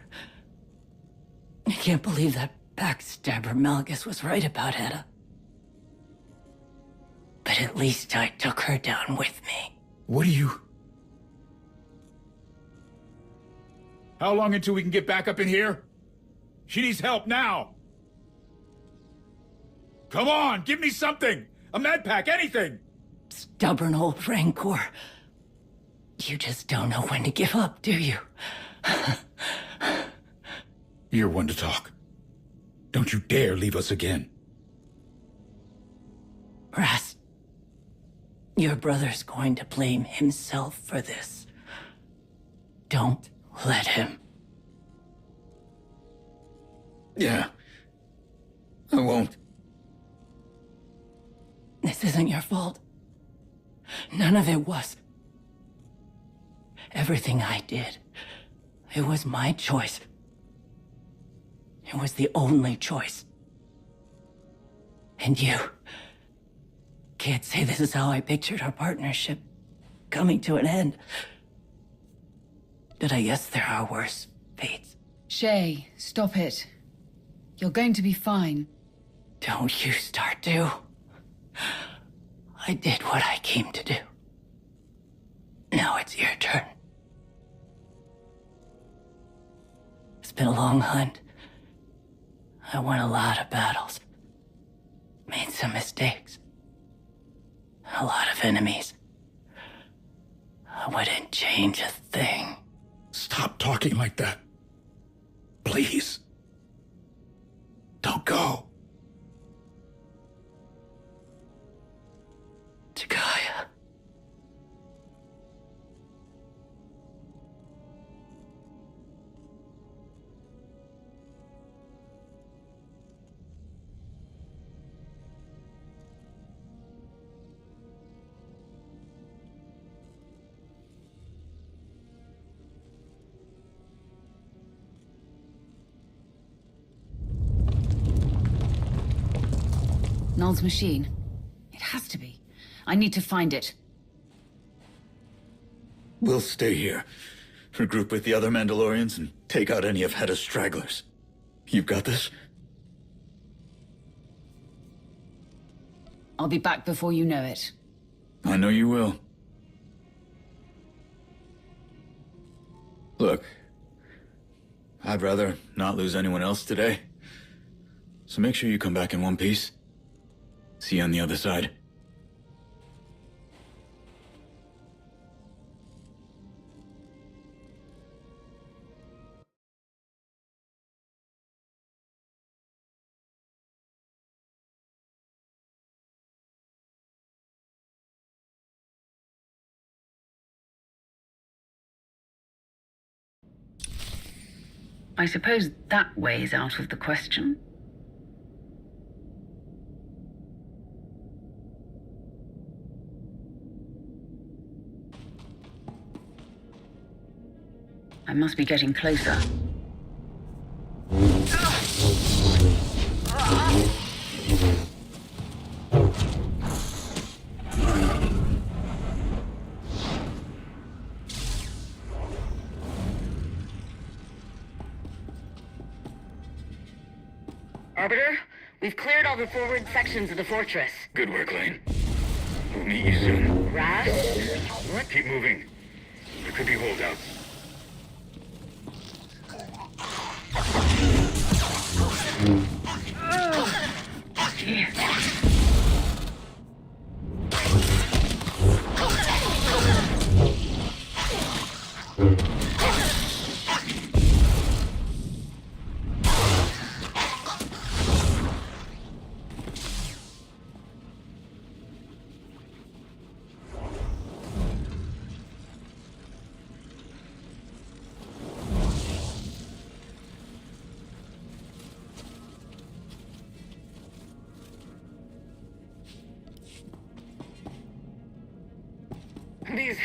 I can't believe that backstabber Malgus was right about Hedda. But at least I took her down with me. What are you... How long until we can get back up in here? She needs help now. Come on, give me something! A med pack, anything! Stubborn old Rancor. You just don't know when to give up, do you? You're one to talk. Don't you dare leave us again. Rast, your brother's going to blame himself for this. Don't let him. Yeah. I won't. This isn't your fault. None of it was. Everything I did, it was my choice. It was the only choice. And you can't say this is how I pictured our partnership coming to an end. But I guess there are worse fates. Shay, stop it. You're going to be fine. Don't you start to. I did what I came to do. Now it's your turn. It's been a long hunt. I won a lot of battles. Made some mistakes. A lot of enemies. I wouldn't change a thing. Stop talking like that. Please. Don't go. Takaya. Null's machine. It has to be. I need to find it. We'll stay here. Regroup with the other Mandalorians and take out any of Hedda's stragglers. You've got this? I'll be back before you know it. I know you will. Look, I'd rather not lose anyone else today. So make sure you come back in one piece. See you on the other side. I suppose that way's out of the question. I must be getting closer. Arbiter, we've cleared all the forward sections of the fortress. Good work, Lane. We'll meet you soon. Rast? What? Keep moving. There could be holdouts.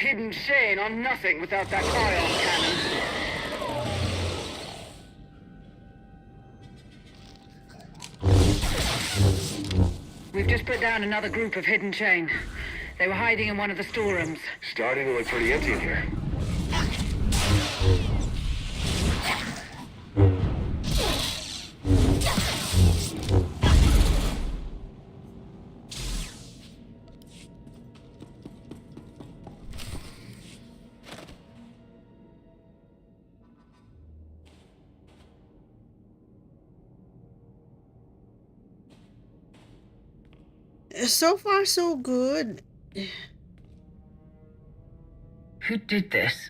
hidden chain are nothing without that ion cannon. We've just put down another group of hidden chain. They were hiding in one of the storerooms. Starting to look pretty empty in here. So far, so good. Who did this?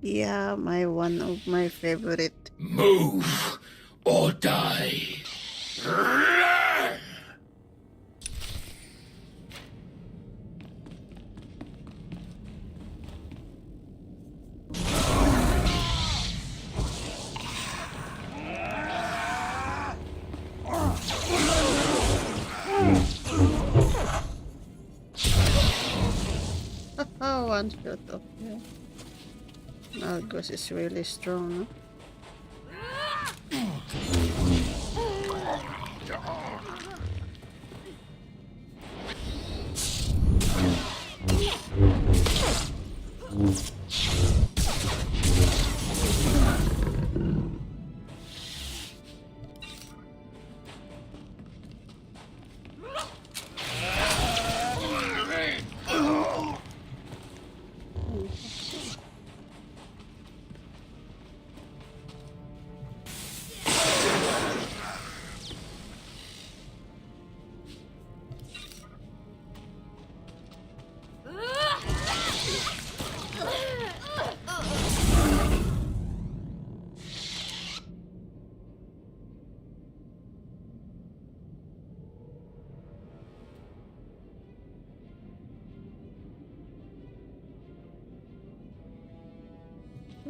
Yeah, one of my favorite. Move or die. One shot of him. Malgus is really strong,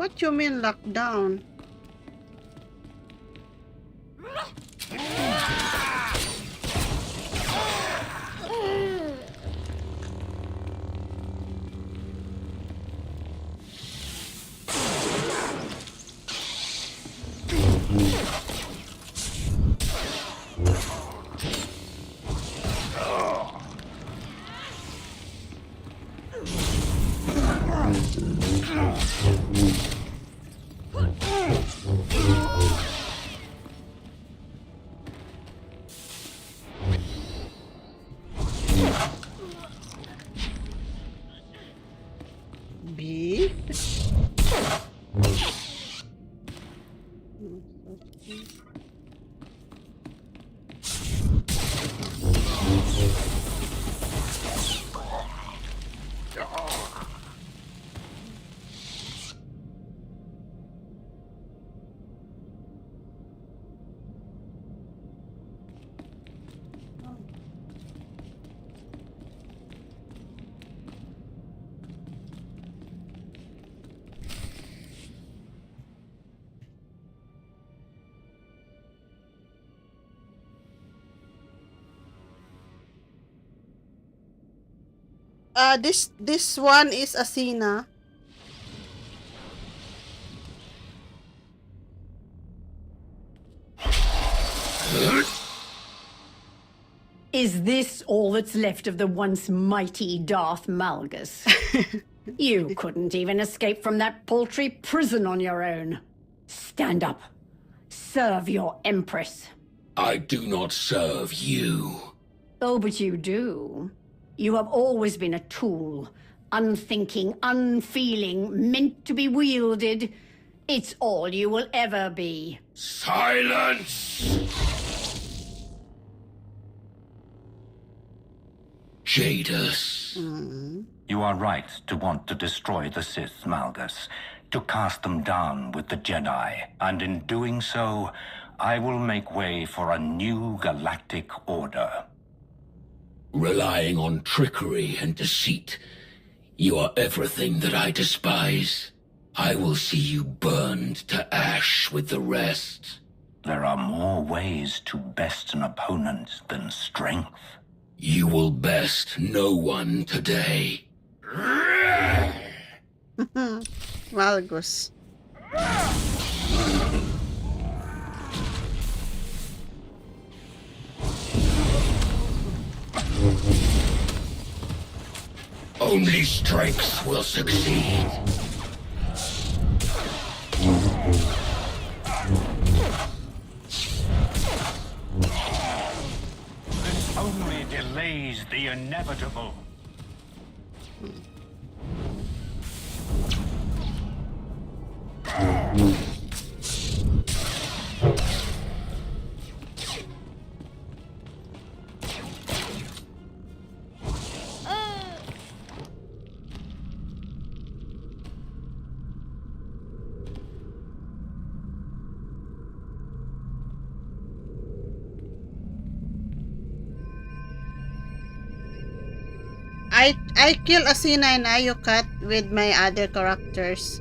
What you mean lockdown? B. This one is Asina. Is this all that's left of the once mighty Darth Malgus? You couldn't even escape from that paltry prison on your own. Stand up. Serve your Empress. I do not serve you. Oh, but you do. You have always been a tool. Unthinking, unfeeling, meant to be wielded. It's all you will ever be. Silence! Jadus. You are right to want to destroy the Sith, Malgus, to cast them down with the Jedi, and in doing so, I will make way for a new galactic order. Relying on trickery and deceit. You are everything that I despise. I will see you burned to ash with the rest. There are more ways to best an opponent than strength. You will best no one today. Malgus. Only strength will succeed. This only delays the inevitable. I kill Asina and Ayukat with my other characters.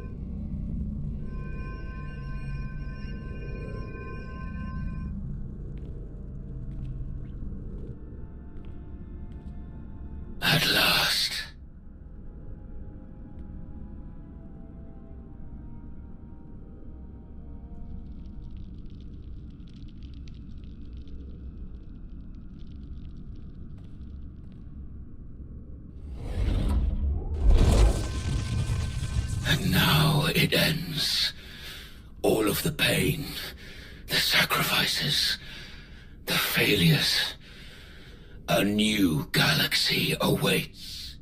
At last. And now it ends. All of the pain, the sacrifices, the failures. A new galaxy awaits.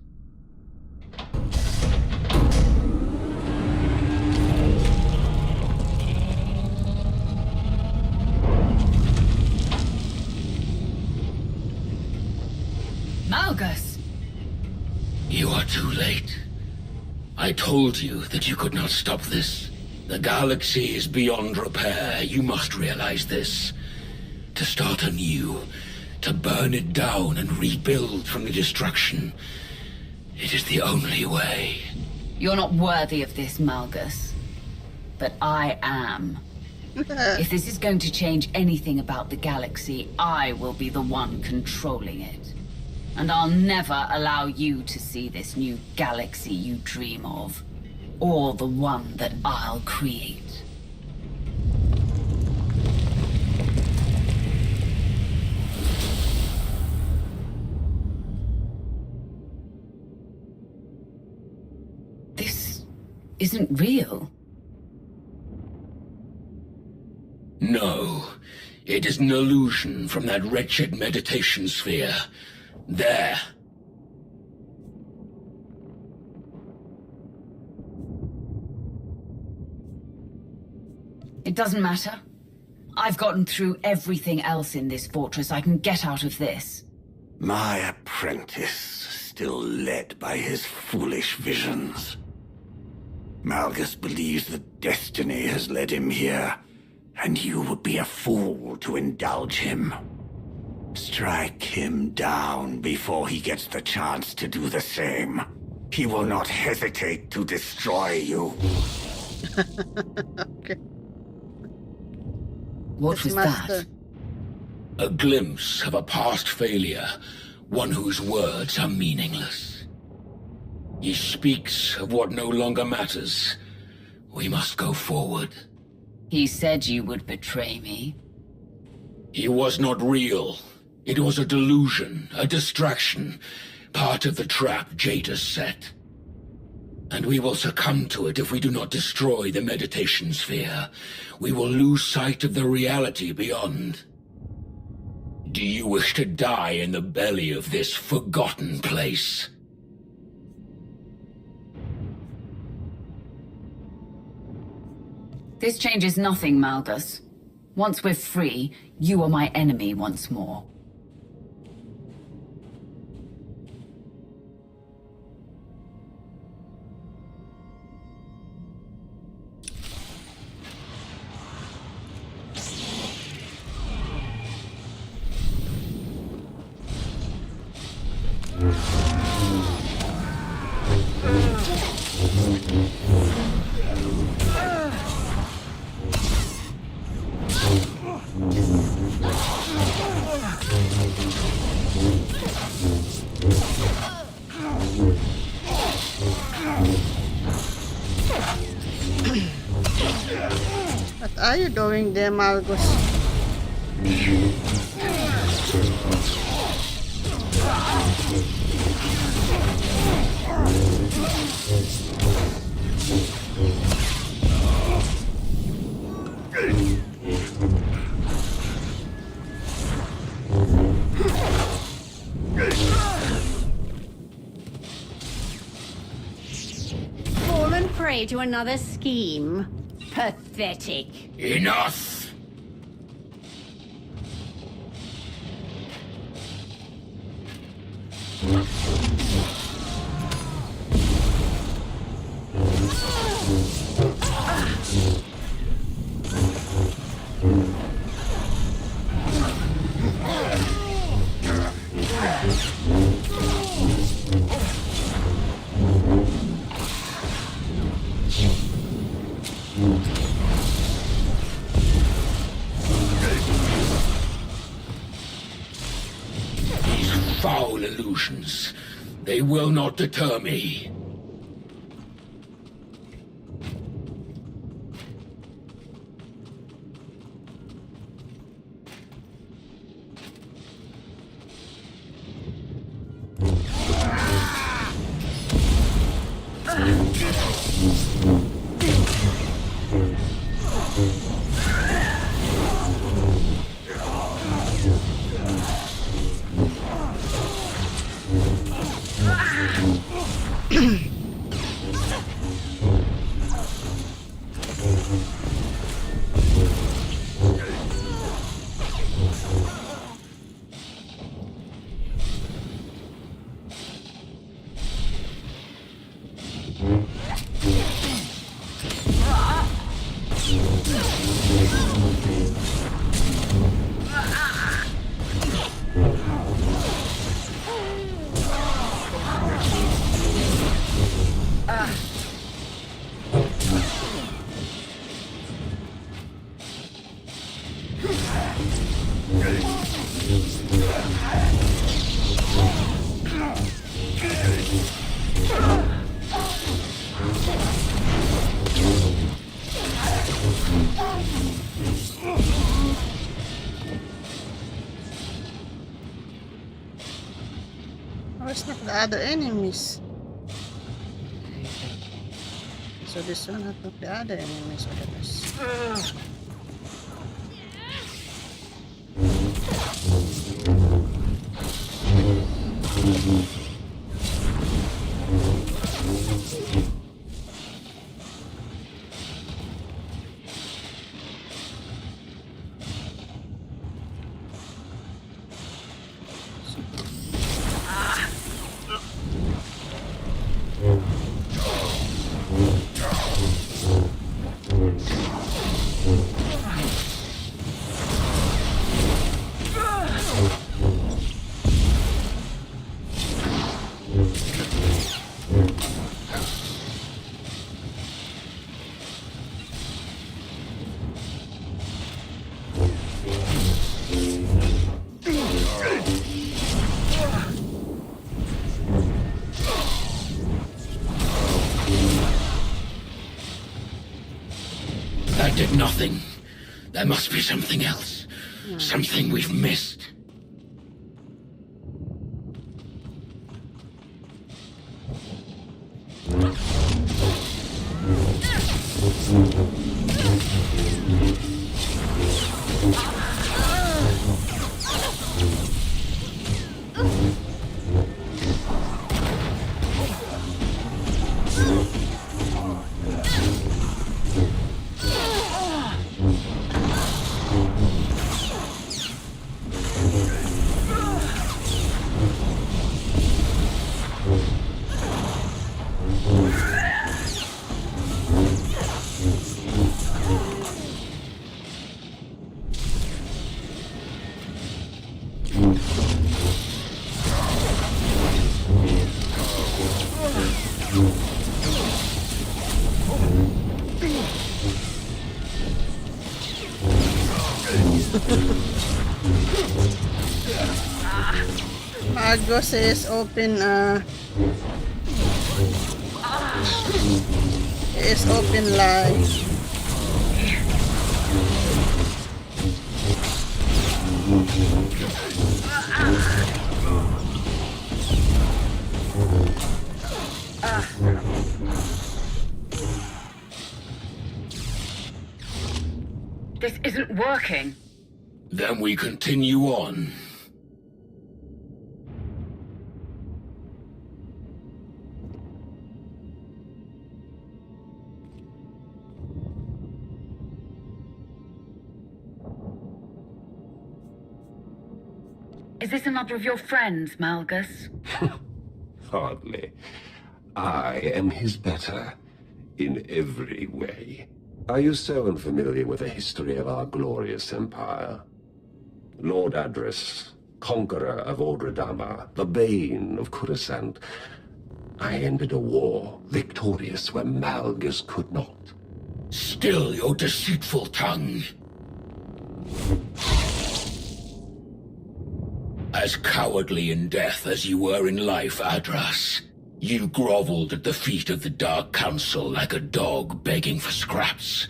Malgus! You are too late. I told you that you could not stop this. The galaxy is beyond repair. You must realize this. To start anew, to burn it down and rebuild from the destruction. It is the only way. You're not worthy of this, Malgus. But I am. If this is going to change anything about the galaxy, I will be the one controlling it. And I'll never allow you to see this new galaxy you dream of. Or the one that I'll create. This isn't real. No. It is an illusion from that wretched meditation sphere. There. It doesn't matter. I've gotten through everything else in this fortress. I can get out of this. My apprentice, still led by his foolish visions. Malgus believes that destiny has led him here, and you would be a fool to indulge him. Strike him down before he gets the chance to do the same. He will not hesitate to destroy you. Okay. What was that? A glimpse of a past failure, one whose words are meaningless. He speaks of what no longer matters. We must go forward. He said you would betray me. He was not real. It was a delusion, a distraction, part of the trap Jadis set. And we will succumb to it if we do not destroy the meditation sphere. We will lose sight of the reality beyond. Do you wish to die in the belly of this forgotten place? This changes nothing, Malgus. Once we're free, you are my enemy once more. are you doing there, Malgus? Fallen prey to another scheme. Pathetic. Enough! Foul illusions. They will not deter me. It's not the other enemies. So this one has not the other enemies. That did nothing. There must be something else. Something we've missed. Argos is open live. This isn't working. Then we continue on. Is this another of your friends, Malgus? Hardly. I am his better, in every way. Are you so unfamiliar with the history of our glorious empire? Lord Adris, conqueror of Ordredama, the bane of Coruscant. I ended a war, victorious where Malgus could not. Still your deceitful tongue. As cowardly in death as you were in life, Adras. You groveled at the feet of the Dark Council like a dog begging for scraps.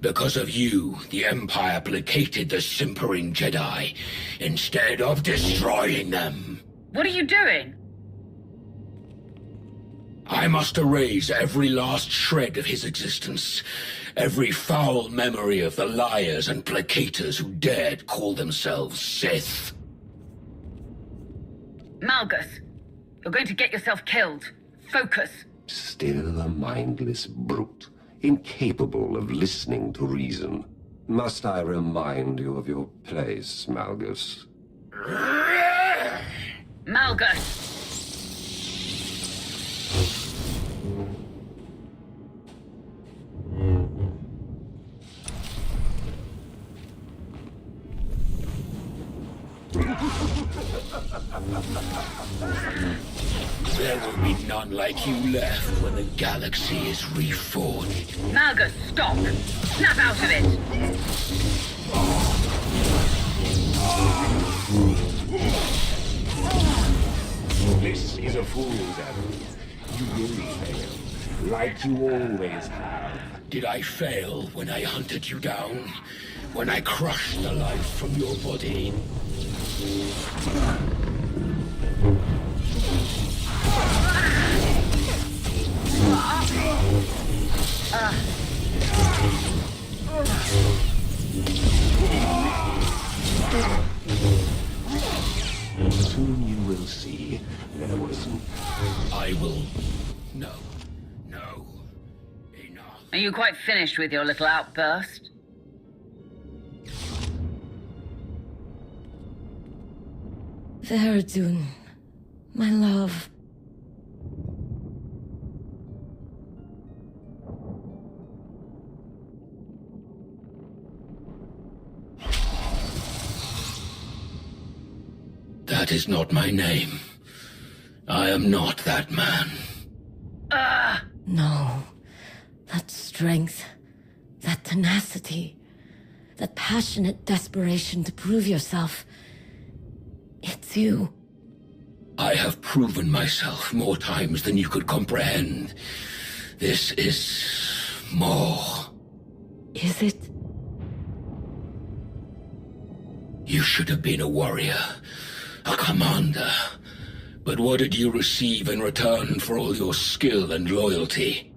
Because of you, the Empire placated the simpering Jedi, instead of destroying them. What are you doing? I must erase every last shred of his existence. Every foul memory of the liars and placaters who dared call themselves Sith. Malgus, you're going to get yourself killed. Focus. Still a mindless brute, incapable of listening to reason. Must I remind you of your place, Malgus? Malgus! There will be none like you left when the galaxy is reforged. Malgus, stop! Snap out of it! This is a fool's errand. You will fail, like you always have. Did I fail when I hunted you down? When I crushed the life from your body? Soon you will see there wasn't. I will. No. No. Enough. Are you quite finished with your little outburst? Verdun, my love. That is not my name. I am not that man. No. That strength, that tenacity, that passionate desperation to prove yourself. It's you. I have proven myself more times than you could comprehend. This is more. Is it? You should have been a warrior, a commander. But what did you receive in return for all your skill and loyalty?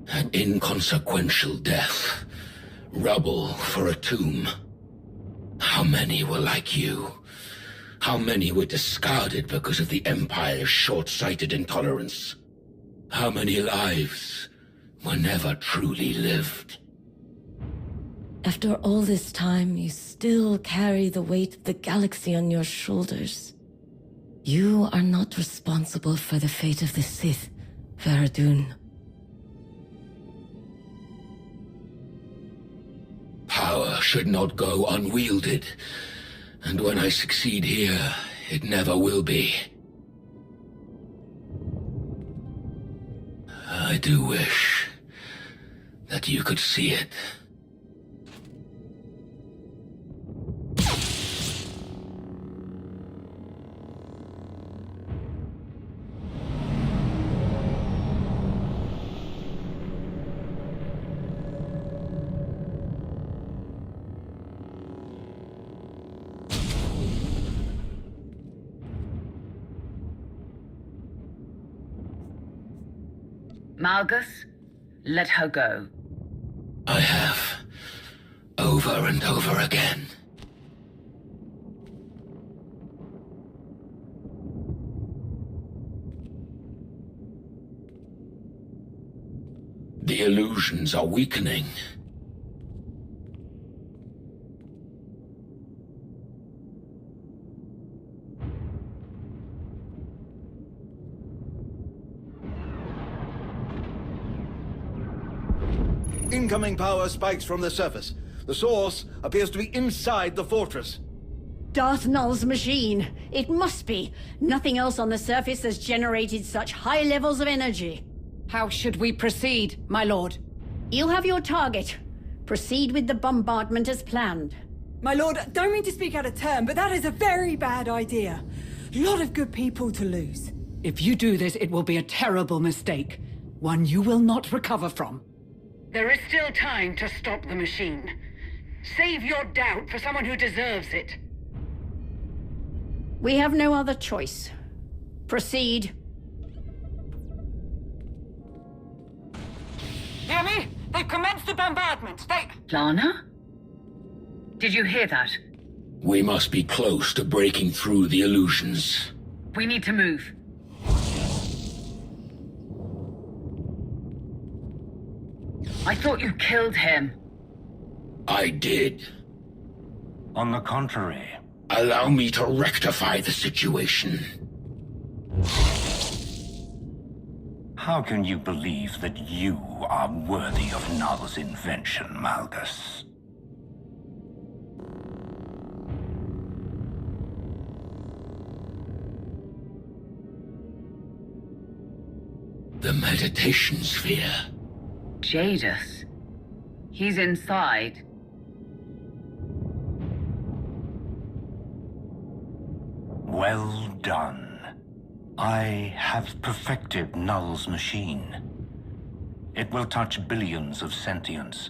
An inconsequential death. Rubble for a tomb. How many were like you? How many were discarded because of the Empire's short-sighted intolerance? How many lives were never truly lived? After all this time, you still carry the weight of the galaxy on your shoulders. You are not responsible for the fate of the Sith, Verdun. Power should not go unwielded. And when I succeed here, it never will be. I do wish that you could see it. Malgus, let her go. I have. over and over again. The illusions are weakening. Incoming power spikes from the surface. The source appears to be inside the fortress. Darth Null's machine. It must be. Nothing else on the surface has generated such high levels of energy. How should we proceed, my lord? You have your target. Proceed with the bombardment as planned. My lord, don't mean to speak out of turn, but that is a very bad idea. A lot of good people to lose. If you do this, it will be a terrible mistake. One you will not recover from. There is still time to stop the machine. Save your doubt for someone who deserves it. We have no other choice. Proceed. Hear me? They've commenced the bombardment. Lana? Did you hear that? We must be close to breaking through the illusions. We need to move. I thought you killed him. I did. On the contrary. Allow me to rectify the situation. How can you believe that you are worthy of Null's invention, Malgus? The meditation sphere. Jadus. He's inside. Well done. I have perfected Null's machine. It will touch billions of sentients,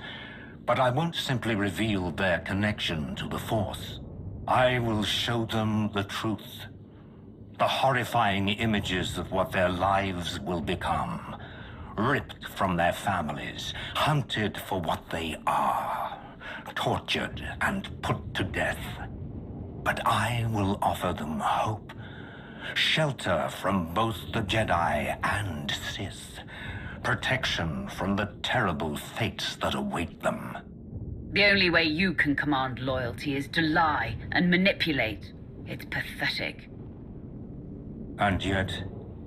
but I won't simply reveal their connection to the Force. I will show them the truth. The horrifying images of what their lives will become. Ripped from their families, hunted for what they are, tortured and put to death. But I will offer them hope, shelter from both the Jedi and Sith, protection from the terrible fates that await them. The only way you can command loyalty is to lie and manipulate. It's pathetic. And yet,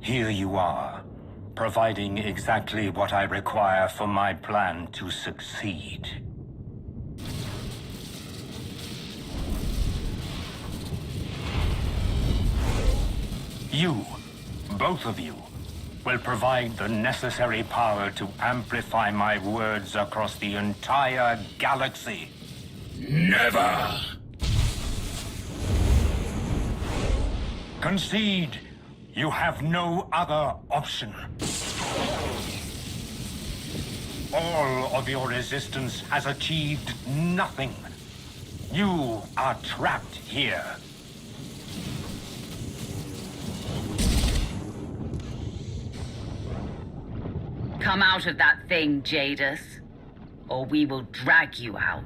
here you are, providing exactly what I require for my plan to succeed. You, both of you, will provide the necessary power to amplify my words across the entire galaxy. Never! Concede. You have no other option. All of your resistance has achieved nothing. You are trapped here. Come out of that thing, Jadus, or we will drag you out.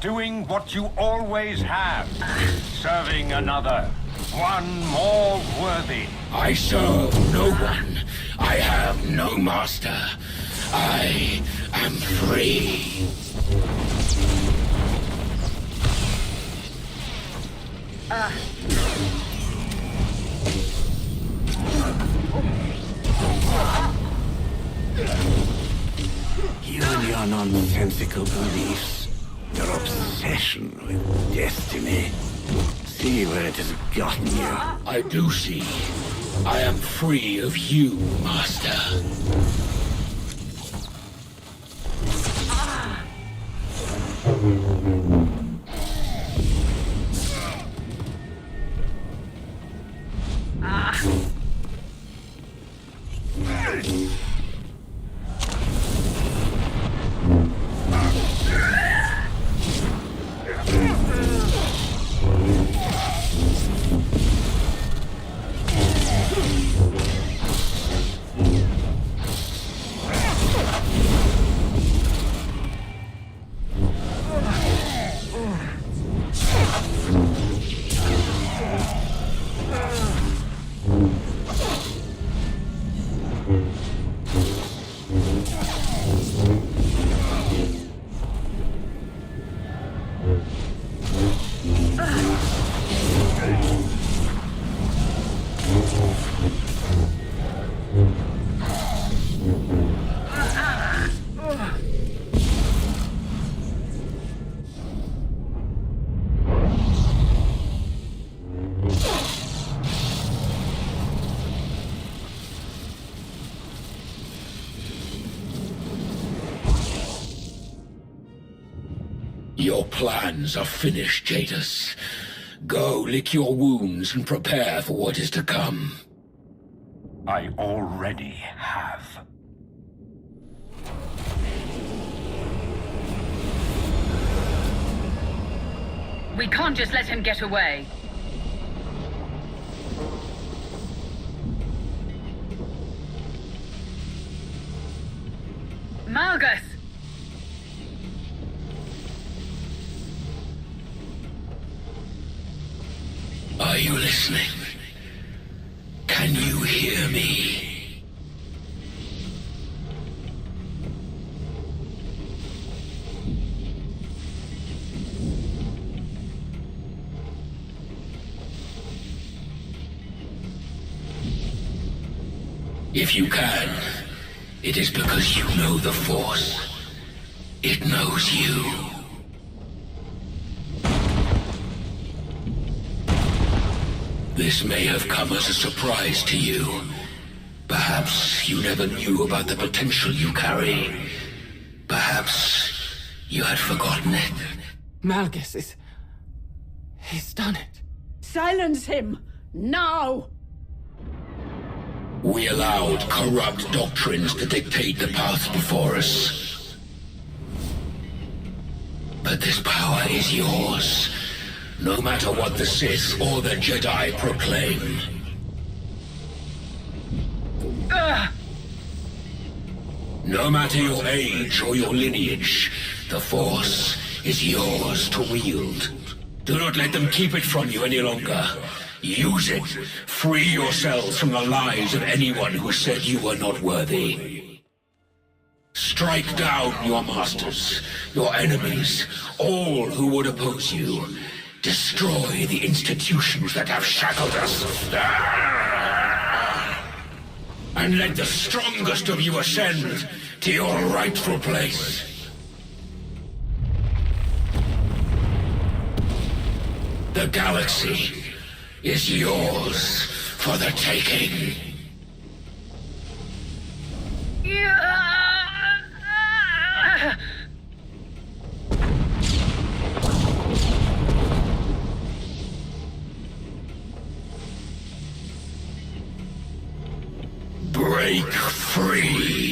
doing what you always have. Serving another. One more worthy. I serve no one. I have no master. I am free. You and your nonsensical beliefs, your obsession with destiny. See where it has gotten you. I do see. I am free of you, Master. Your plans are finished, Jadis. Go lick your wounds and prepare for what is to come. I already have. We can't just let him get away. Malgus! Are you listening? Can you hear me? If you can, it is because you know the Force. It knows you. This may have come as a surprise to you. Perhaps you never knew about the potential you carry. Perhaps you had forgotten it. Malgus is... he's done it. Silence him! Now! We allowed corrupt doctrines to dictate the path before us. But this power is yours, no matter what the Sith or the Jedi proclaim. No matter your age or your lineage, the Force is yours to wield. Do not let them keep it from you any longer. Use it. Free yourselves from the lies of anyone who said you were not worthy. Strike down your masters, your enemies, all who would oppose you. Destroy the institutions that have shackled us. And let the strongest of you ascend to your rightful place. The galaxy is yours for the taking. Break free.